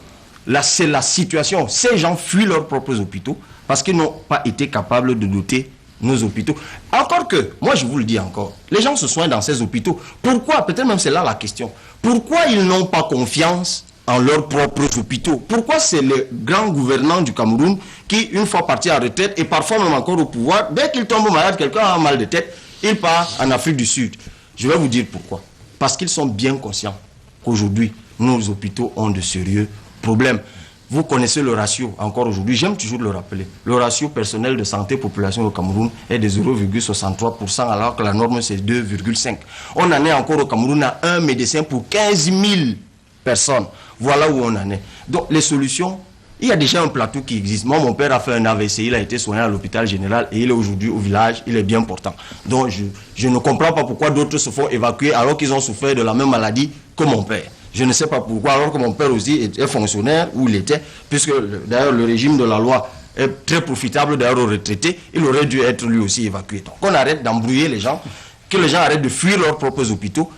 là c'est la situation. Ces gens fuient leurs propres hôpitaux parce qu'ils n'ont pas été capables de doter nos hôpitaux. Encore que, moi je vous le dis encore, les gens se soignent dans ces hôpitaux. Pourquoi? Peut-être même c'est là la question. Pourquoi ils n'ont pas confiance en leurs propres hôpitaux? Pourquoi c'est le grand gouvernant du Cameroun qui, une fois parti à retraite et parfois même encore au pouvoir, dès qu'il tombe malade, quelqu'un a un mal de tête, il part en Afrique du Sud? Je vais vous dire pourquoi. Parce qu'ils sont bien conscients qu'aujourd'hui, nos hôpitaux ont de sérieux problèmes. Vous connaissez le ratio, encore aujourd'hui, j'aime toujours le rappeler. Le ratio personnel de santé population au Cameroun est de 0,63%, alors que la norme c'est 2,5%. On en est encore au Cameroun à un médecin pour 15 000 personnes. Voilà où on en est. Donc les solutions, il y a déjà un plateau qui existe. Moi, mon père a fait un AVC, il a été soigné à l'hôpital général et il est aujourd'hui au village, il est bien portant. Donc je ne comprends pas pourquoi d'autres se font évacuer alors qu'ils ont souffert de la même maladie que mon père. Je ne sais pas pourquoi, alors que mon père aussi est fonctionnaire, où il était, puisque d'ailleurs le régime de la loi est très profitable d'ailleurs aux retraités, il aurait dû être lui aussi évacué. Donc on arrête d'embrouiller les gens, que les gens arrêtent de fuir leurs propres hôpitaux.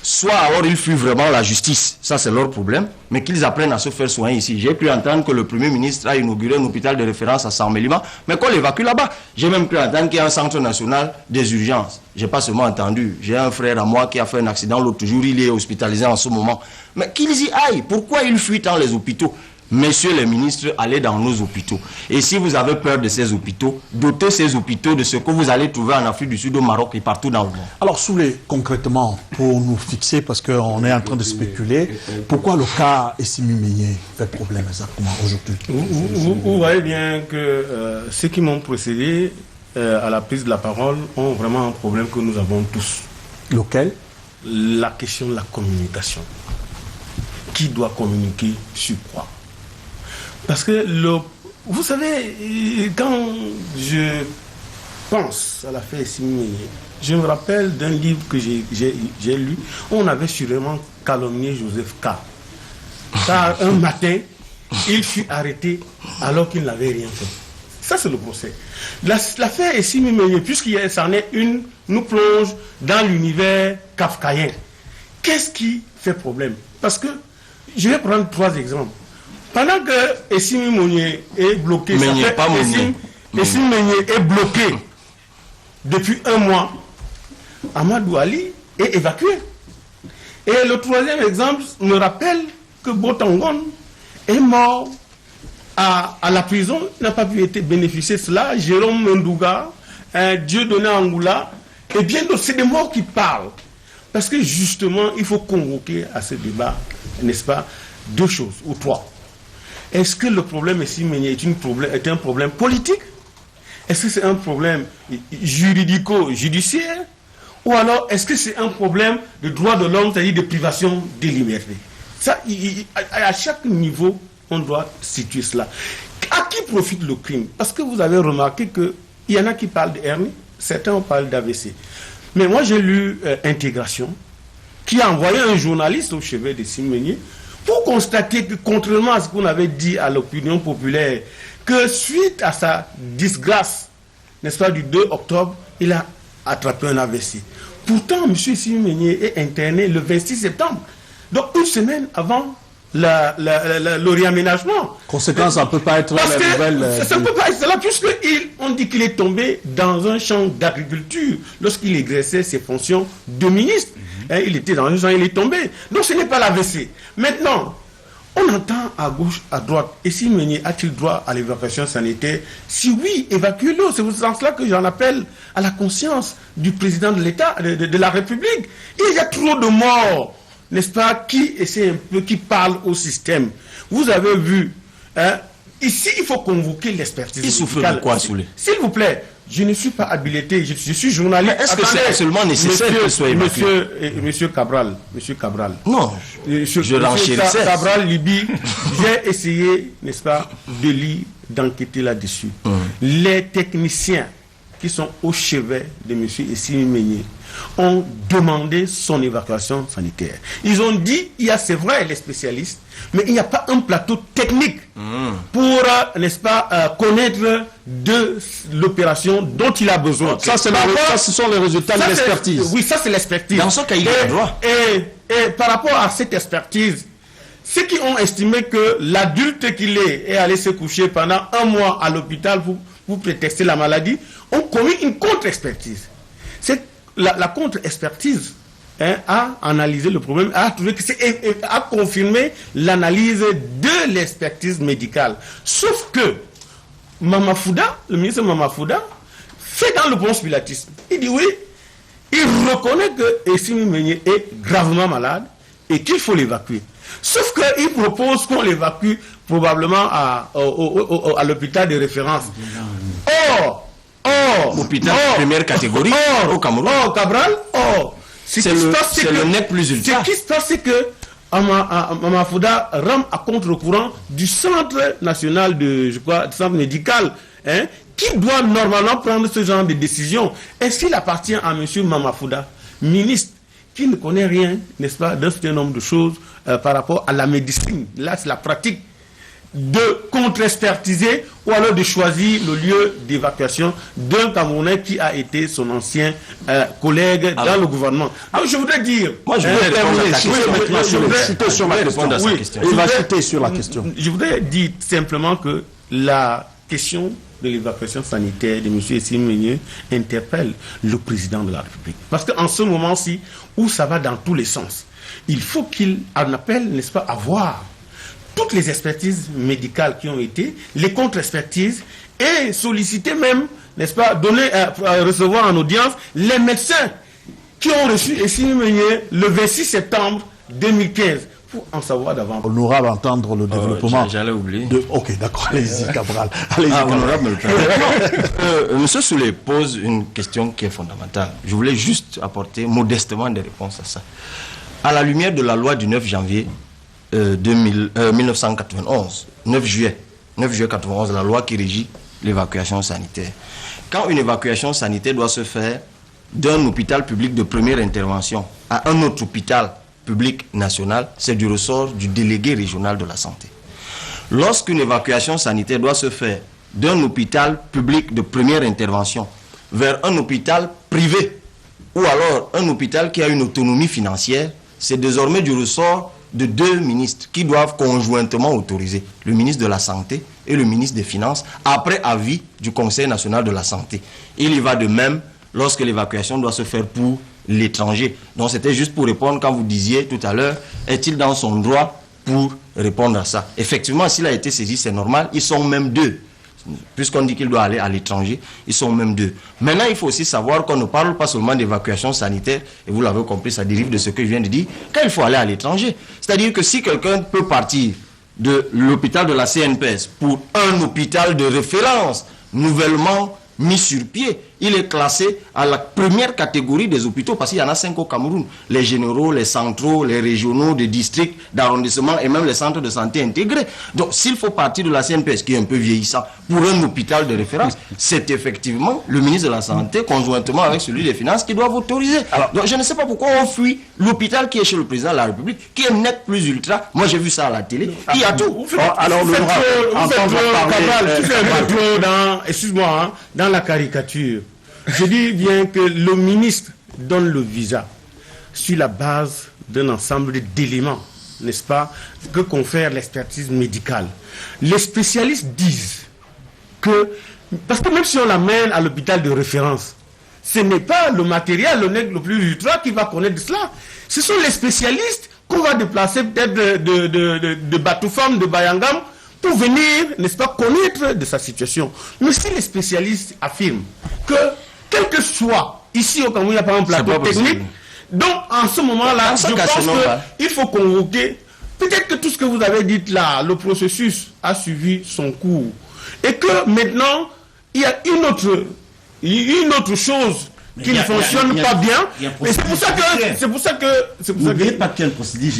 Soit alors ils fuient vraiment la justice, ça c'est leur problème, mais qu'ils apprennent à se faire soigner ici. J'ai pu entendre que le Premier ministre a inauguré un hôpital de référence à Saint-Mélima, mais qu'on l'évacue là-bas. J'ai même pu entendre qu'il y a un centre national des urgences. J'ai pas seulement entendu, j'ai un frère à moi qui a fait un accident l'autre jour, il est hospitalisé en ce moment. Mais qu'ils y aillent, pourquoi ils fuient dans les hôpitaux? Messieurs les ministres, allez dans nos hôpitaux. Et si vous avez peur de ces hôpitaux, dotez ces hôpitaux de ce que vous allez trouver en Afrique du Sud, au Maroc et partout dans le monde. Alors, Soulé, concrètement, pour nous fixer, parce qu'on est en train de spéculer, pourquoi le cas Essimi Meigné fait problème exactement aujourd'hui? Vous voyez bien que ceux qui m'ont précédé à la prise de la parole ont vraiment un problème que nous avons tous. Lequel? La question de la communication. Qui doit communiquer sur quoi? Parce que, vous savez, quand je pense à l'affaire Essimi Meigné, je me rappelle d'un livre que j'ai lu, on avait sûrement calomnié Joseph K. Car un matin, il fut arrêté alors qu'il n'avait rien fait. Ça, c'est le procès. L'affaire Essimi Meigné, puisqu'il s'en est une, nous plonge dans l'univers kafkaïen. Qu'est-ce qui fait problème? Parce que, je vais prendre 3 exemples. Pendant que Essimi Meigné est bloqué, Essimi Meigné est bloqué depuis 1 mois, Amadou Ali est évacué. Et le 3e exemple me rappelle que Botangon est mort à la prison, n'a pas pu être bénéficier de cela. Jérôme Mendouga, Dieudonné Angoula, et bien d'autres, c'est des morts qui parlent. Parce que justement, il faut convoquer à ce débat, n'est-ce pas, deux choses, ou trois. Est-ce que le problème ici est un problème politique? Est-ce que c'est un problème juridico-judiciaire? Ou alors, est-ce que c'est un problème de droit de l'homme, c'est-à-dire de privation des libertés? Ça, à chaque niveau, on doit situer cela. À qui profite le crime? Parce que vous avez remarqué qu'il y en a qui parlent de hernie, certains parlent d'AVC. Mais moi, j'ai lu Intégration, qui a envoyé un journaliste au chevet de Simonier pour constater que, contrairement à ce qu'on avait dit à l'opinion populaire, que suite à sa disgrâce, n'est-ce pas, du 2 octobre, il a attrapé un AVC. Pourtant, M. Simonier est interné le 26 septembre, donc une semaine avant le réaménagement. Conséquence, ça ne peut pas être parce la nouvelle... Ça ne peut pas être cela, puisqu'on dit qu'il est tombé dans un champ d'agriculture lorsqu'il exerçait ses fonctions de ministre. Il était dans un champ, il est tombé. Donc ce n'est pas l'AVC. Maintenant, on entend à gauche, à droite, et si Meunier a-t-il droit à l'évacuation sanitaire? Si oui, évacuez-le. C'est pour cela que j'en appelle à la conscience du président de l'État, de la République. Il y a trop de morts, n'est-ce pas, qui parlent au système. Vous avez vu, ici, il faut convoquer l'expertise. Il souffre de quoi, Soulé? S'il vous plaît, je ne suis pas habilité, je suis journaliste. Est-ce que c'est absolument nécessaire que ce soit évacué? Monsieur Cabral. Non, je renchérissais. Cabral, Libye, j'ai essayé, n'est-ce pas, de lire, d'enquêter là-dessus. Les techniciens qui sont au chevet de M. Essimi Meunier ont demandé son évacuation sanitaire. Ils ont dit, c'est vrai, les spécialistes, mais il n'y a pas un plateau technique pour, n'est-ce pas, connaître de l'opération dont il a besoin. Okay. Ça, ce sont les résultats de l'expertise. Oui, ça, c'est l'expertise. Dans ce cas, il a le droit. Et par rapport à cette expertise, ceux qui ont estimé que l'adulte qu'il est allé se coucher pendant 1 mois à l'hôpital pour prétexter la maladie, ont commis une contre-expertise. La contre-expertise a analysé le problème, a confirmé l'analyse de l'expertise médicale. Sauf que le ministre Mamafouda fait dans le bon pilatisme. Il dit oui, il reconnaît que Essimi Meunier est gravement malade et qu'il faut l'évacuer. Sauf qu'il propose qu'on l'évacue probablement à l'hôpital de référence. Hôpital de première catégorie au Cameroun. Cabral, c'est le net plus ultra. Ce qui se passe, c'est que Mamafouda rame à contre-courant du centre national du centre médical, qui doit normalement prendre ce genre de décision. Est-ce qu'il appartient à M. Mamafouda, ministre, qui ne connaît rien, n'est-ce pas, d'un certain nombre de choses par rapport à la médecine? Là, c'est la pratique de contre-expertiser ou alors de choisir le lieu d'évacuation d'un Camerounais qui a été son ancien collègue dans le gouvernement. Alors je voudrais dire... Moi, je voudrais répondre à sa question. Il va citer sur la question. Je voudrais dire simplement que la question de l'évacuation sanitaire de M. Essimi Meunier interpelle le président de la République. Parce qu'en ce moment-ci, où ça va dans tous les sens, il faut qu'il en appelle, n'est-ce pas, à voir toutes les expertises médicales qui ont été, les contre-expertises, et solliciter même, n'est-ce pas, recevoir en audience les médecins qui ont reçu Essimi Meunier le 26 septembre 2015, pour en savoir davantage. Honorable entendre le développement. J'allais oublier. Ok, d'accord, allez-y, Cabral. Allez-y, honorable. Monsieur Soulé pose une question qui est fondamentale. Je voulais juste apporter modestement des réponses à ça. À la lumière de la loi du 9 janvier 1991, 9 juillet 91, la loi qui régit l'évacuation sanitaire. Quand une évacuation sanitaire doit se faire d'un hôpital public de première intervention à un autre hôpital public national, c'est du ressort du délégué régional de la santé. Lorsqu'une évacuation sanitaire doit se faire d'un hôpital public de première intervention vers un hôpital privé ou alors un hôpital qui a une autonomie financière, c'est désormais du ressort de 2 ministres qui doivent conjointement autoriser, le ministre de la Santé et le ministre des Finances, après avis du Conseil national de la Santé. Il y va de même lorsque l'évacuation doit se faire pour l'étranger. Donc c'était juste pour répondre quand vous disiez tout à l'heure, est-il dans son droit pour répondre à ça? Effectivement, s'il a été saisi, c'est normal. Ils sont même 2. puisqu'on dit qu'il doit aller à l'étranger, ils sont même 2. Maintenant, il faut aussi savoir qu'on ne parle pas seulement d'évacuation sanitaire, et vous l'avez compris, ça dérive de ce que je viens de dire, quand il faut aller à l'étranger. C'est-à-dire que si quelqu'un peut partir de l'hôpital de la CNPS pour un hôpital de référence nouvellement mis sur pied, il est classé à la première catégorie des hôpitaux parce qu'il y en a 5 au Cameroun. Les généraux, les centraux, les régionaux, des districts, d'arrondissement et même les centres de santé intégrés. Donc s'il faut partir de la CNPS qui est un peu vieillissant pour un hôpital de référence, c'est effectivement le ministre de la Santé conjointement avec celui des Finances qui doivent autoriser. Alors, donc je ne sais pas pourquoi on fuit l'hôpital qui est chez le président de la République, qui est net plus ultra. Moi j'ai vu ça à la télé. Il y a tout. Alors excuse-moi, dans la caricature, je dis bien que le ministre donne le visa sur la base d'un ensemble d'éléments, n'est-ce pas, que confère l'expertise médicale. Les spécialistes disent que, parce que même si on l'amène à l'hôpital de référence, ce n'est pas le matériel, le nègre le plus ultra qui va connaître de cela. Ce sont les spécialistes qu'on va déplacer peut-être de Batoufam, de Bayangam, pour venir, n'est-ce pas, connaître de sa situation. Mais si les spécialistes affirment que, quel que soit, ici au Cameroun, il y a pas un plateau technique, donc en ce moment-là, je pense qu'il faut convoquer, peut-être que tout ce que vous avez dit là, le processus a suivi son cours, et que maintenant, il y a une autre chose qui ne fonctionne pas bien, et c'est pour ça que... N'oubliez pas quel procédé.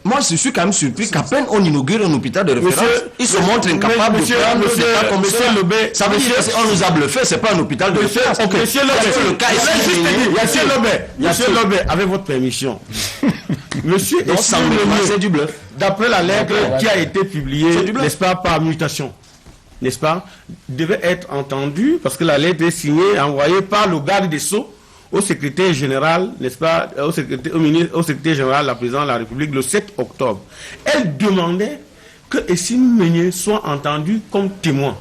Moi, je suis quand même surpris qu'à peine on inaugure un hôpital de référence, ils se montrent incapables de prendre le cas comme ça. Ça veut dire qu'on nous a bluffé, c'est pas un hôpital de référence. Monsieur Lobé, avec votre permission, monsieur c'est du bluff. D'après la lettre qui a été publiée, n'est-ce pas, par mutation, n'est-ce pas, devait être entendu, parce que la lettre est signée, envoyée par le garde des Sceaux au secrétaire général, n'est-ce pas, au secrétaire général de la présidence de la République le 7 octobre. Elle demandait que Essime Meunier soit entendu comme témoin.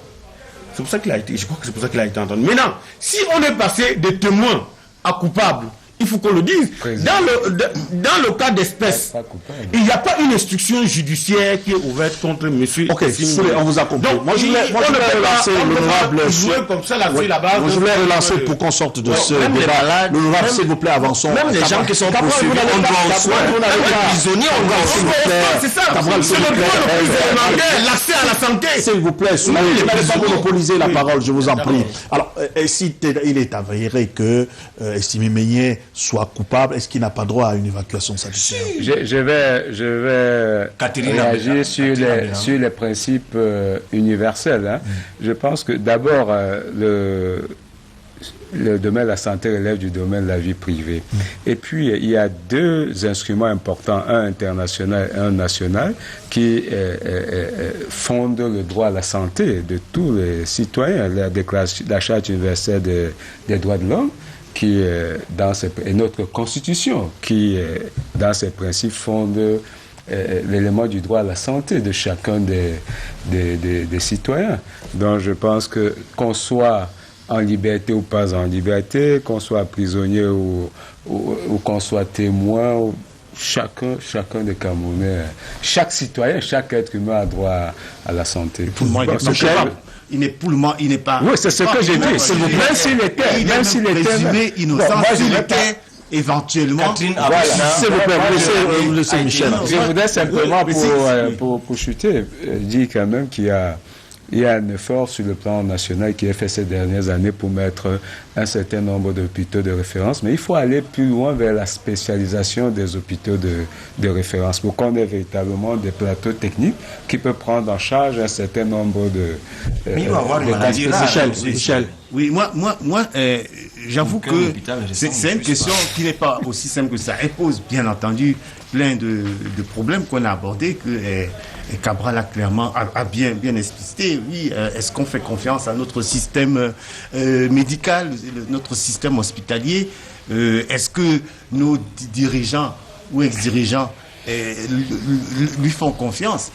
C'est pour ça qu'il a été, je crois que c'est pour ça qu'il a été entendu. Maintenant, si on est passé de témoin à coupable, il faut qu'on le dise. Dans le cas d'espèce, il n'y a pas une instruction judiciaire qui est ouverte contre monsieur. Ok, on vous a compris. Moi, je voulais relancer l'honorable. Je voulais relancer pour qu'on sorte de ce débat. L'honorable, s'il vous plaît, avançons. Même les gens qui sont poursuivis, on doit aussi. Prisonniers, on doit aussi. C'est ça. C'est le droit le plus élémentaire, l'accès à la santé. S'il vous plaît, je n'allez pas monopoliser la parole, je vous en prie. Alors, si il est avéré que Essime Meunier soit coupable, est-ce qu'il n'a pas droit à une évacuation sanitaire? Je vais réagir sur les principes universels. Hein. Je pense que d'abord, le domaine de la santé relève du domaine de la vie privée. Et puis, il y a 2 instruments importants, un international et un national, qui fondent le droit à la santé de tous les citoyens. La Charte universelle des droits de l'homme, qui et notre Constitution, qui dans ses principes fonde l'élément du droit à la santé de chacun des citoyens. Donc je pense que qu'on soit en liberté ou pas en liberté, qu'on soit prisonnier ou qu'on soit témoin, chacun des Camerounais, chaque citoyen, chaque être humain a droit à la santé. Pour moi, il n'est pas. Oui, c'est ce que j'ai dit. Même s'il était présumé innocent, s'il était éventuellement. S'il vous plaît, vous laissez Michel. Je voudrais simplement, pour chuter, dire quand même qu'il y a un effort sur le plan national qui est fait ces dernières années pour mettre un certain nombre d'hôpitaux de référence, mais il faut aller plus loin vers la spécialisation des hôpitaux de référence pour qu'on ait véritablement des plateaux techniques qui peuvent prendre en charge un certain nombre de... Mais il doit avoir une maladie rare. Michel. Oui, moi j'avoue que c'est une question qui n'est pas aussi simple que ça. Elle pose bien entendu plein de problèmes qu'on a abordés, que Cabral a clairement bien explicité. Oui, est-ce qu'on fait confiance à notre système médical, notre système hospitalier? Est-ce que nos dirigeants ou ex-dirigeants lui font confiance?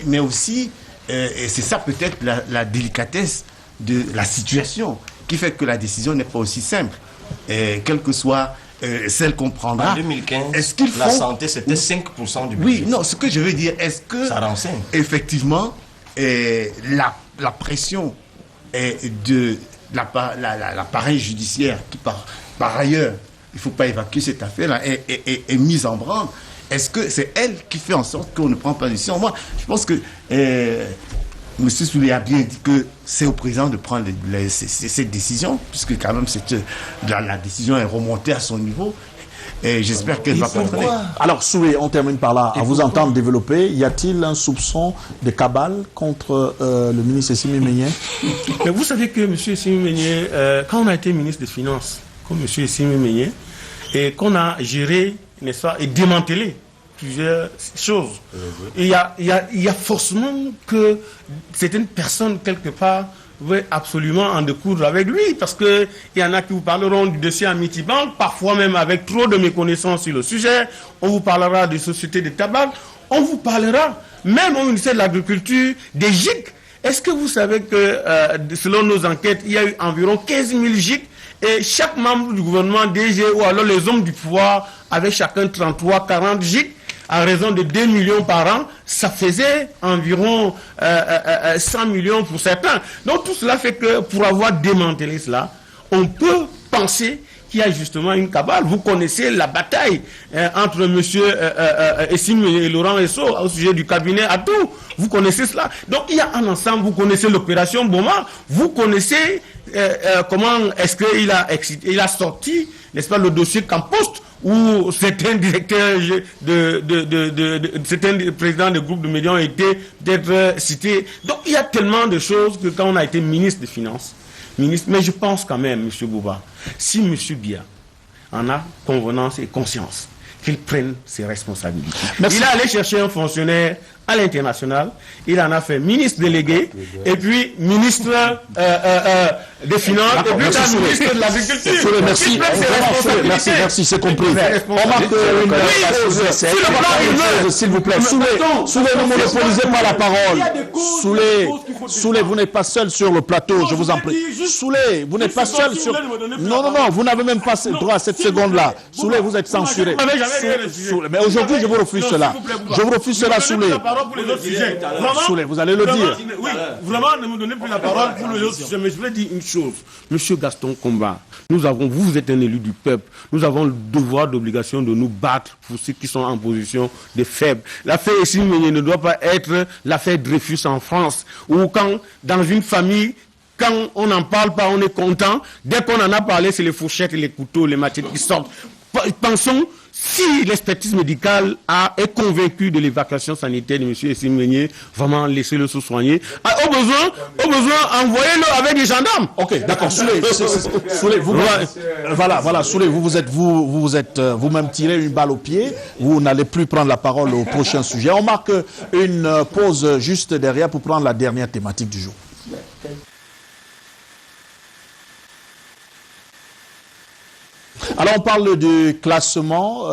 Mais aussi, et c'est ça peut-être la délicatesse de la situation qui fait que la décision n'est pas aussi simple, quelle que soit celle qu'on prendra. En 2015, la santé c'était 5% du budget. Oui, non, ce que je veux dire, est-ce que ça renseigne effectivement la la pression de l'appareil judiciaire qui, par ailleurs, il ne faut pas évacuer cette affaire-là, est mise en branle. Est-ce que c'est elle qui fait en sorte qu'on ne prend pas de décision? Moi, je pense que M. Soulé a bien dit que c'est au président de prendre cette décision, puisque quand même la décision est remontée à son niveau. Et j'espère qu'elle va pas traîner. Alors, Soulé, on termine par là. À vous entendre développer, y a-t-il un soupçon de cabale contre le ministre Essimi Meigné? Mais vous savez que M. Essimi Meigné, quand on a été ministre des Finances, comme M. Essimi Meigné, et qu'on a géré, n'est-ce pas, et démantelé plusieurs choses, il y a forcément que certaines personnes, quelque part, veulent absolument en découdre avec lui, parce qu'il y en a qui vous parleront du dossier Amitibank, parfois même avec trop de méconnaissance sur le sujet. On vous parlera des sociétés de tabac, on vous parlera même au ministère de l'Agriculture des GIC. Est-ce que vous savez que, selon nos enquêtes, il y a eu environ 15 000 GIC, et chaque membre du gouvernement, DG, ou alors les hommes du pouvoir, avaient chacun 33-40 GIC, à raison de 2 millions par an, ça faisait environ 100 millions pour certains. Donc tout cela fait que pour avoir démantelé cela, on peut penser qu'il y a justement une cabale. Vous connaissez la bataille entre M. Essimi et Laurent Esso au sujet du cabinet Atou. Vous connaissez cela. Donc il y a un ensemble, vous connaissez l'opération Boma, vous connaissez comment est-ce qu'il a sorti, n'est-ce pas, le dossier Campost, où certains directeurs, certains présidents de groupes de médias ont été peut-être cités. Donc il y a tellement de choses que quand on a été ministre des Finances, mais je pense quand même, M. Bouba, si M. Bia en a convenance et conscience, qu'il prenne ses responsabilités. Merci. Il est allé chercher un fonctionnaire à l'international, il en a fait ministre délégué, et puis ministre des Finances, et puis ministre de l'Agriculture. Merci, c'est compris. On marque une pause, s'il vous plaît. Soulé, ne monopolisez pas la parole. Soulé, vous n'êtes pas seul sur le plateau, je vous en prie. Soulé, vous n'êtes pas seul sur... Non, vous n'avez même pas droit à cette seconde-là. Soulé, vous êtes censuré. Mais aujourd'hui, je vous refuse cela. Je vous refuse cela, Soulé. Pour les autres sujets. Soulé, vous allez le dire. Oui, vraiment, ne me donnez plus la parole pour les autres sujets. Mais je voulais dire une chose. Monsieur Gaston Komba, vous êtes un élu du peuple. Nous avons le devoir d'obligation de nous battre pour ceux qui sont en position de faible. L'affaire Essimi Meigné ne doit pas être l'affaire Dreyfus en France, où quand, dans une famille, quand on n'en parle pas, on est content. Dès qu'on en a parlé, c'est les fourchettes, les couteaux, les machettes qui sortent. Pensons, si l'expertise médicale est convaincue de l'évacuation sanitaire de M. Essimi Meigné, vraiment laissez-le se soigner. Au besoin, envoyez-le avec des gendarmes. Ok, d'accord. Soulé, voilà, Soulé, vous êtes vous-même tiré une balle au pied. Vous n'allez plus prendre la parole au prochain sujet. On marque une pause juste derrière pour prendre la dernière thématique du jour. Alors, on parle du classement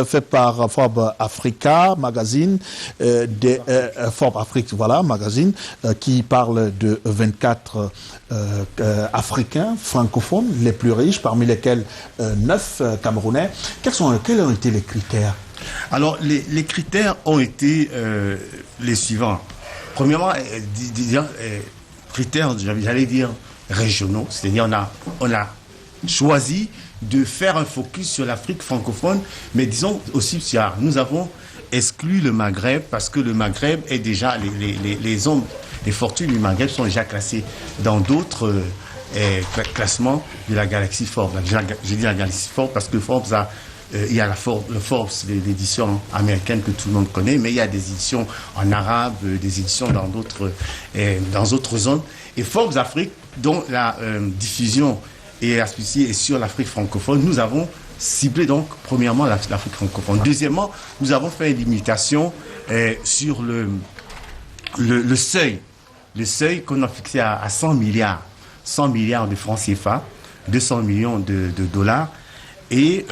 fait par Forbes Africa Magazine, Forbes Afrique, voilà, magazine, qui parle de 24 Africains francophones les plus riches, parmi lesquels 9 Camerounais. Quels ont été les critères? Alors, les critères ont été les suivants. Premièrement, critères, j'allais dire, régionaux, c'est-à-dire on a choisi de faire un focus sur l'Afrique francophone, mais disons aussi, nous avons exclu le Maghreb parce que le Maghreb est déjà, les fortunes du Maghreb sont déjà classées dans d'autres classements de la galaxie Forbes. J'ai dit la galaxie Forbes parce que Forbes il y a le Forbes, l'édition américaine que tout le monde connaît, mais il y a des éditions en arabe, des éditions dans d'autres zones. Et Forbes Afrique, dont la diffusion et la spécialité est sur l'Afrique francophone, nous avons ciblé donc premièrement l'Afrique francophone. Deuxièmement, nous avons fait une limitation sur le seuil. Le seuil qu'on a fixé à 100 milliards de francs CFA, 200 millions de dollars. Et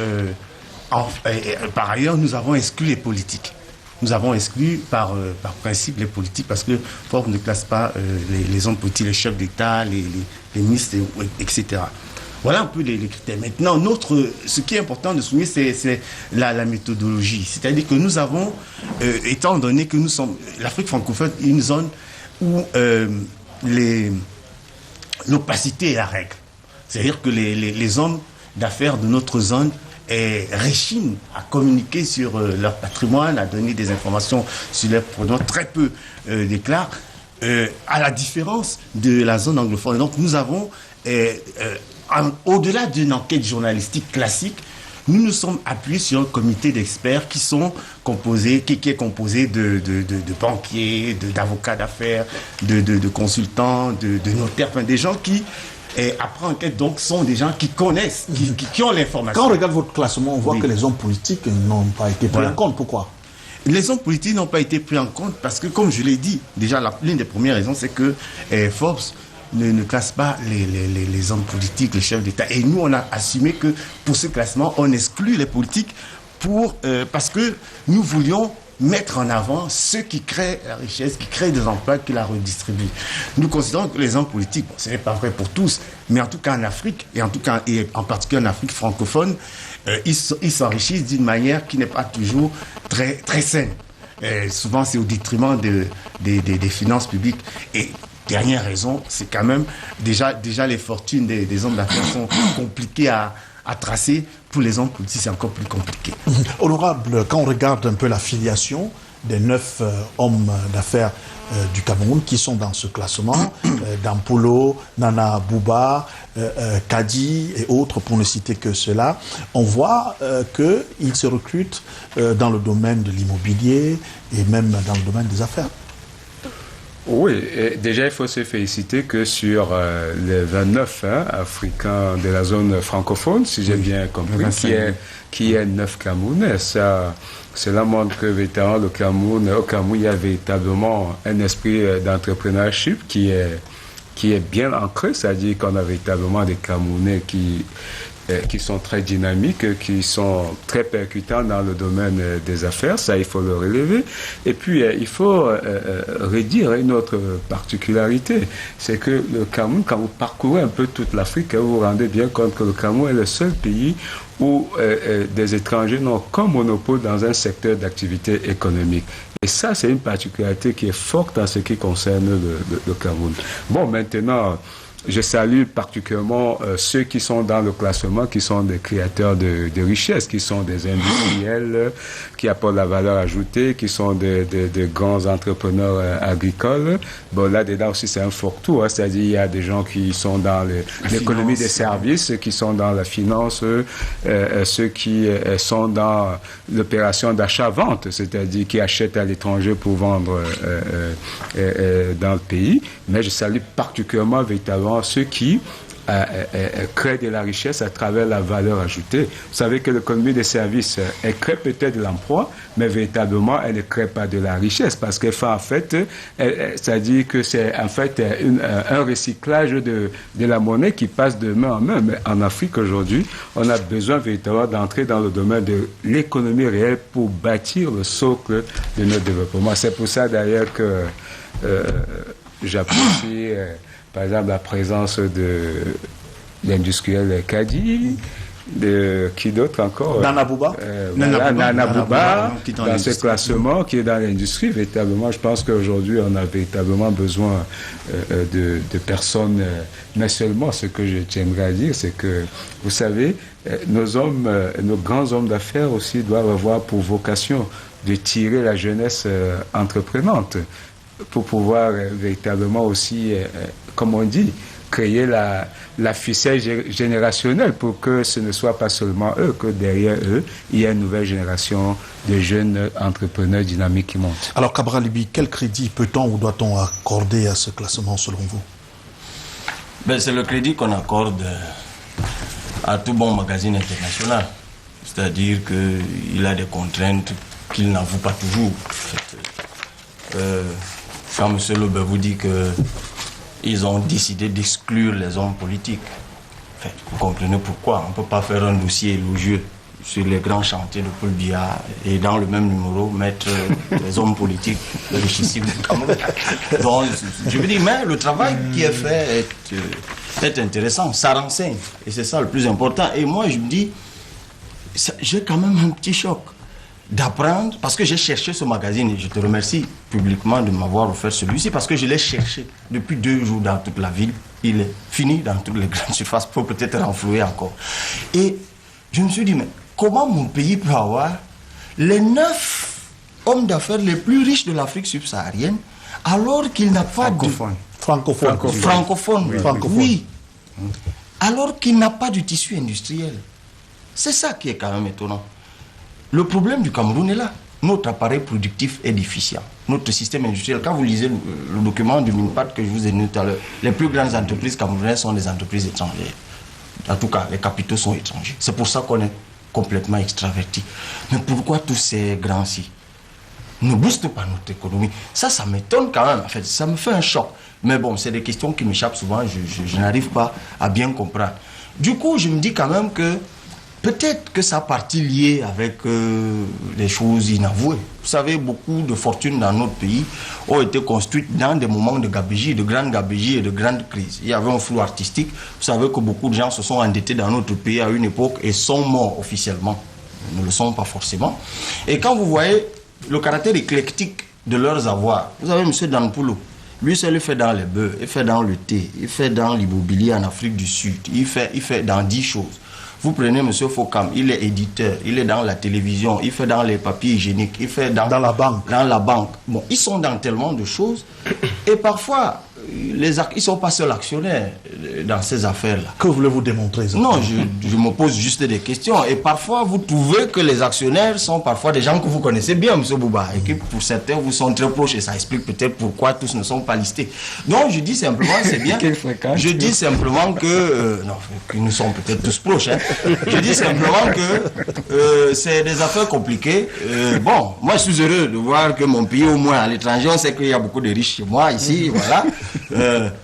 par ailleurs, nous avons exclu les politiques. Nous avons exclu par principe les politiques parce que Forbes ne classe pas les hommes politiques, les chefs d'État, les ministres, etc. Voilà un peu les critères. Maintenant, ce qui est important de souligner, c'est la méthodologie. C'est-à-dire que nous avons, étant donné que nous sommes, l'Afrique francophone est une zone où l'opacité est la règle. C'est-à-dire que les hommes d'affaires de notre zone réchignent à communiquer sur leur patrimoine, à donner des informations sur leurs produits. Très peu déclarent, à la différence de la zone anglophone. Donc nous avons, au-delà d'une enquête journalistique classique, nous nous sommes appuyés sur un comité d'experts qui est composé de banquiers, d'avocats d'affaires, de consultants, de notaires, enfin, des gens qui, après enquête, donc, sont des gens qui connaissent, qui ont l'information. Quand on regarde votre classement, on voit que les hommes politiques n'ont pas été pris en compte. Pourquoi ? Les hommes politiques n'ont pas été pris en compte parce que, comme je l'ai dit, déjà, l'une des premières raisons, c'est que Forbes ne classe pas les hommes politiques, les chefs d'État. Et nous, on a assumé que pour ce classement, on exclut les politiques parce que nous voulions mettre en avant ceux qui créent la richesse, qui créent des emplois, qui la redistribuent. Nous considérons que les hommes politiques, bon, ce n'est pas vrai pour tous, mais en tout cas en Afrique, et en particulier en Afrique francophone, ils s'enrichissent d'une manière qui n'est pas toujours très, très saine. Souvent, c'est au détriment des finances publiques. Et dernière raison, c'est quand même, déjà les fortunes des hommes d'affaires sont compliquées à tracer. Pour les hommes politiques, c'est encore plus compliqué. Honorable, quand on regarde un peu la filiation des 9 hommes d'affaires du Cameroun qui sont dans ce classement, Dampolo, Nana Bouba, Kadi et autres, pour ne citer que cela, on voit qu'ils se recrutent dans le domaine de l'immobilier et même dans le domaine des affaires. Oui, déjà il faut se féliciter que sur les 29 Africains de la zone francophone, si j'ai bien compris, qui est 9 Camerounais. Cela montre que véritablement au Cameroun, il y a véritablement un esprit d'entrepreneurship qui est bien ancré, c'est-à-dire qu'on a véritablement des Camerounais qui sont très dynamiques, qui sont très percutants dans le domaine des affaires, ça il faut le relever. Et puis il faut redire une autre particularité, c'est que le Cameroun, quand vous parcourez un peu toute l'Afrique, vous vous rendez bien compte que le Cameroun est le seul pays où des étrangers n'ont qu'un monopole dans un secteur d'activité économique. Et ça, c'est une particularité qui est forte en ce qui concerne le Cameroun. Bon, maintenant, je salue particulièrement ceux qui sont dans le classement, qui sont des créateurs de richesses, qui sont des industriels, qui apportent la valeur ajoutée, qui sont des grands entrepreneurs agricoles. Bon, là-dedans aussi, c'est un fort tout. C'est-à-dire, il y a des gens qui sont dans l'économie des services, qui sont dans la finance, ceux qui sont dans l'opération d'achat-vente, c'est-à-dire qui achètent à l'étranger pour vendre dans le pays. Mais je salue particulièrement, véritablement, ceux qui créent de la richesse à travers la valeur ajoutée. Vous savez que l'économie des services, elle crée peut-être de l'emploi, mais véritablement, elle ne crée pas de la richesse parce qu'elle fait en fait, c'est-à-dire que c'est en fait un recyclage de la monnaie qui passe de main en main. Mais en Afrique aujourd'hui, on a besoin véritablement d'entrer dans le domaine de l'économie réelle pour bâtir le socle de notre développement. C'est pour ça d'ailleurs que j'apprécie par exemple la présence de l'industriel Kadi, qui d'autre encore Nana Bouba Nana Bouba dans ce classement qui est dans l'industrie. Véritablement, je pense qu'aujourd'hui on a véritablement besoin de personnes, mais seulement ce que je tiendrai à dire, c'est que vous savez, nos grands hommes d'affaires aussi doivent avoir pour vocation de tirer la jeunesse entreprenante pour pouvoir véritablement aussi, comme on dit, créer la ficelle générationnelle pour que ce ne soit pas seulement eux, que derrière eux, il y a une nouvelle génération de jeunes entrepreneurs dynamiques qui montent. Alors, Cabral Libi, quel crédit peut-on ou doit-on accorder à ce classement selon vous? C'est le crédit qu'on accorde à tout bon magazine international. C'est-à-dire qu'il a des contraintes qu'il n'avoue pas toujours. Quand M. Lobe vous dit qu'ils ont décidé d'exclure les hommes politiques, vous comprenez pourquoi. On ne peut pas faire un dossier élogieux sur les grands chantiers de Paul Biya et dans le même numéro mettre les hommes politiques richissimes du Cameroun. Donc, je veux dire, mais le travail qui est fait est intéressant, ça renseigne. Et c'est ça le plus important. Et moi, je me dis, j'ai quand même un petit choc. d'apprendre, parce que j'ai cherché ce magazine, et je te remercie publiquement de m'avoir offert celui-ci, parce que je l'ai cherché depuis 2 jours dans toute la ville. Il est fini dans toutes les grandes surfaces, pour peut-être renflouer encore. Et je me suis dit, mais comment mon pays peut avoir les 9 hommes d'affaires les plus riches de l'Afrique subsaharienne, alors qu'il n'a pas Francophone. Francophone. Oui. Alors qu'il n'a pas de tissu industriel. C'est ça qui est quand même étonnant. Le problème du Cameroun est là. Notre appareil productif est déficient. Notre système industriel, quand vous lisez le document du MINPAD que je vous ai donné tout à l'heure, les plus grandes entreprises camerounaises sont des entreprises étrangères. En tout cas, les capitaux sont étrangers. C'est pour ça qu'on est complètement extraverti. Mais pourquoi tous ces grands-ci ne boostent pas notre économie? Ça m'étonne quand même. En fait, ça me fait un choc. Mais bon, c'est des questions qui m'échappent souvent. Je n'arrive pas à bien comprendre. Du coup, je me dis quand même que peut-être que ça a partie liée avec les choses inavouées. Vous savez, beaucoup de fortunes dans notre pays ont été construites dans des moments de gabegie, de grande gabegie et de grande crise. Il y avait un flou artistique. Vous savez que beaucoup de gens se sont endettés dans notre pays à une époque et sont morts officiellement. Ils ne le sont pas forcément. Et quand vous voyez le caractère éclectique de leurs avoirs, vous avez M. Danpoulou. Lui seul, il fait dans les bœufs, il fait dans le thé, il fait dans l'immobilier en Afrique du Sud, il fait dans 10 choses. Vous prenez M. Fokam, il est éditeur, il est dans la télévision, il fait dans les papiers hygiéniques, il fait dans la banque. Dans la banque. Bon, ils sont dans tellement de choses. Et parfois, ils ne sont pas seuls actionnaires dans ces affaires-là. Que voulez-vous démontrer exactement? Non, je me pose juste des questions. Et parfois, vous trouvez que les actionnaires sont parfois des gens que vous connaissez bien, M. Bouba, et que pour certains, vous sont très proches. Et ça explique peut-être pourquoi tous ne sont pas listés. Donc, je dis simplement, c'est bien. Je dis simplement que... non, que nous sommes peut-être tous proches. Hein. Je dis simplement que c'est des affaires compliquées. Bon, moi, je suis heureux de voir que mon pays, au moins à l'étranger, on sait qu'il y a beaucoup de riches chez moi, ici, voilà.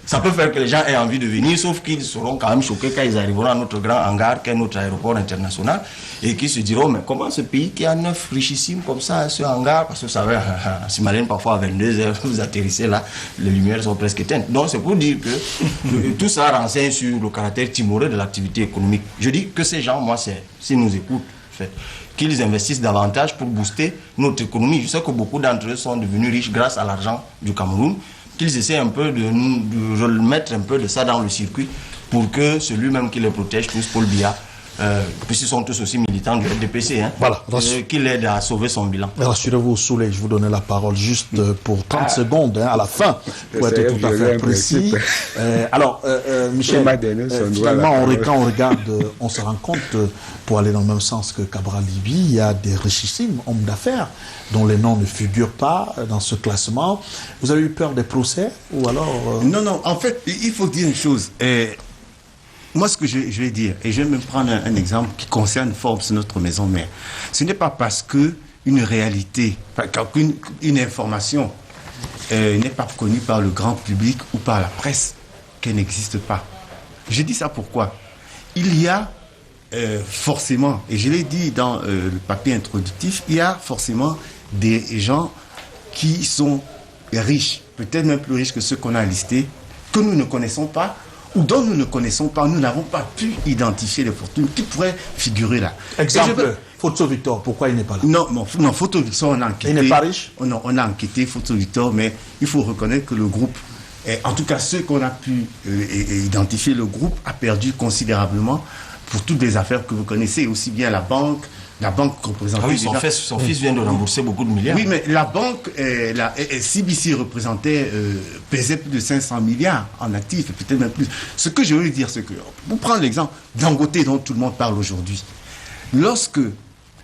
Ça peut faire que les gens aient envie de venir, sauf qu'ils seront quand même choqués quand ils arriveront à notre grand hangar, qui est notre aéroport international, et qui se diront, mais comment ce pays qui a 9 richissimes comme ça, ce hangar, parce que vous savez, s'imagine parfois à 22h, vous atterrissez là, les lumières sont presque éteintes. Donc c'est pour dire que tout ça renseigne sur le caractère timoré de l'activité économique. Je dis que ces gens, moi, s'ils nous écoutent, en fait, qu'ils investissent davantage pour booster notre économie. Je sais que beaucoup d'entre eux sont devenus riches grâce à l'argent du Cameroun, qu'ils essaient un peu de remettre un peu de ça dans le circuit pour que celui-même qui les protège, plus Paul Biya, puisqu'ils sont tous aussi militants du FDPC, hein, voilà, qu'il aide à sauver son bilan. Rassurez-vous, Souley, je vous donne la parole juste pour 30 secondes, hein, à la fin, pour être tout à fait précis. Alors, Michel, finalement, quand on regarde, on se rend compte, pour aller dans le même sens que Cabral Libye, il y a des richissimes hommes d'affaires dont les noms ne figurent pas dans ce classement. Vous avez eu peur des procès ou alors Non, en fait, il faut dire une chose. Moi, ce que je vais dire, et je vais même prendre un exemple qui concerne Forbes, notre maison mère. Ce n'est pas parce que une réalité, qu'une information n'est pas connue par le grand public ou par la presse qu'elle n'existe pas. Je dis ça pourquoi? Il y a forcément, et je l'ai dit dans le papier introductif, il y a forcément des gens qui sont riches, peut-être même plus riches que ceux qu'on a listés, que nous ne connaissons pas, ou dont nous ne connaissons pas, nous n'avons pas pu identifier les fortunes qui pourraient figurer là. Exemple, Photo Victor, pourquoi il n'est pas là? Non, Photo Victor, on a enquêté. Il n'est pas riche? Non, on a enquêté Photo Victor, mais il faut reconnaître que le groupe, en tout cas ceux qu'on a pu identifier, le groupe a perdu considérablement pour toutes les affaires que vous connaissez, aussi bien la banque représentait... Ah oui, son fils vient de rembourser beaucoup de milliards. Oui, mais la banque, CBC représentait, pesait plus de 500 milliards en actifs, peut-être même plus. Ce que je veux dire, c'est que, pour prendre l'exemple, Dangote dont tout le monde parle aujourd'hui, lorsque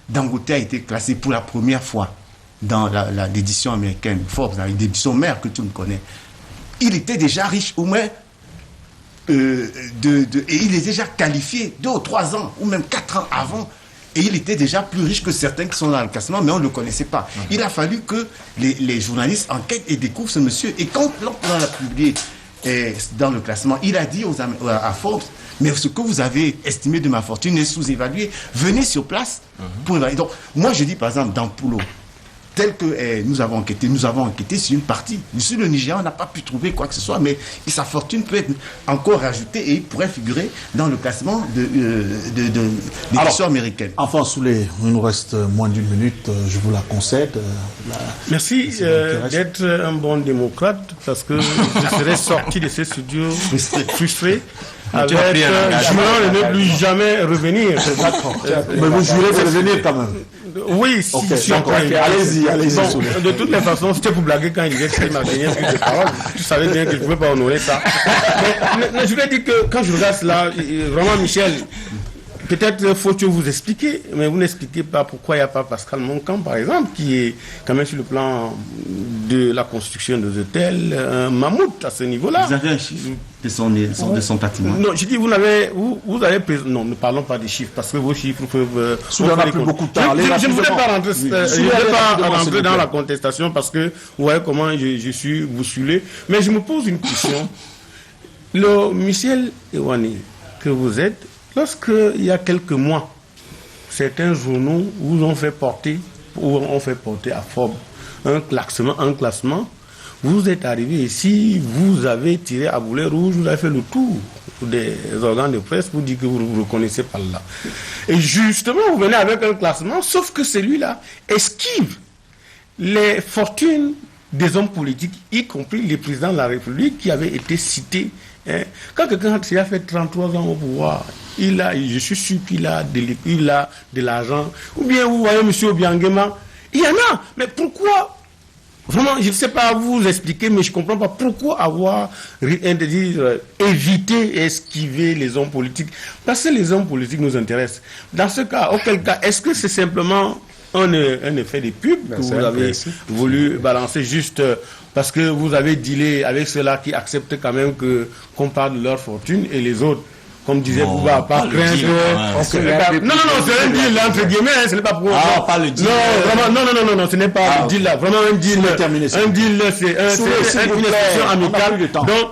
Dangote a été classé pour la première fois dans l'édition américaine, Forbes, dans l'édition mère que tout le monde connaît, il était déjà riche, au moins... et il est déjà qualifié 2 ou 3 ans, ou même 4 ans avant, et il était déjà plus riche que certains qui sont dans le classement, mais on ne le connaissait pas. Il a fallu que les journalistes enquêtent et découvrent ce monsieur. Et quand on l'a publié dans le classement, il a dit à Forbes, mais ce que vous avez estimé de ma fortune est sous-évalué. Venez sur place pour évaluer. Donc, moi, je dis par exemple, dans Poulot, tel que nous avons enquêté sur une partie. Sur le Nigeria, on n'a pas pu trouver quoi que ce soit, mais sa fortune peut être encore rajoutée et il pourrait figurer dans le classement des questions américaines. Enfin, Soulé, il nous reste moins d'une minute, je vous la concède. Merci d'être un bon démocrate, parce que je serais sorti de ce studio frustré. Avec jurant de ne plus jamais revenir. Mais vous jurez de revenir quand même. Oui, si on peut. Allez-y. Bon, de toutes les façons, c'était pour blaguer quand il disait que c'était ma dernière prise de parole. Tu savais bien que je ne pouvais pas honorer ça. Mais je voulais dire que quand je regarde cela, vraiment, Michel, peut-être faut-il vous expliquer, mais vous n'expliquez pas pourquoi il n'y a pas Pascal Moncan, par exemple, qui est quand même sur le plan de la construction des hôtels, un mammouth à ce niveau-là. Vous avez un chiffre de son patrimoine? Non, je dis, vous avez non, ne parlons pas des chiffres, parce que vos chiffres peuvent... On n'a plus beaucoup de temps. Je ne voulais pas rentrer dans la contestation, parce que vous voyez comment je suis bousculé. Mais je me pose une question. Le Michel Ewane que vous êtes, lorsque il y a quelques mois, certains journaux vous ont fait porter à Forbes un classement, vous êtes arrivé ici, vous avez tiré à boulet rouge, vous avez fait le tour des organes de presse pour dire que vous ne vous reconnaissez pas là. Et justement, vous venez avec un classement, sauf que celui-là esquive les fortunes des hommes politiques, y compris les présidents de la République qui avaient été cités. Quand quelqu'un a fait 33 ans au pouvoir, je suis sûr qu'il a de l'argent. Ou bien vous voyez M. Obiangema, il y en a. Mais pourquoi? Vraiment, je ne sais pas vous expliquer, mais je ne comprends pas pourquoi avoir évité et esquiver les hommes politiques. Parce que les hommes politiques nous intéressent. Dans ce cas, auquel cas, est-ce que c'est simplement un effet de pub que vous avez voulu balancer juste parce que vous avez dealé avec ceux-là qui acceptent quand même qu'on parle de leur fortune et les autres, comme disait Bouba, pas craindre. Non, c'est un deal entre guillemets, ce n'est pas pour. Ah, pas le deal. Non, ce n'est pas le deal là. Vraiment un deal. Un deal, c'est une expression amicale. Donc,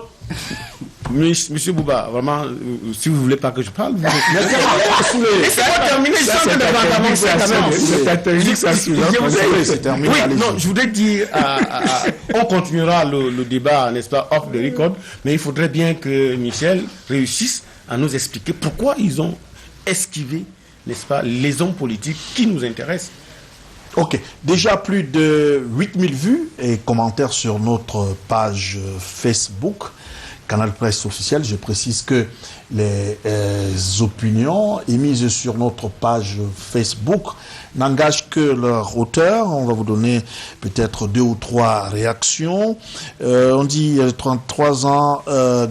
Monsieur Bouba, vraiment, si vous ne voulez pas que je parle, vous je voudrais dire, on continuera le débat, n'est-ce pas, off the record, mais il faudrait bien que Michel réussisse à nous expliquer pourquoi ils ont esquivé, n'est-ce pas, les hommes politiques qui nous intéressent. Ok, déjà plus de 8000 vues et commentaires sur notre page Facebook. Canal Presse officiel, je précise que les opinions émises sur notre page Facebook n'engagent que leur auteur. On va vous donner peut-être 2 ou 3 réactions. On dit 33 ans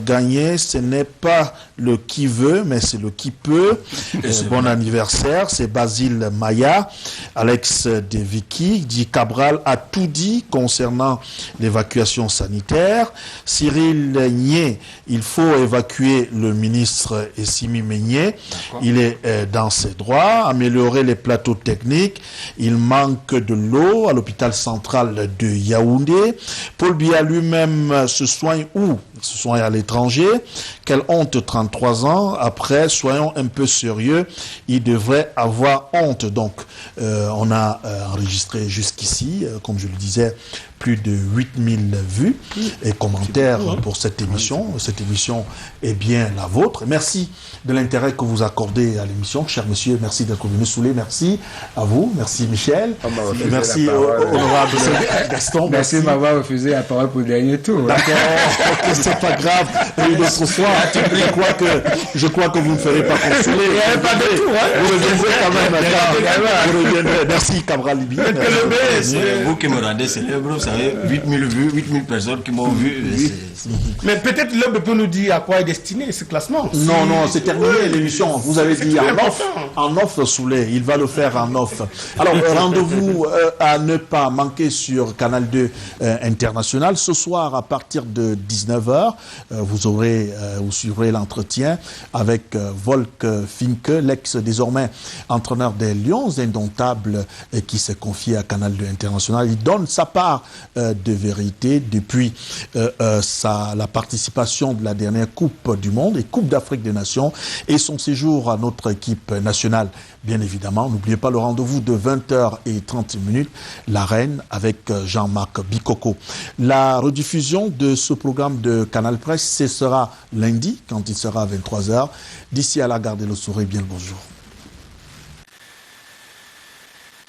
gagnés, ce n'est pas le qui veut, mais c'est le qui peut. Bon anniversaire, c'est Basile Maya. Alex Deviki dit Cabral a tout dit concernant l'évacuation sanitaire. Cyril Nié, il faut évacuer le ministre Essimi Meigné. Il est dans ses droits. Améliorer les plateaux techniques. Il manque de l'eau à l'hôpital central de Yaoundé. Paul Biya lui-même se soigne où? Se soigne à l'étranger. Quelle honte, 33 ans. Après, soyons un peu sérieux. Il devrait avoir honte. Donc, on a enregistré jusqu'ici, comme je le disais, plus de 8000 vues et commentaires pour cette émission. Cette émission est bien la vôtre. Merci de l'intérêt que vous accordez à l'émission. Cher monsieur, merci d'être venu. Soulé, merci à vous. Merci Michel. Et merci honorable Gaston. Merci de m'avoir refusé la parole pour le dernier tour. D'accord, c'est pas grave. Et d'autres soirs, je crois que vous ne ferez pas consoler. Il n'y avait pas de tour. Vous reviendrez quand même. Vous reviendrez. Merci Cabral Libi. Vous qui me rendez célèbre, vous savez, 8000 vues, 8000 personnes qui m'ont vu. Mais peut-être l'homme peut nous dire à quoi est destiné ce classement. Non, c'est terminé l'émission. Vous avez dit en off, Soulé. Il va le faire en off. Alors, rendez-vous à ne pas manquer sur Canal 2 International ce soir à partir de 19h. 19h. Vous suivrez l'entretien avec Volk Finke, l'ex-désormais entraîneur des Lions indomptables qui s'est confié à Canal 2 International. Il donne sa part de vérité depuis la participation de la dernière Coupe du Monde et Coupe d'Afrique des Nations et son séjour à notre équipe nationale. Bien évidemment, n'oubliez pas le rendez-vous de 20h30, l'Arène avec Jean-Marc Bikoko. La rediffusion de ce programme de Canal Presse, ce sera lundi, quand il sera à 23h. D'ici à là, gardez le sourire, bien le bonjour.